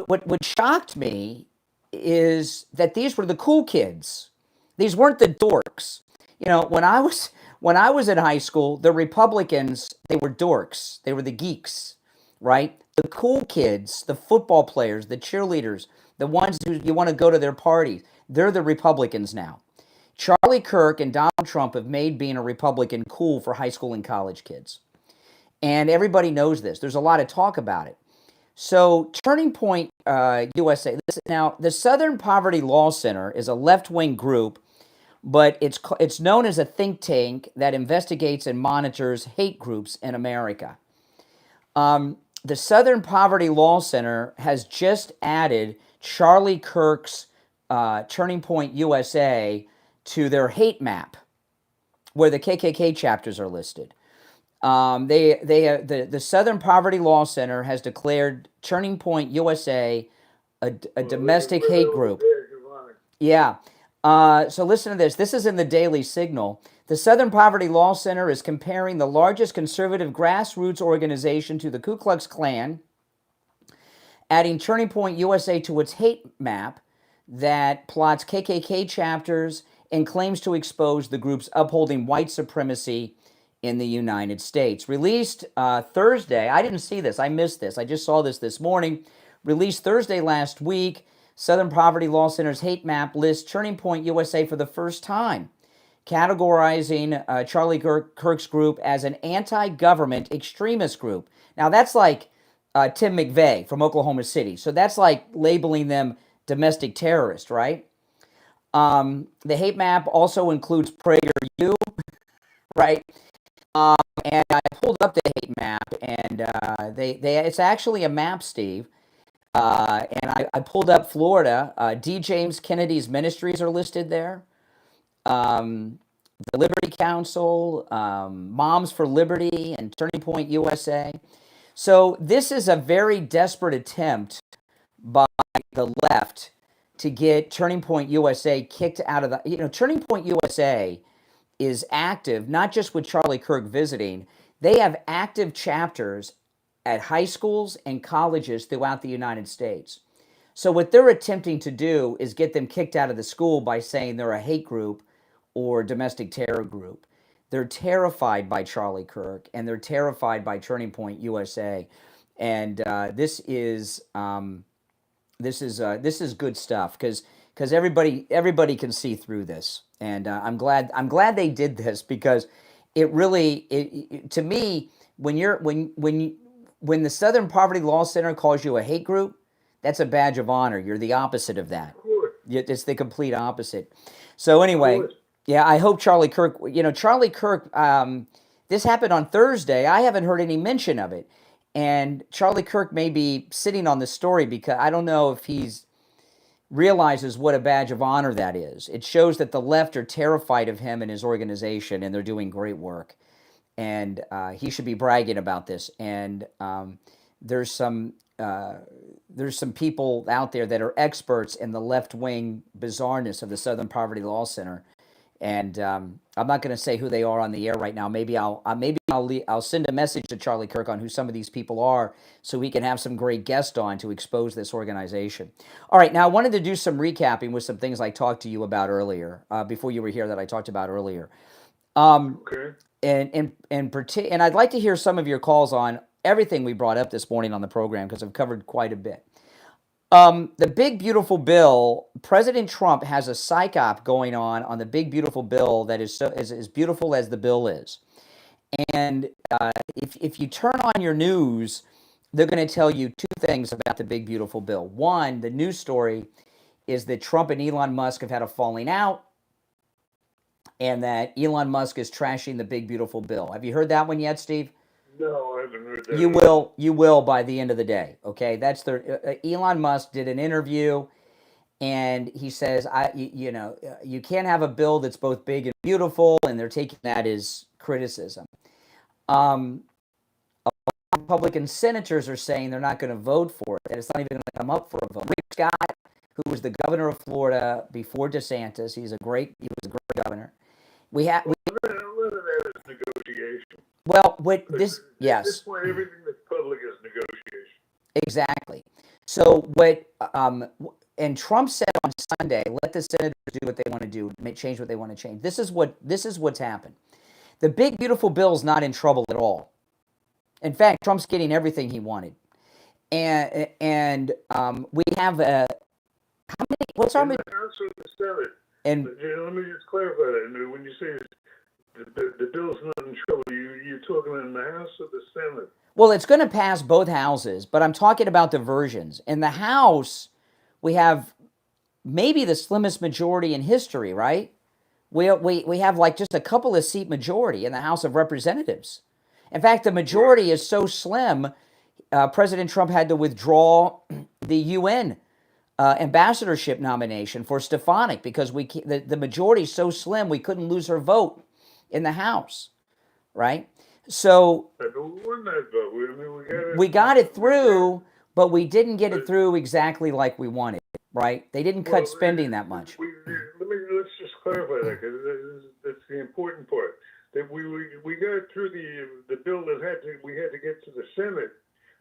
what shocked me is that these were the cool kids. These weren't the dorks. When I was in high school, the Republicans, they were dorks. They were the geeks, right? The cool kids, the football players, the cheerleaders, the ones who you want to go to their parties, they're the Republicans now. Charlie Kirk and Donald Trump have made being a Republican cool for high school and college kids. And everybody knows this. There's a lot of talk about it. So Turning Point USA. Now, the Southern Poverty Law Center is a left-wing group, but it's known as a think tank that investigates and monitors hate groups in America. The Southern Poverty Law Center has just added Charlie Kirk's Turning Point USA to their hate map, where the KKK chapters are listed. The Southern Poverty Law Center has declared Turning Point USA a domestic hate group. Yeah. So listen to this. This is in the Daily Signal. The Southern Poverty Law Center is comparing the largest conservative grassroots organization to the Ku Klux Klan, adding Turning Point USA to its hate map that plots KKK chapters and claims to expose the groups upholding white supremacy in the United States. Released Thursday, I didn't see this, I missed this, I just saw this morning. Released Thursday last week, Southern Poverty Law Center's hate map lists Turning Point USA for the first time, categorizing Charlie Kirk's group as an anti-government extremist group. Now that's like Tim McVeigh from Oklahoma City. So that's like labeling them domestic terrorists, right? The hate map also includes PragerU, right? And I pulled up the hate map, and it's actually a map, Steve. And I pulled up Florida. D. James Kennedy's ministries are listed there. The Liberty Council, Moms for Liberty, and Turning Point USA. So this is a very desperate attempt by the left to get Turning Point USA kicked out of the, Turning Point USA is active, not just with Charlie Kirk visiting. They have active chapters at high schools and colleges throughout the United States. So what they're attempting to do is get them kicked out of the school by saying they're a hate group or domestic terror group. They're terrified by Charlie Kirk, and they're terrified by Turning Point USA, and this is good stuff because everybody can see through this, and I'm glad they did this, because it really to me, when the Southern Poverty Law Center calls you a hate group, that's a badge of honor. You're the opposite of that. It's the complete opposite. So anyway. Yeah, I hope Charlie Kirk, this happened on Thursday. I haven't heard any mention of it. And Charlie Kirk may be sitting on the story because I don't know if he's realizes what a badge of honor that is. It shows that the left are terrified of him and his organization, and they're doing great work. And he should be bragging about this. And there's some people out there that are experts in the left-wing bizarreness of the Southern Poverty Law Center. And I'm not going to say who they are on the air right now. Maybe I'll send a message to Charlie Kirk on who some of these people are, so we can have some great guests on to expose this organization. All right, now I wanted to do some recapping with some things I talked to you about earlier, before you were here, that I talked about earlier. Okay. And I'd like to hear some of your calls on everything we brought up this morning on the program, because I've covered quite a bit. The big beautiful bill, President Trump has a psych op going on the big beautiful bill that is as beautiful as the bill is. And if you turn on your news, they're going to tell you two things about the big beautiful bill. One, the news story is that Trump and Elon Musk have had a falling out, and that Elon Musk is trashing the big beautiful bill. Have you heard that one yet, Steve? No, I haven't heard that. You will by the end of the day. Okay, that's Elon Musk did an interview, and he says, you can't have a bill that's both big and beautiful, and they're taking that as criticism. Republican senators are saying they're not going to vote for it, that it's not even going to come up for a vote. Rick Scott, who was the governor of Florida before DeSantis, he was a great governor. None of that is negotiation. Well, At this point, everything that's public is negotiation. Exactly. So what? And Trump said on Sunday, "Let the senators do what they want to do, change what they want to change." This is what's happened. The big beautiful bill is not in trouble at all. In fact, Trump's getting everything he wanted, and we have how many? What's our? In the House or the Senate? And let me just clarify that. When you say the bill's not in trouble, you're talking in the House or the Senate? Well, it's going to pass both houses, but I'm talking about the versions. In the House, we have maybe the slimmest majority in history, right? We have like just a couple of seat majority in the House of Representatives. In fact, the majority is so slim, President Trump had to withdraw the UN ambassadorship nomination for Stefanik because the majority is so slim we couldn't lose her vote in the House, right? So we got it through, but we didn't get it through exactly like we wanted, right? They didn't cut spending that much. Let's just clarify that, because that's the important part. That we got through the bill that we had to get to the Senate,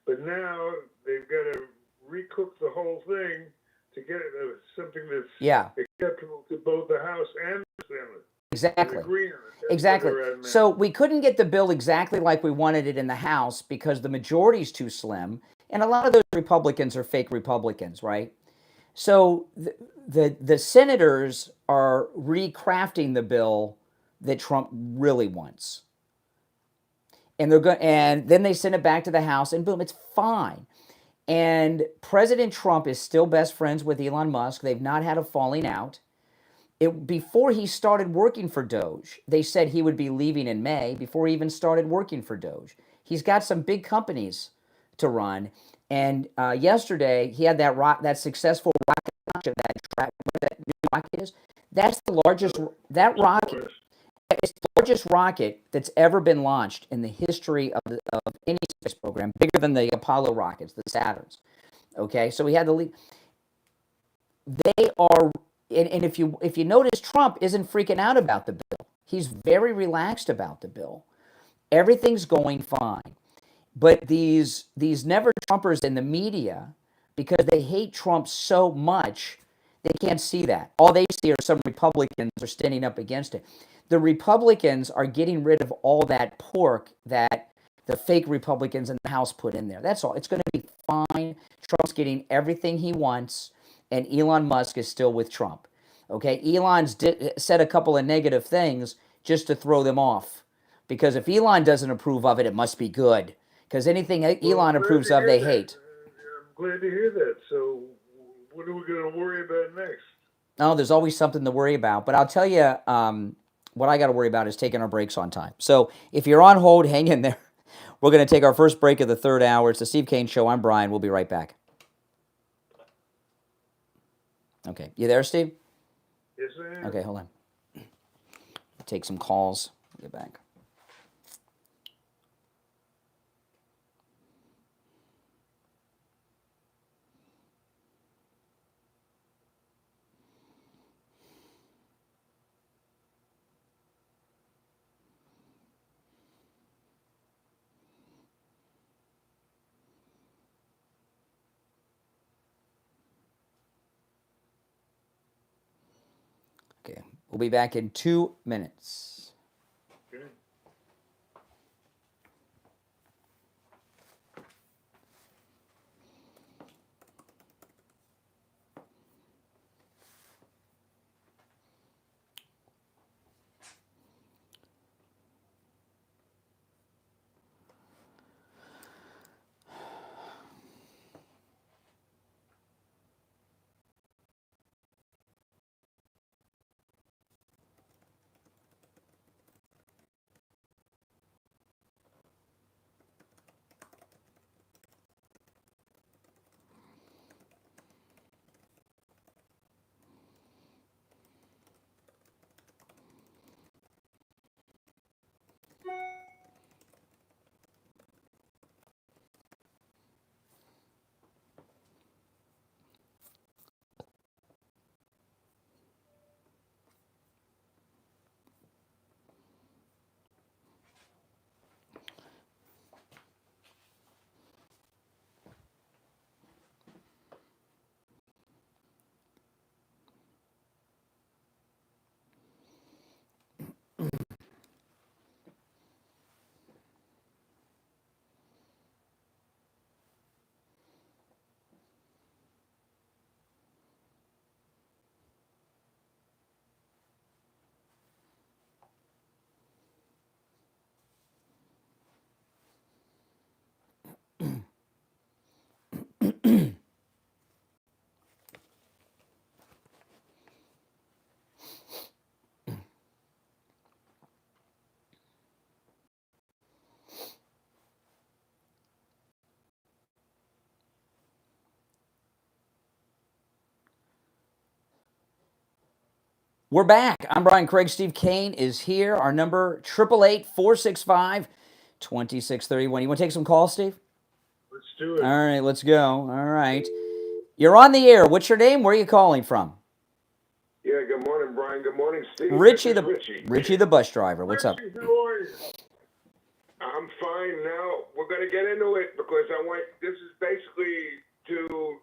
but now they've got to recook the whole thing to get something that's Yeah. acceptable to both the House and the Senate. Exactly. Agree on it. That's Exactly. where they're at now. So we couldn't get the bill exactly like we wanted it in the House because the majority's too slim, and a lot of those Republicans are fake Republicans, right? So the senators are recrafting the bill that Trump really wants, and then they send it back to the House, and boom, it's fine. And President Trump is still best friends with Elon Musk. They've not had a falling out. Before he started working for Doge, they said he would be leaving in May before he even started working for Doge. He's got some big companies to run, and yesterday he had that successful rocket launch of that new rocket is. That's the largest. That rocket is the largest rocket that's ever been launched in the history of any space program, bigger than the Apollo rockets, the Saturns. Okay, so he had the lead. They are. And if you notice, Trump isn't freaking out about the bill. He's very relaxed about the bill. Everything's going fine. But these never Trumpers in the media, because they hate Trump so much, they can't see that. All they see are some Republicans are standing up against it. The Republicans are getting rid of all that pork that the fake Republicans in the House put in there. That's all. It's going to be fine. Trump's getting everything he wants, and Elon Musk is still with Trump. Okay, Elon's said a couple of negative things just to throw them off. Because if Elon doesn't approve of it, it must be good. Because anything Elon approves of, they hate. I'm glad to hear that. So what are we going to worry about next? Oh, there's always something to worry about. But I'll tell you, what I got to worry about is taking our breaks on time. So if you're on hold, hang in there. We're going to take our first break of the third hour. It's the Steve Kane Show. I'm Brian. We'll be right back. Okay. You there, Steve? Yes, I am. Okay, hold on. Take some calls. Get back. Okay, we'll be back in 2 minutes. Okay. We're back. I'm Brian Craig. Steve Kane is here. Our number, 888-465-2631. You want to take some calls, Steve? Let's do it. All right, let's go. All right. You're on the air. What's your name? Where are you calling from? Yeah, good morning, Brian. Good morning, Steve. Richie This the is Richie the bus driver. What's up? Richie, how are you? I'm fine now. We're going to get into it because this is basically to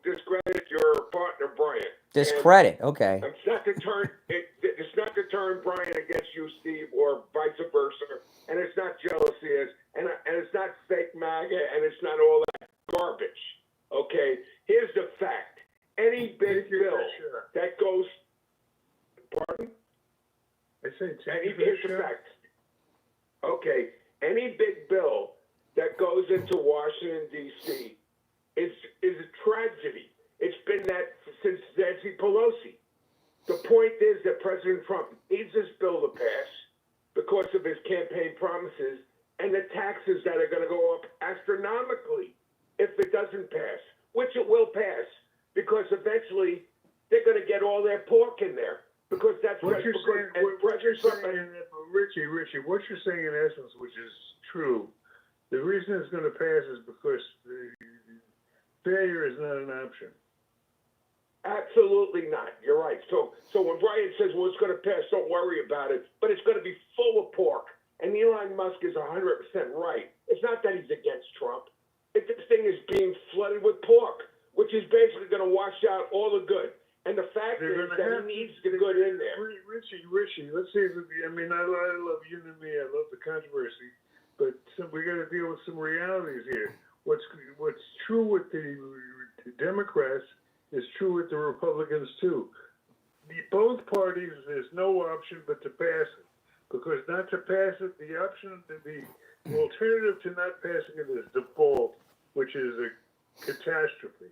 Discredit. Okay. It's not to turn it's not to turn Brian against you, Steve, or vice versa. And it's not jealousy, and it's not fake MAGA, and it's not all that garbage. Okay, here's the fact: any big bill that goes, pardon? I say, Here's the fact. Okay, any big bill that goes into Washington D.C. is a tragedy. It's been that since Nancy Pelosi. The point is that President Trump needs this bill to pass because of his campaign promises and the taxes that are going to go up astronomically if it doesn't pass, which it will pass, because eventually they're going to get all their pork in there. Because that's what you're saying. Richie, what you're saying in essence, which is true, the reason it's going to pass is because the failure is not an option. Absolutely not. You're right. So when Brian says, well, it's going to pass, don't worry about it, but it's going to be full of pork. And Elon Musk is 100% right. It's not that he's against Trump. This thing is being flooded with pork, which is basically going to wash out all the good. And the fact is that he needs the good in there. Richie, let's see. I love you and me. I love the controversy, but we got to deal with some realities here. What's true with the Democrats is true with the Republicans too. Both parties, there's no option but to pass it, because not to pass it, the alternative to not passing it is default, which is a catastrophe.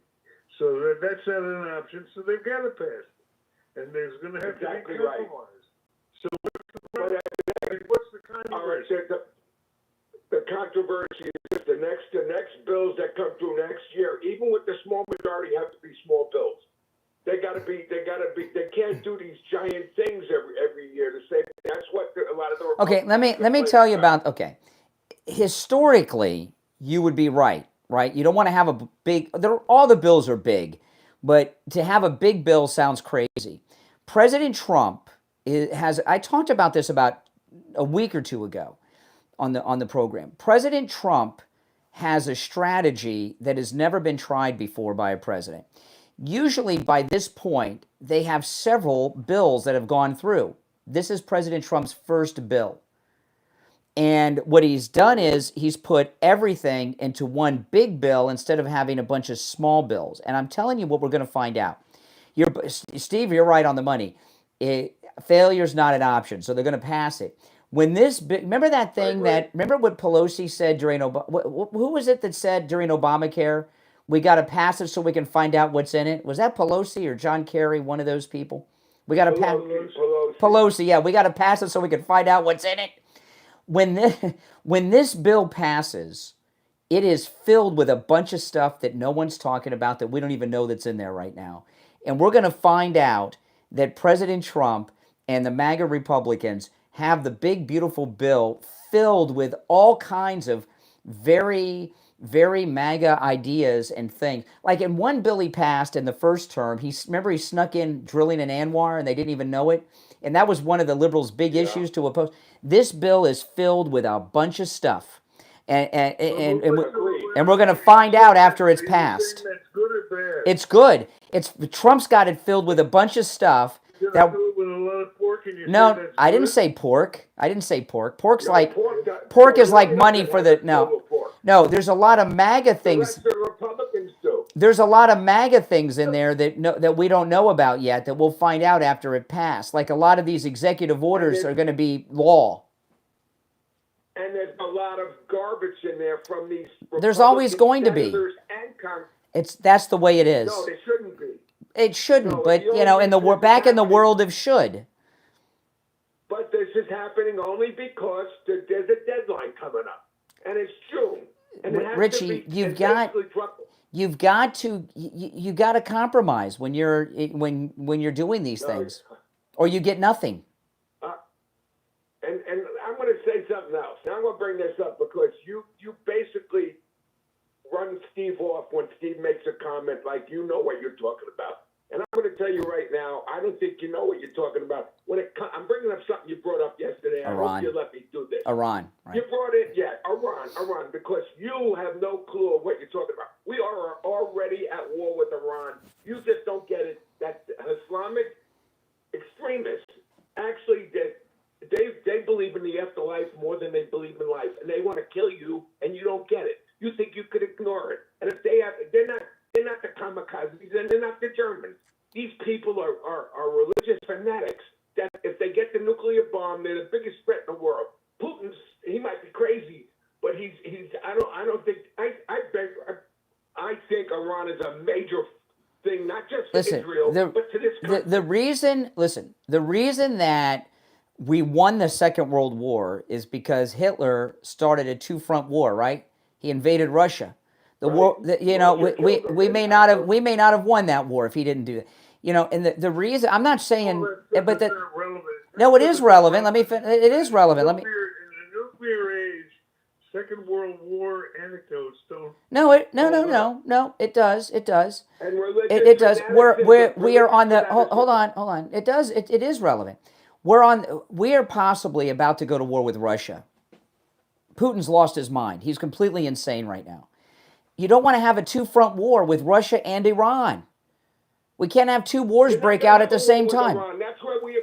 So that's not an option, so they've got to pass it. And there's going to have to be compromise. Right. So what's the controversy? All right, the controversy is the next bills that come through next year, even with the small majority, have to be small bills. They can't do these giant things every year to say that's what a lot of the Okay, let me tell you about, historically, you would be right? You don't want to have a big, all the bills are big, but to have a big bill sounds crazy. President Trump I talked about this about a week or two ago on the program. President Trump has a strategy that has never been tried before by a president. Usually by this point, they have several bills that have gone through. This is President Trump's first bill. And what he's done is he's put everything into one big bill instead of having a bunch of small bills. And I'm telling you what we're going to find out. Steve, you're right on the money. Failure's not an option, so they're going to pass it. Remember that thing remember what Pelosi said during who was it that said during Obamacare, we got to pass it so we can find out what's in it? Was that Pelosi or John Kerry, one of those people? We got to pass Pelosi, yeah, we got to pass it so we can find out what's in it. When this bill passes, it is filled with a bunch of stuff that no one's talking about, that we don't even know that's in there right now. And we're going to find out that President Trump and the MAGA Republicans have the big, beautiful bill filled with all kinds of very, very MAGA ideas and things. Like in one bill he passed in the first term, he snuck in drilling in Anwar and they didn't even know it. And that was one of the liberals' big issues to oppose. This bill is filled with a bunch of stuff. And we're going to find out after it's passed. It's good. Trump's got it filled with a bunch of stuff. No, I didn't say pork. Pork is like money for the no. There's a lot of MAGA things. There's a lot of MAGA things in there that we don't know about yet that we'll find out after it passed. Like a lot of these executive orders are going to be law. And there's a lot of garbage in there from these. There's always going to be. That's the way it is. No, they shouldn't be. It shouldn't, but back in the world of should. But this is happening only because there's a deadline coming up, and it's June. And Richie, you've got to compromise when you're doing these things, or you get nothing. And I'm going to say something else. Now I'm going to bring this up because you basically run Steve off when Steve makes a comment like you know what you're talking about. And I'm going to tell you right now, I don't think you know what you're talking about. I'm bringing up something you brought up yesterday. I hope you let me do this. Iran. Right. You brought it, Iran, because you have no clue of what you're talking about. We are already at war with Iran. You just don't get it. That famous actually that they believe in the afterlife more than they believe in life, and they want to kill you, and you don't get it. You think you could ignore it, and if they're not the kamikazes, and they're not the Germans. These people are religious fanatics. That if they get the nuclear bomb, they're the biggest threat in the world. He might be crazy, but I don't think I think Iran is a major thing, not just for Israel, but to this country. The reason that we won the Second World War is because Hitler started a two-front war, right? He invaded Russia. The war, we may not have won that war if he didn't do that. And the reason, I'm not saying, but that, no, it is relevant. It is relevant. In the nuclear age, Second World War anecdotes don't. No, it does. And It does. We are on the, hold on. It does. It is relevant. We are possibly about to go to war with Russia. Putin's lost his mind. He's completely insane right now. You don't want to have a two-front war with Russia and Iran. We can't have two wars break out at the same time. That's where we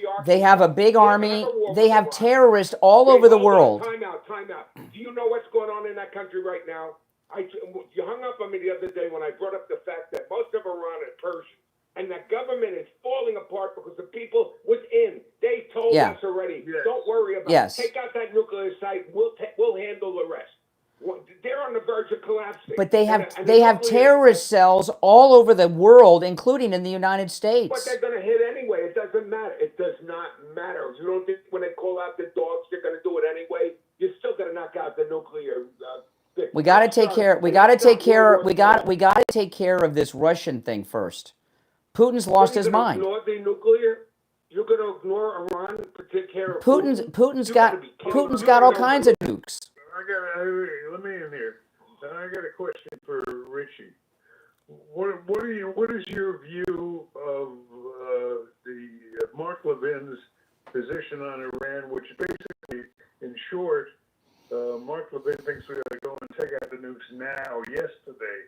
are. They have a big army. They have terrorists all over the world. Time out. Do you know what's going on in that country right now? You hung up on me the other day when I brought up the fact that most of Iran is Persian, and that government is falling apart because the people within. They told us already. Yes. Don't worry about it. Take out that nuclear site. We'll handle the rest. They're on the verge of collapsing. But they have terrorist cells all over the world, including in the United States. But they're going to hit anyway. It doesn't matter. It does not matter. You don't think when they call out the dogs, they're going to do it anyway? You're still going to knock out the nuclear. We got to take care. We got to take care. We got to take care of this Russian thing first. Putin's lost his mind. Ignore the nuclear. You're going to ignore Iran to take care of Putin's got all kinds of nukes. Let me in here. I got a question for Richie. What is your view of the Mark Levin's position on Iran, which basically, in short, Mark Levin thinks we ought to go and take out the nukes now, yesterday.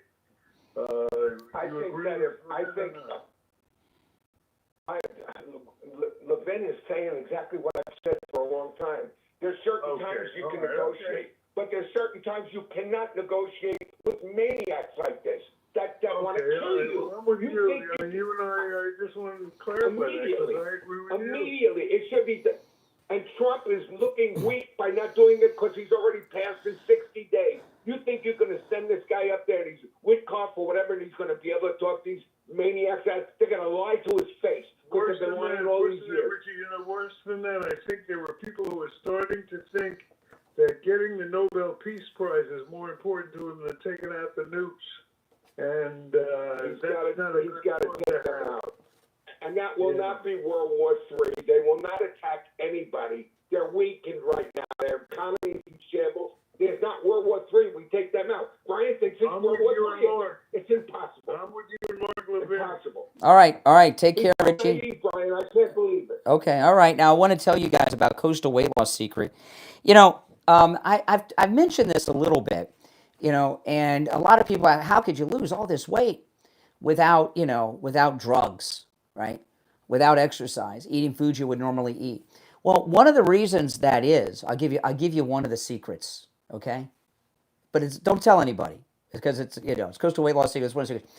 Levin is saying exactly what I've said for a long time. There's certain times you can negotiate, but there's certain times you cannot negotiate with maniacs like this that want to kill you. I'm with you. I just want to clarify immediately. That, I agree with immediately. It should be done. And Trump is looking weak by not doing it because he's already passed in 60 days. You think you're going to send this guy up there and he's Witkoff or whatever, and he's going to be able to talk these maniacs out? They're going to lie to his face. Worse than that, I think there were people who were starting to think that getting the Nobel Peace Prize is more important to him than taking out the nukes. And he's got to get them out. And that will not be World War III. They will not attack anybody. They're weakened right now. Their economy is in shambles. There's not World War III. We take them out. Brian thinks it's World War III. It's impossible. I'm with you and Mark Levin. Impossible. All right. Take care, Richie. Brian, I can't believe it. Okay, all right. Now I want to tell you guys about Coastal Weight Loss Secret. I've mentioned this a little bit, and a lot of people ask, how could you lose all this weight without drugs, right? Without exercise, eating foods you would normally eat. Well, one of the reasons that is, I'll give you one of the secrets, okay? But don't tell anybody because it's Coastal Weight Loss Secret. It's one of the secrets.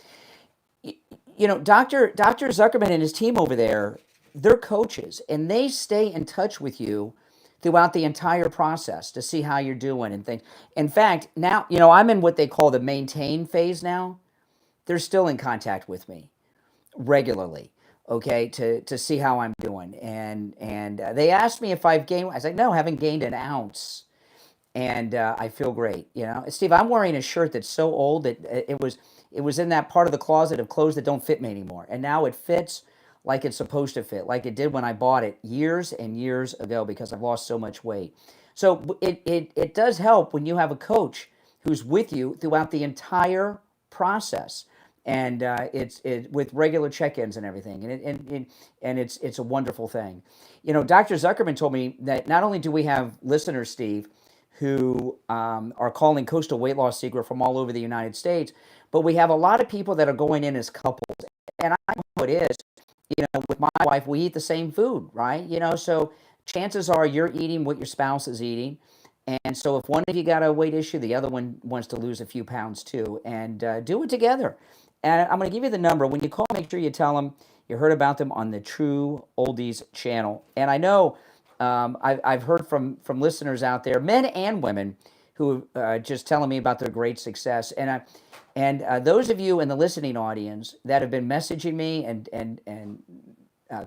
Dr. Zuckerman and his team over there, they're coaches, and they stay in touch with you throughout the entire process to see how you're doing and things. In fact, now, I'm in what they call the maintain phase now. They're still in contact with me regularly, okay, to see how I'm doing. And they asked me if I've gained. I said, no, I haven't gained an ounce. And I feel great, Steve, I'm wearing a shirt that's so old that it was in that part of the closet of clothes that don't fit me anymore. And now it fits like it's supposed to fit, like it did when I bought it years and years ago because I've lost so much weight. So it does help when you have a coach who's with you throughout the entire process. And it's with regular check-ins and everything, and it's a wonderful thing. Dr. Zuckerman told me that not only do we have listeners, Steve, who are calling Coastal Weight Loss Secret from all over the United States, but we have a lot of people that are going in as couples. And I know how it is with my wife, we eat the same food, right? So chances are you're eating what your spouse is eating. And so if one of you got a weight issue, the other one wants to lose a few pounds too, and do it together. And I'm going to give you the number. When you call, make sure you tell them you heard about them on the True Oldies channel. And I know I've heard from listeners out there, men and women, who just telling me about their great success. And those of you in the listening audience that have been messaging me and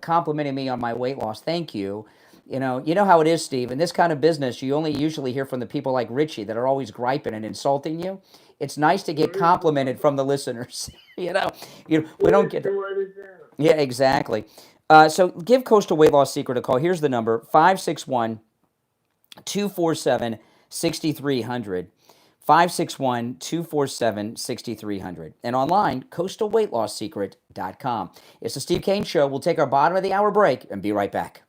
complimenting me on my weight loss, thank you. You know how it is, Steve. In this kind of business, you only usually hear from the people like Richie that are always griping and insulting you. It's nice to get complimented from the listeners. We don't get. Yeah, exactly. So give Coastal Weight Loss Secret a call. Here's the number: 561-247-6300. 561-247-6300. And online, coastalweightlossecret.com. It's the Steve Kane Show. We'll take our bottom of the hour break and be right back.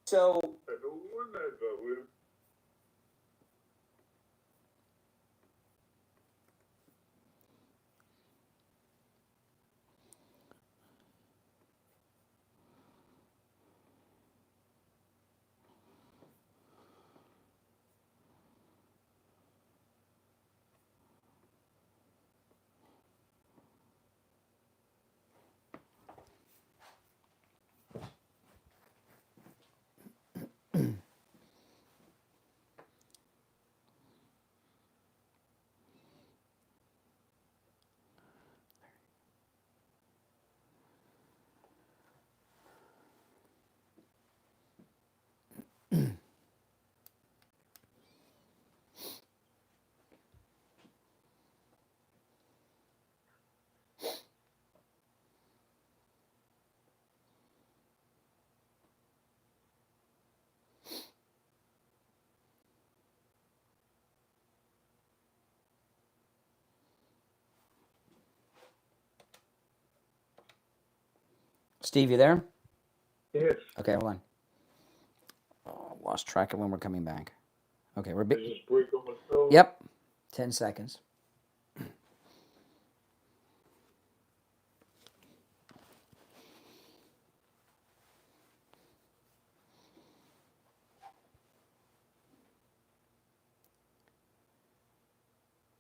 So Steve, you there? Yes. Okay, hold on. Oh, lost track of when we're coming back. Okay, we're. Just break on my toe. Yep. 10 seconds.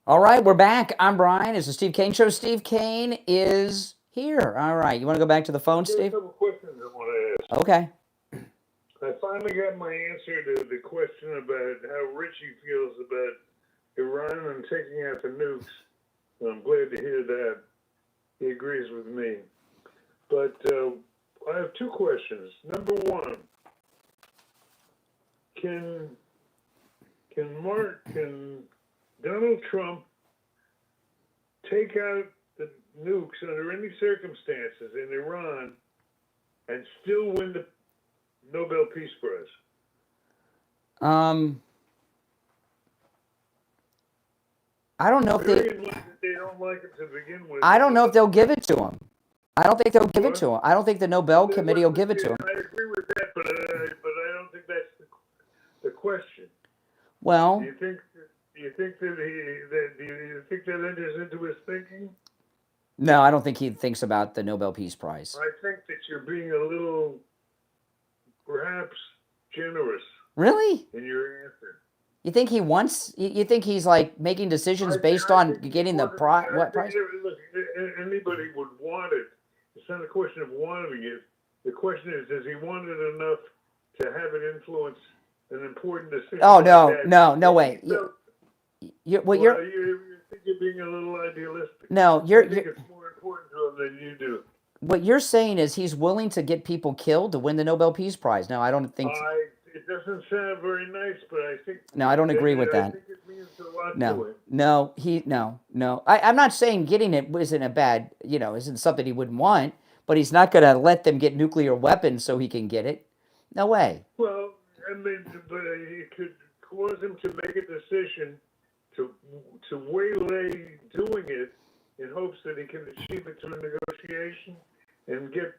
All right, we're back. I'm Brian. It's the Steve Kane Show. Steve Kane is here. All right, you want to go back to the phone, There's Steve? a couple questions I want to ask. Okay. I finally got my answer to the question about how Richie feels about Iran and taking out the nukes. I'm glad to hear that. He agrees with me. But I have two questions. Number one, can Donald Trump take out the nukes under any circumstances in Iran and still win the Nobel Peace Prize? I don't know if they don't like it to begin with. I don't know if they'll give it to him. I don't think they'll give it to him. I don't think the Nobel Committee will give it to him. I agree with that, but I don't think that's the question. Well, do you think that enters into his thinking? No, I don't think he thinks about the Nobel Peace Prize. I think that you're being a little, perhaps, generous. Really? In your answer. You think he wants? You think he's like making decisions based on getting the prize? What prize? Look, anybody would want it. It's not a question of wanting it. The question is, does he want it enough to have it influence an important decision? Oh no way. You think you're being a little idealistic. No, I think it's more important to him than you do. What you're saying is he's willing to get people killed to win the Nobel Peace Prize. No, I don't think. It doesn't sound very nice, but I think. No, I don't agree with that. I think it means a lot to him. No. I'm not saying getting it isn't a bad, isn't something he wouldn't want, but he's not going to let them get nuclear weapons so he can get it. No way. Well, I mean, but it could cause him to make a decision to waylay doing it in hopes that he can achieve it through negotiation and get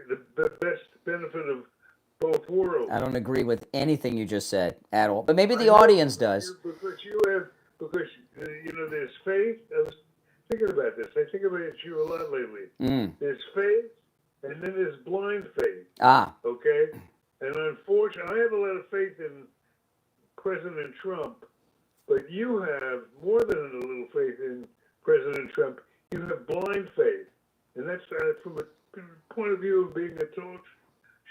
the best benefit of both worlds. I don't agree with anything you just said at all, but maybe the audience does. Because there's faith. I was thinking about this. I think about you a lot lately. There's faith, and then there's blind faith. Okay? And unfortunately, I have a lot of faith in President Trump, but you have more than a little faith in President Trump. You have blind faith. And that's from a point of view of being a talk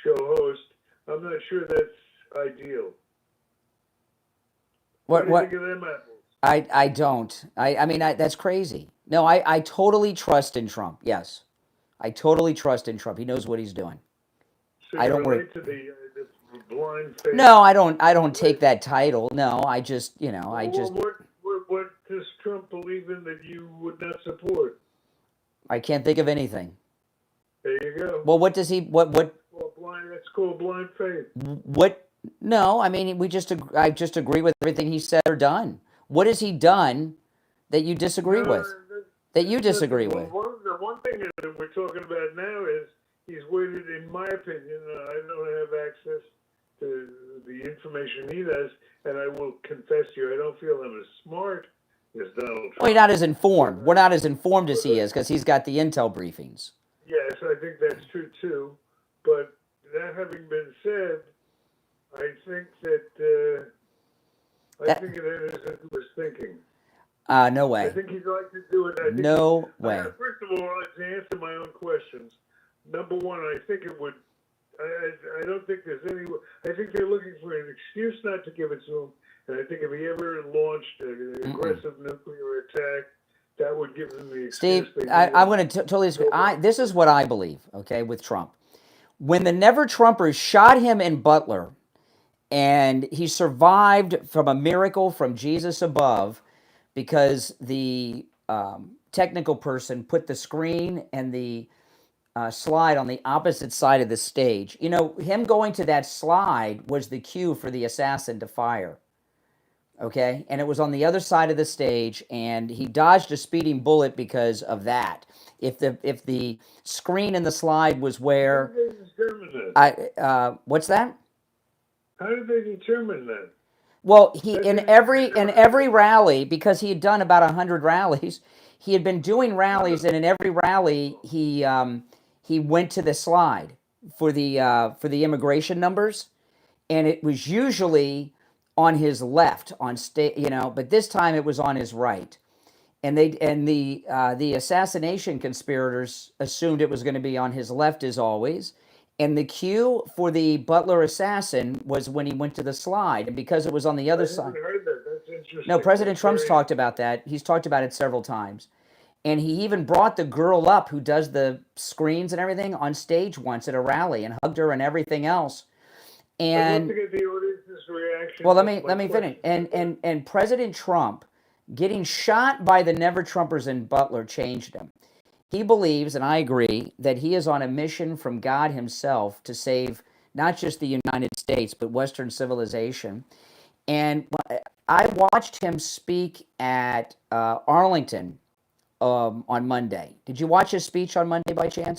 show host, I'm not sure that's ideal. What do you think of them apples? I don't. I mean, that's crazy. No, I totally trust in Trump. Yes. I totally trust in Trump. He knows what he's doing. So I don't relate to the blind faith? No, I don't take that title. No, I just, What does Trump believe in that you would not support? I can't think of anything. There you go. Well, what does he? What? That's called blind faith. What? No, I mean I just agree with everything he said or done. What has he done that you disagree with? The one thing that we're talking about now is he's waited. In my opinion, I don't have access to the information he does, and I will confess to you, I don't feel I'm as smart as Donald Trump. Well, you're not as informed. We're not as informed as he is because he's got the intel briefings. Yes, I think that's true too. But that having been said, I think that think it enters into his thinking. No way. I think he'd like to do it. No way. First of all, to answer my own questions, number one, I think it would. I don't think there's any. I think they're looking for an excuse not to give it to him. And I think if he ever launched an aggressive nuclear attack, that would give them the excuse. Steve, I'm going to totally disagree. This is what I believe, okay, with Trump. When the Never-Trumpers shot him in Butler, and he survived from a miracle from Jesus above because the technical person put the screen and the slide on the opposite side of the stage. Him going to that slide was the cue for the assassin to fire. Okay? And it was on the other side of the stage, and he dodged a speeding bullet because of that. If the screen and the slide was where... How did they determine that? What's that? How did they determine that? Well, in every rally, because he had done about 100 rallies, he had been doing rallies, and in every rally he went to the slide for the immigration numbers, and it was usually on his left but this time it was on his right, and the assassination conspirators assumed it was going to be on his left as always. And the cue for the Butler assassin was when he went to the slide, and because it was on the other side. Heard that. That's interesting. No, President Trump's talked about that. He's talked about it several times, and he even brought the girl up who does the screens and everything on stage once at a rally and hugged her and everything else. And I'd love to get the audience's reaction. well, let me finish. And President Trump getting shot by the Never-Trumpers in Butler changed him. He believes, and I agree, that he is on a mission from God himself to save not just the United States, but Western civilization. And I watched him speak at Arlington on Monday. Did you watch his speech on Monday by chance?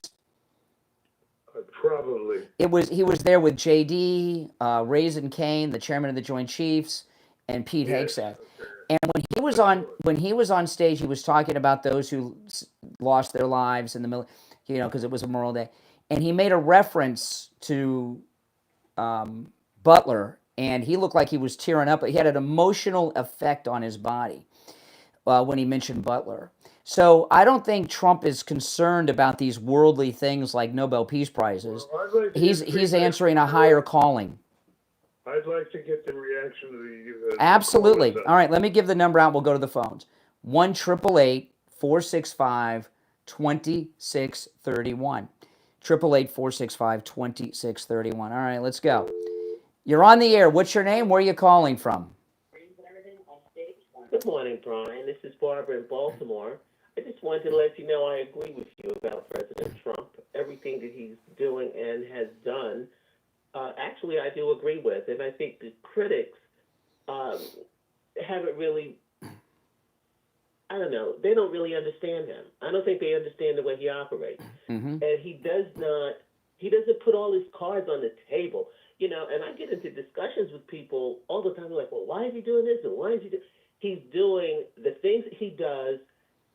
Probably. He was there with J.D., Raisin Kane, the chairman of the Joint Chiefs, and Pete Hegseth. And when he was on stage, he was talking about those who lost their lives in the middle, because it was Memorial Day, and he made a reference to Butler, and he looked like he was tearing up. He had an emotional effect on his body when he mentioned Butler. So I don't think Trump is concerned about these worldly things like Nobel Peace Prizes. Well, He's answering a higher calling. I'd like to get the reaction of the Absolutely. All right, let me give the number out. We'll go to the phones. 1-888-465-2631. 888-465-2631. All right, let's go. You're on the air. What's your name? Where are you calling from? Good morning, Brian. This is Barbara in Baltimore. I just wanted to let you know I agree with you about President Trump. Everything that he's doing and has done, actually, I do agree with. And I think the critics haven't really, I don't know, they don't really understand him. I don't think they understand the way he operates. Mm-hmm. And he doesn't put all his cards on the table. And I get into discussions with people all the time. They're like, well, why is he doing this? And why is he doing? He's doing the things that he does.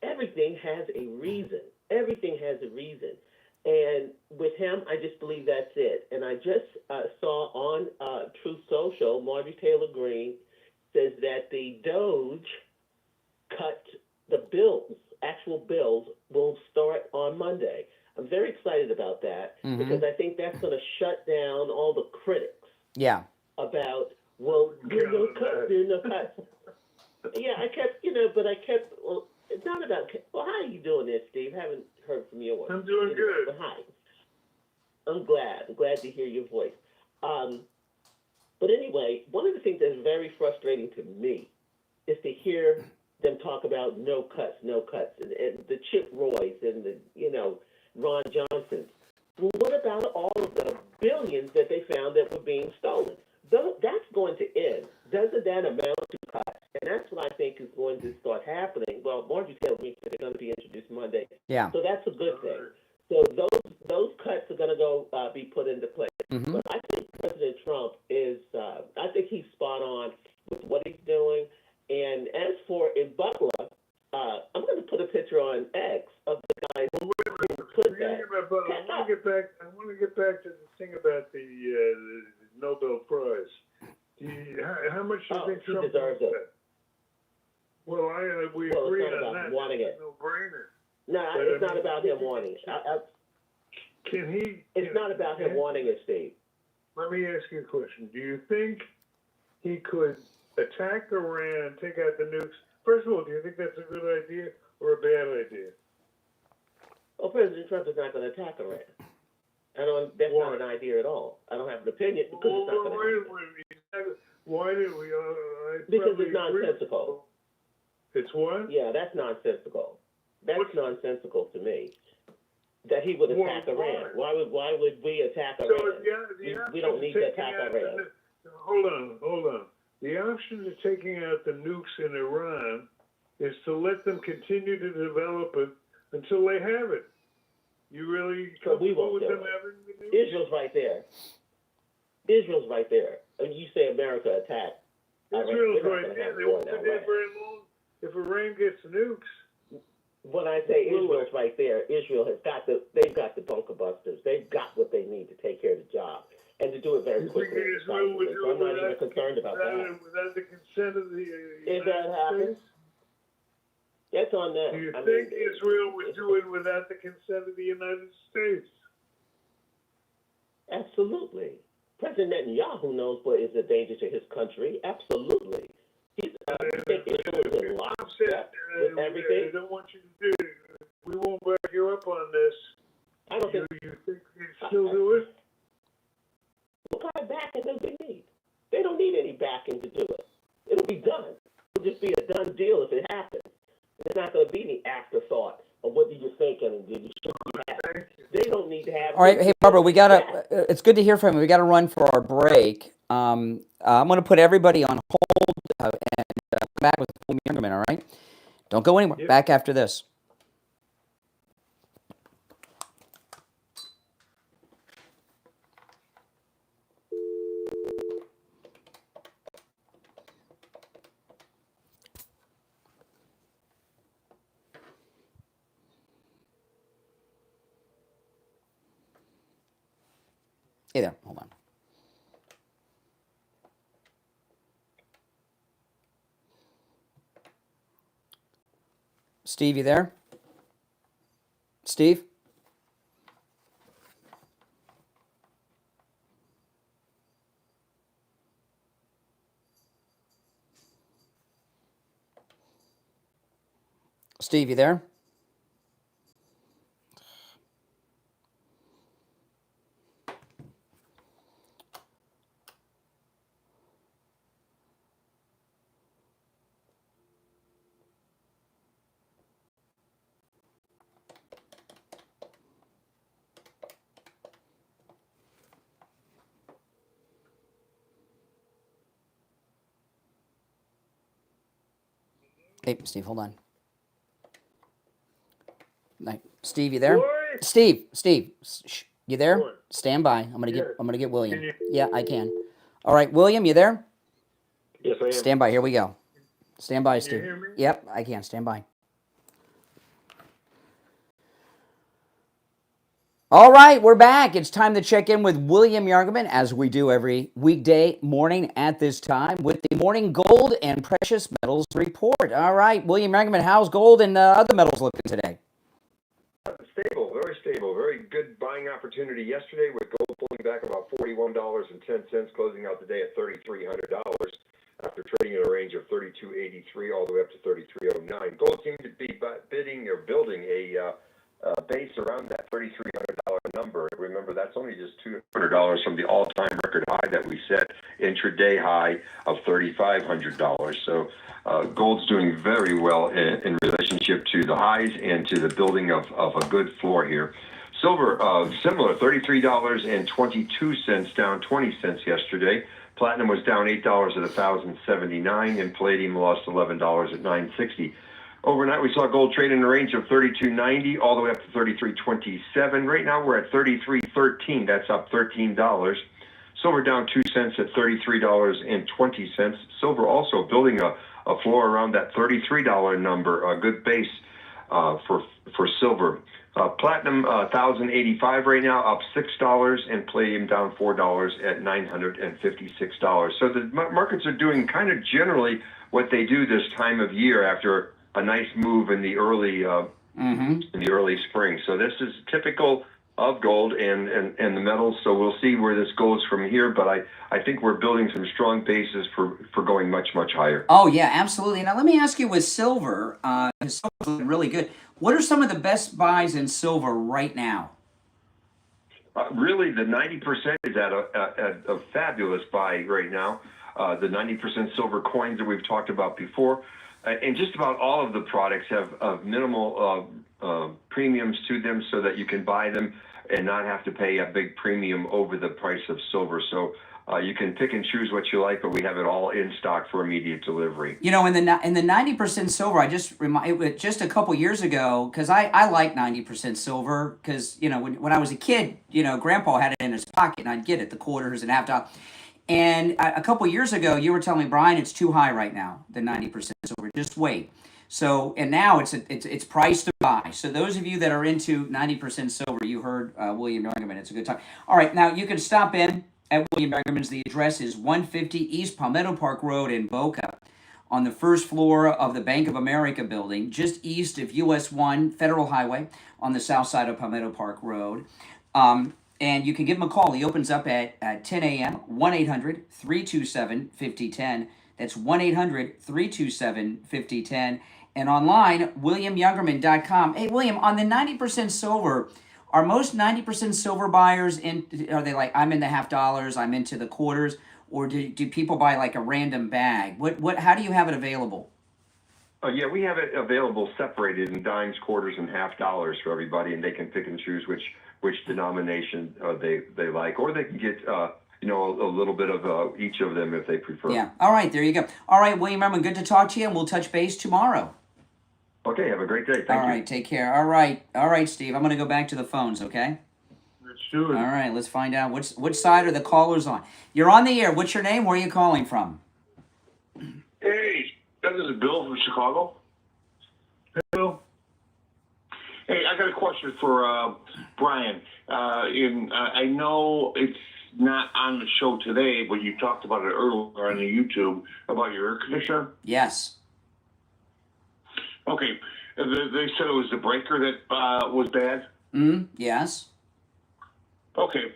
Everything has a reason. Everything has a reason. And with him, I just believe that's it. And I just saw on Truth Social, Marjorie Taylor Greene says that the Doge cut the bills, actual bills, will start on Monday. I'm very excited about that because I think that's going to shut down all the critics. Yeah. About, well, there are no cuts. Yeah, I kept, well, it's not about, well, how are you doing this, Steve? Haven't heard from you. I'm doing good. But hi. I'm glad to hear your voice. But anyway, one of the things that's very frustrating to me is to hear them talk about no cuts, and the Chip Roys and the, Ron Johnsons. Well, what about all of the billions that they found that were being stolen? That's going to end. Doesn't that amount to cuts? And that's what I think is going to start happening. Well, Marjorie Taylor Greene said they're going to be introduced Monday. Yeah. So that's a good thing. So those cuts are going to go be put into place. Mm-hmm. But I think President Trump is, I think he's spot on with what he's doing. And as for in Butler, I'm going to put a picture on X of the guy who put that. I want to get back to the thing about the Nobel Prize. How much do you think Trump deserves it? Well, we agree on that. Wanting it. No brainer. No, it's not about him wanting it. Can he? It's not about him wanting it, Steve. Let me ask you a question. Do you think he could attack Iran, take out the nukes? First of all, do you think that's a good idea or a bad idea? Well, President Trump is not going to attack Iran. That's not an idea at all. I don't have an opinion because it's not going to happen. Why did we? Because it's nonsensical. It's what? Yeah, that's nonsensical. That's nonsensical to me. That he would attack Iran. Why would we attack Iran? We don't need to attack Iran. Hold on. The option of taking out the nukes in Iran is to let them continue to develop it until they have it. You really comfortable with them having the nukes? Israel's right there. And you say America attacked. Israel's right there. They won't be there very long. If Iran gets nukes. When I say Israel's right there, Israel they've got the bunker busters. They've got what they need to take care of the job. And to do it very quickly. Israel would do I'm not even concerned about that. Without the consent of the if that happens, that's on them. Do you think Israel would do it without the consent of the United States? Absolutely. President Netanyahu knows what is a danger to his country. Absolutely. I think Israel is in lockstep with everything. I don't want you to do it. We won't back you up on this. I don't think you think they'd still do it? What kind of backing do they need? They don't need any backing to do it. It'll be done. It'll just be a done deal if it happens. happens. There's not going to be any afterthought of what did you think and did you should you have. They don't need to have. All right, hey Barbara, we gotta. It's good to hear from you. We got to run for our break. I'm going to put everybody on hold and come back with William Youngerman. All right, don't go anywhere. Yep. Back after this. Hey there, hold on. Steve, you there? Steve? Steve, you there? Hey, Steve, hold on. Steve, you there? What? Steve, shh, you there? What? Stand by. I'm Yes. gonna get William. Can you- Yeah, I can. All right, William, you there? Yes, I am. Stand by. Here we go. Stand by, Can you Steve. hear me? Yep, I can. Stand by. All right, we're back. It's time to check in with William Youngerman, as we do every weekday morning at this time, with the Morning Gold and Precious Metals Report. All right, William Youngerman, how's gold and other metals looking today? Stable, very stable. Very good buying opportunity yesterday with gold pulling back about $41.10, closing out the day at $3,300 after trading in a range of $32.83 all the way up to $33.09. Gold seemed to be bidding or building a base around that $3,300 number. Remember, that's only just $200 from the all-time record high that we set, intraday high of $3,500. So gold's doing very well in relationship to the highs and to the building of a good floor here. Silver, similar, $33.22, down 20 cents yesterday. Platinum was down $8 at $1,079, and palladium lost $11 at $960. Overnight, we saw gold trade in a range of $32.90 all the way up to $33.27. Right now, we're at $33.13. That's up $13. Silver down 2 cents at $33.20. Silver also building a floor around that $33 number, a good base for silver. Platinum, $1,085 right now, up $6, and palladium down $4 at $956. So the markets are doing kind of generally what they do this time of year after a nice move in the early spring. So this is typical of gold and the metals. So we'll see where this goes from here. But I think we're building some strong bases for going much, much higher. Oh, yeah, absolutely. Now, let me ask you with silver, silver's looking really good. What are some of the best buys in silver right now? Really, the 90% is at a fabulous buy right now. The 90% silver coins that we've talked about before. And just about all of the products have minimal premiums to them so that you can buy them and not have to pay a big premium over the price of silver. So you can pick and choose what you like, but we have it all in stock for immediate delivery. You know, in the 90% silver, I just just a couple years ago, because I like 90% silver, because, you know, when I was a kid, you know, Grandpa had it in his pocket, and I'd get it, the quarters and $50. And a couple years ago, you were telling me, Brian, it's too high right now, the 90% silver. Just wait. So, and now it's priced to buy. So those of you that are into 90% silver, you heard William Youngerman. It's a good time. All right, now you can stop in at William Youngerman's. The address is 150 East Palmetto Park Road in Boca, on the first floor of the Bank of America building, just east of US 1 Federal Highway on the south side of Palmetto Park Road. And you can give him a call. He opens up at 10 a.m., 1-800-327-5010. That's 1-800-327-5010. And online, WilliamYoungerman.com. Hey, William, on the 90% silver, are most 90% silver buyers are they like, I'm in the $50, I'm into the quarters, or do people buy like a random bag? How do you have it available? Yeah, we have it available separated in dimes, quarters, and half dollars for everybody, and they can pick and choose which denomination they like, or they can get a little bit of each of them if they prefer. Yeah. All right. There you go. All right, William Herman, good to talk to you, and we'll touch base tomorrow. Okay. Have a great day. Thank you. All right. Take care. All right, Steve. I'm going to go back to the phones. Okay. Let's do it. All right. Let's find out which side are the callers on. You're on the air. What's your name? Where are you calling from? Hey, this is Bill from Chicago. Hello. Hey, I got a question for Brian. I know it's not on the show today, but you talked about it earlier on the YouTube about your air conditioner. Yes. Okay, they said it was the breaker that was bad. Yes. Okay.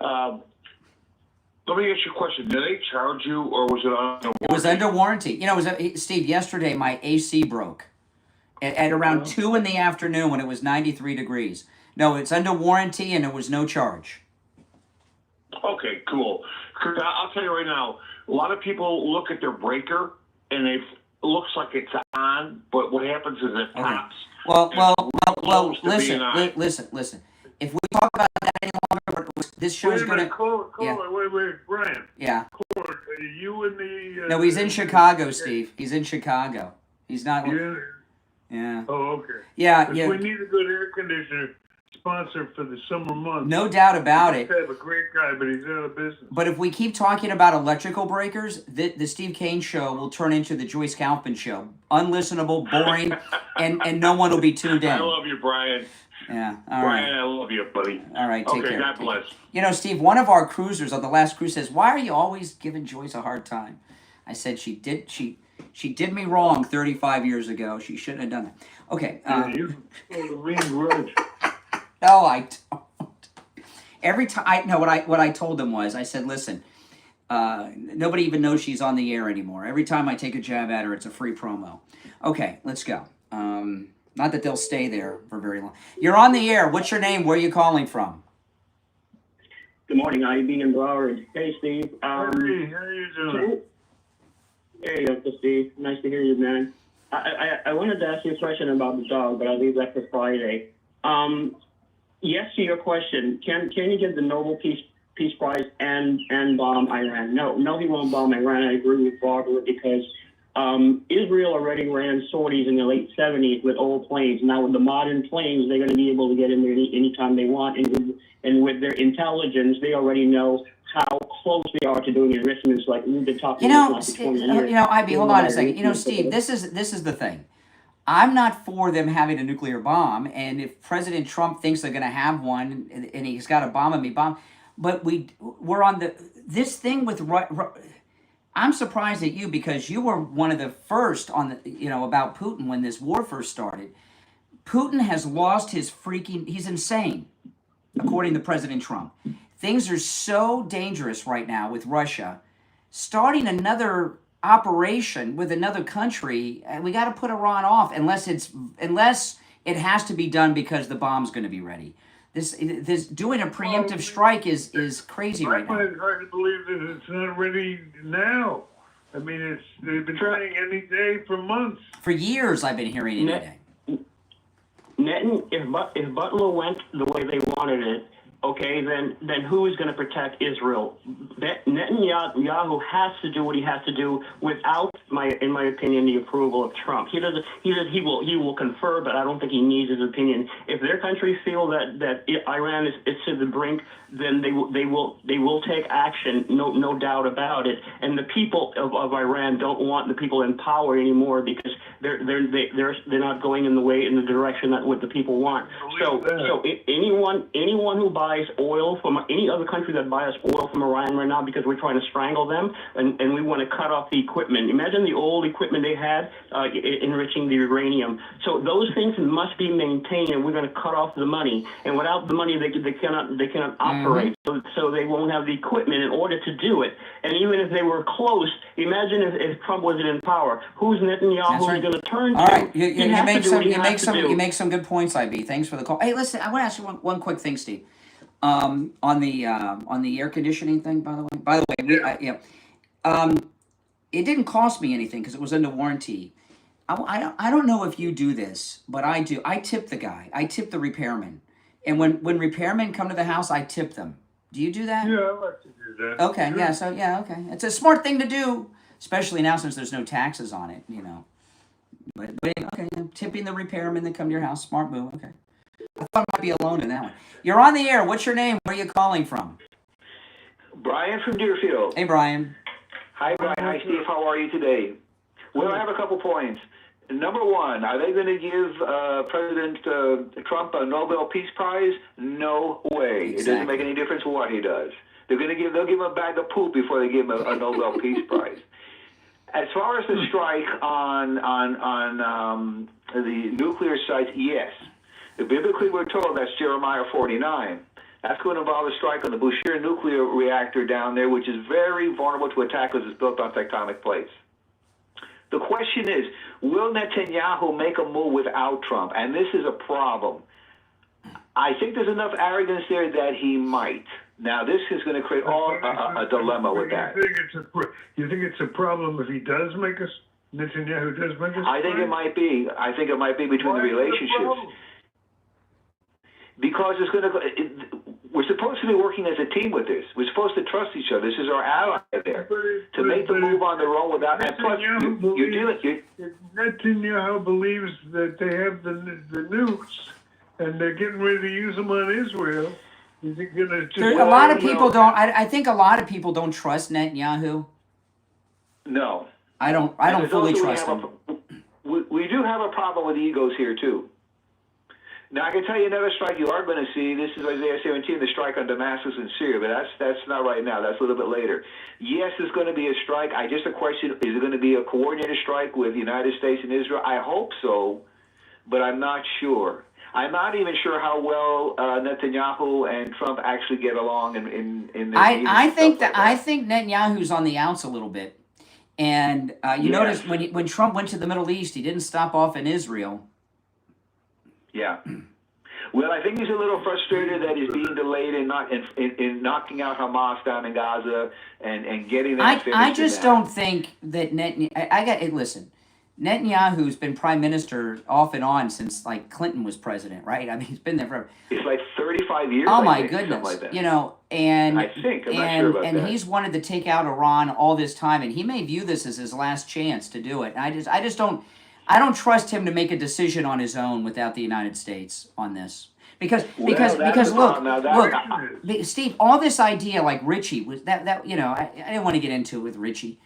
Let me ask you a question. Did they charge you, or was it under warranty? It was under warranty. You know, Steve, yesterday my AC broke at around 2 in the afternoon when it was 93 degrees. No, it's under warranty and there was no charge. Okay, cool. 'Cause I'll tell you right now, a lot of people look at their breaker and it looks like it's on, but what happens is it pops. Well, listen. If we talk about that any longer, this show is going to... Wait, Brian. Yeah. Are you in the... No, he's in Chicago, Steve. He's in Chicago. He's not... Yeah. Oh, okay. Yeah. We need a good air conditioner sponsor for the summer months. No doubt about it. I have a great guy, but he's out of business. But if we keep talking about electrical breakers, the Steve Kane show will turn into the Joyce Kaufman show. Unlistenable, boring, and no one will be tuned in. I love you, Brian. Yeah, Brian, I love you, buddy. All right, take care. Okay, God bless. You know, Steve, one of our cruisers on the last cruise says, "Why are you always giving Joyce a hard time?" I said, she did me wrong 35 years ago. She shouldn't have done that. Okay. You hold a mean grudge. No, I don't. Every time, what I told them was, I said, listen, nobody even knows she's on the air anymore. Every time I take a jab at her, it's a free promo. Okay, let's go. Not that they'll stay there for very long. You're on the air. What's your name? Where are you calling from? Good morning. Ivy in Broward. Hey, Steve. Hey, how you doing? Hey, Uncle Steve. Nice to hear you, man. I wanted to ask you a question about the dog, but I'll leave that for Friday. Yes to your question. Can you give the Nobel Peace Prize and bomb Iran? No, he won't bomb Iran. I agree with Barbara because Israel already ran sorties in the late 70s with old planes. Now with the modern planes, they're going to be able to get in there anytime they want. And with their intelligence, they already know how close they are to doing enrichments like we've been talking about for 20 years. Ivy, hold on a second. Steve, this is the thing. I'm not for them having a nuclear bomb, and if President Trump thinks they're going to have one, and he's got a bomb, but we're on this thing with. I'm surprised at you because you were one of the first on about Putin when this war first started. Putin has lost his he's insane, according to President Trump. Things are so dangerous right now with Russia. Starting another operation with another country, we got to put Iran off unless it has to be done because the bomb's going to be ready. This doing a preemptive strike is crazy right now. I find it hard to believe that it's not ready now. I mean, they've been trying any day for months. For years, I've been hearing any day. If Butler went the way they wanted it, okay, then who is going to protect Israel? Netanyahu has to do what he has to do without, in my opinion, the approval of Trump. He will confer, but I don't think he needs his opinion. If their country feel that Iran is to the brink, then they will take action, no doubt about it. And the people of Iran don't want the people in power anymore because they're not going in the direction that what the people want. So anyone who buys oil from any other country that buys oil from Iran right now because we're trying to strangle them and we want to cut off the equipment. Imagine the old equipment they had enriching the uranium. So those things must be maintained, and we're going to cut off the money. And without the money, they cannot operate. So they won't have the equipment in order to do it. And even if they were close, imagine if Trump wasn't in power. Who's Netanyahu going to turn to? All right, you make some good points, IB. Thanks for the call. Hey, listen, I want to ask you one quick thing, Steve. On the air conditioning thing, by the way, it didn't cost me anything because it was under warranty. I don't know if you do this, but I do. I tip the guy. I tip the repairman. And when repairmen come to the house, I tip them. Do you do that? Yeah, I like to do that. Okay, Sure. yeah, so yeah, okay. It's a smart thing to do, especially now since there's no taxes on it, you know. But okay, tipping the repairmen that come to your house, smart move. Okay. I thought I might be alone in that one. You're on the air. What's your name? Where are you calling from? Brian from Deerfield. Hey, Brian. Hi, Brian. Hi, Steve. How are you today? Well, I have a couple points. Number one, are they going to give President Trump a Nobel Peace Prize? No way. Exactly. It doesn't make any difference what he does. They'll give him a bag of poop before they give him a Nobel Peace Prize. As far as the strike on the nuclear sites, yes. Biblically, we're told that's Jeremiah 49. That's going to involve a strike on the Bushehr nuclear reactor down there, which is very vulnerable to attack because it's built on tectonic plates. The question is, will Netanyahu make a move without Trump? And this is a problem. I think there's enough arrogance there that he might. Now, this is going to create a dilemma with that. You think it's a problem if he does make us, Netanyahu does make us? I think it might be. I think it might be between the relationships. Because it's going to. We're supposed to be working as a team with this. We're supposed to trust each other. This is our ally there. To make the move on their own without. And plus, you're dealing. Netanyahu believes that they have the nukes, and they're getting ready to use them on Israel. Is it going to just? A lot of people don't. I think a lot of people don't trust Netanyahu. No. I don't fully trust him. We do have a problem with egos here too. Now, I can tell you another strike you are going to see. This is Isaiah 17, the strike on Damascus and Syria, but that's not right now. That's a little bit later. Yes, there's going to be a strike. Just a question, is it going to be a coordinated strike with the United States and Israel? I hope so, but I'm not sure. I'm not even sure how well Netanyahu and Trump actually get along in their I think Netanyahu's on the outs a little bit. And you notice when Trump went to the Middle East, he didn't stop off in Israel. Yeah. Well, I think he's a little frustrated that he's being delayed in knocking out Hamas down in Gaza and getting that finished. I just don't think that listen, Netanyahu's been prime minister off and on since like Clinton was president, right? I mean, he's been there forever. It's like 35 years. Oh my goodness! Like that. You know, and I think I'm not sure about that. He's wanted to take out Iran all this time, and he may view this as his last chance to do it. I just don't. I don't trust him to make a decision on his own without the United States on this. Because look, Steve, all this idea like Richie was that you know, I didn't want to get into it with Richie,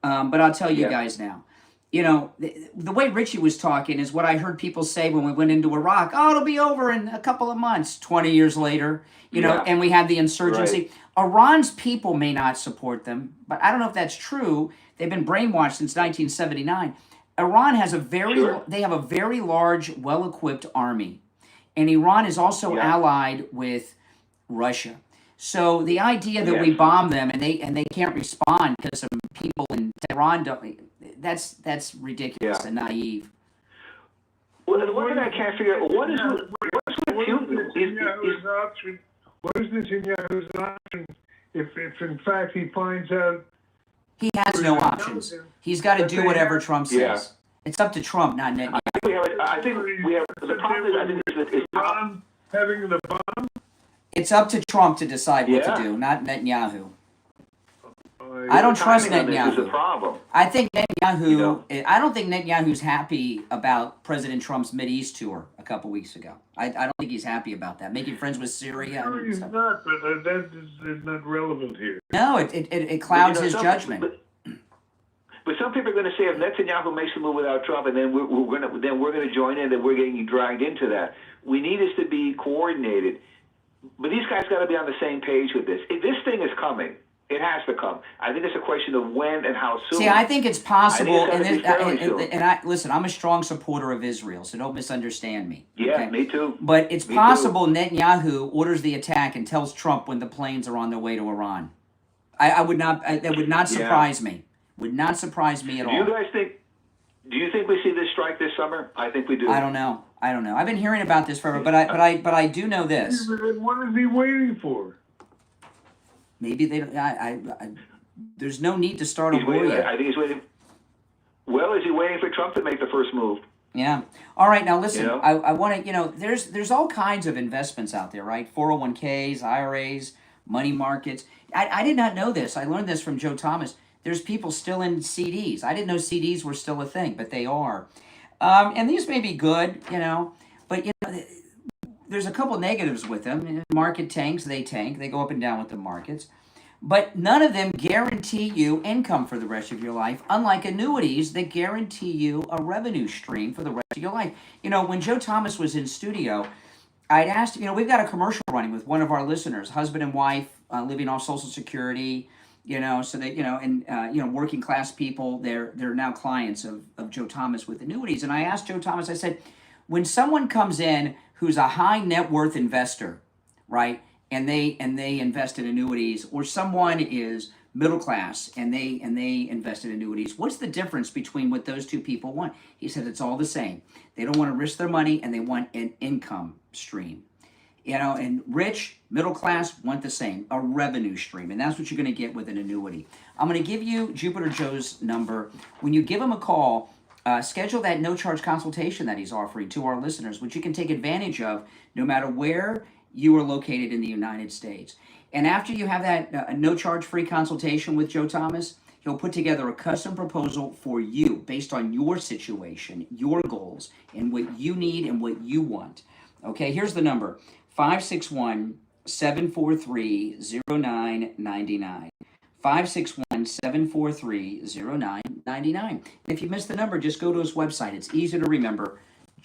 but I'll tell you guys now. You know, the way Richie was talking is what I heard people say when we went into Iraq. Oh, it'll be over in a couple of months. 20 years later, you know, and we had the insurgency. Right. Iran's people may not support them, but I don't know if that's true. They've been brainwashed since 1979. Iran has a very large, well-equipped army, and Iran is also allied with Russia. So the idea that we bomb them and they can't respond because some people in Tehran that's ridiculous and naive. Well, the one thing I can't figure out what's with Netanyahu's option? What is Netanyahu's option if in fact he finds out? He has no options. He's got to do whatever Trump says. Yeah. It's up to Trump, not Netanyahu. I think we have the problem is Iran having the bomb. It's up to Trump to decide what to do, not Netanyahu. I don't trust Netanyahu. This is a problem. I think Netanyahu. I don't think Netanyahu's happy about President Trump's Mideast tour a couple weeks ago. I don't think he's happy about that. Making friends with Syria. No, he's not. But that is not relevant here. No, it clouds his judgment. But some people are going to say if Netanyahu makes a move without Trump, and then we're going to join in, that we're getting dragged into that. We need this to be coordinated. But these guys got to be on the same page with this. If this thing is coming. It has to come. I think it's a question of when and how soon. See, I think it's possible. Listen, I'm a strong supporter of Israel, so don't misunderstand me. Yeah, okay? Me too. But it's possible Netanyahu orders the attack and tells Trump when the planes are on their way to Iran. That would not surprise me. Would not surprise me at all. Do you think we see this strike this summer? I think we do. I don't know. I've been hearing about this forever, but I do know this. What is he waiting for? Maybe they don't. There's no need to start a war yet. I think he's waiting. Well, is he waiting for Trump to make the first move? Yeah. All right. Now listen, You know? I want to, there's all kinds of investments out there, right? 401ks, IRAs, money markets. I did not know this. I learned this from Joe Thomas. There's people still in CDs. I didn't know CDs were still a thing, but they are. And these may be good, but there's a couple negatives with them. Market tanks, they tank. They go up and down with the markets. But none of them guarantee you income for the rest of your life, unlike annuities that guarantee you a revenue stream for the rest of your life. When Joe Thomas was in studio, I'd asked, we've got a commercial running with one of our listeners, husband and wife, living off Social Security, so that, working class people, they're now clients of Joe Thomas with annuities. And I asked Joe Thomas, I said, when someone comes in who's a high net worth investor, right, and they invest in annuities, or someone is middle class and they invest in annuities, what's the difference between what those two people want? He said it's all the same. They don't want to risk their money and they want an income stream. And rich, middle class want the same, a revenue stream. And that's what you're going to get with an annuity. I'm going to give you Jupiter Joe's number. When you give him a call, schedule that no-charge consultation that he's offering to our listeners, which you can take advantage of no matter where you are located in the United States. And after you have that no-charge free consultation with Joe Thomas, he'll put together a custom proposal for you based on your situation, your goals, and what you need and what you want. Okay, here's the number, 561-743-0999. 561-743-0999. And if you missed the number, just go to his website. It's easy to remember,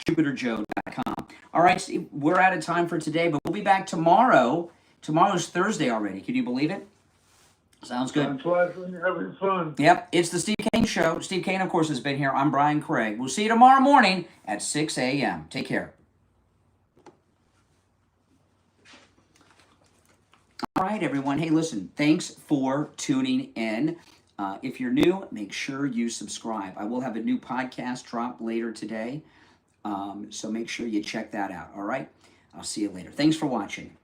jupiterjoe.com. All right, Steve, we're out of time for today, but we'll be back tomorrow. Tomorrow's Thursday already. Can you believe it? Sounds good. Time flies when you're having fun. Yep, it's the Steve Kane Show. Steve Kane, of course, has been here. I'm Brian Craig. We'll see you tomorrow morning at 6 a.m. Take care. All right, everyone. Hey, listen, thanks for tuning in. If you're new, make sure you subscribe. I will have a new podcast drop later today, so make sure you check that out, all right? I'll see you later. Thanks for watching.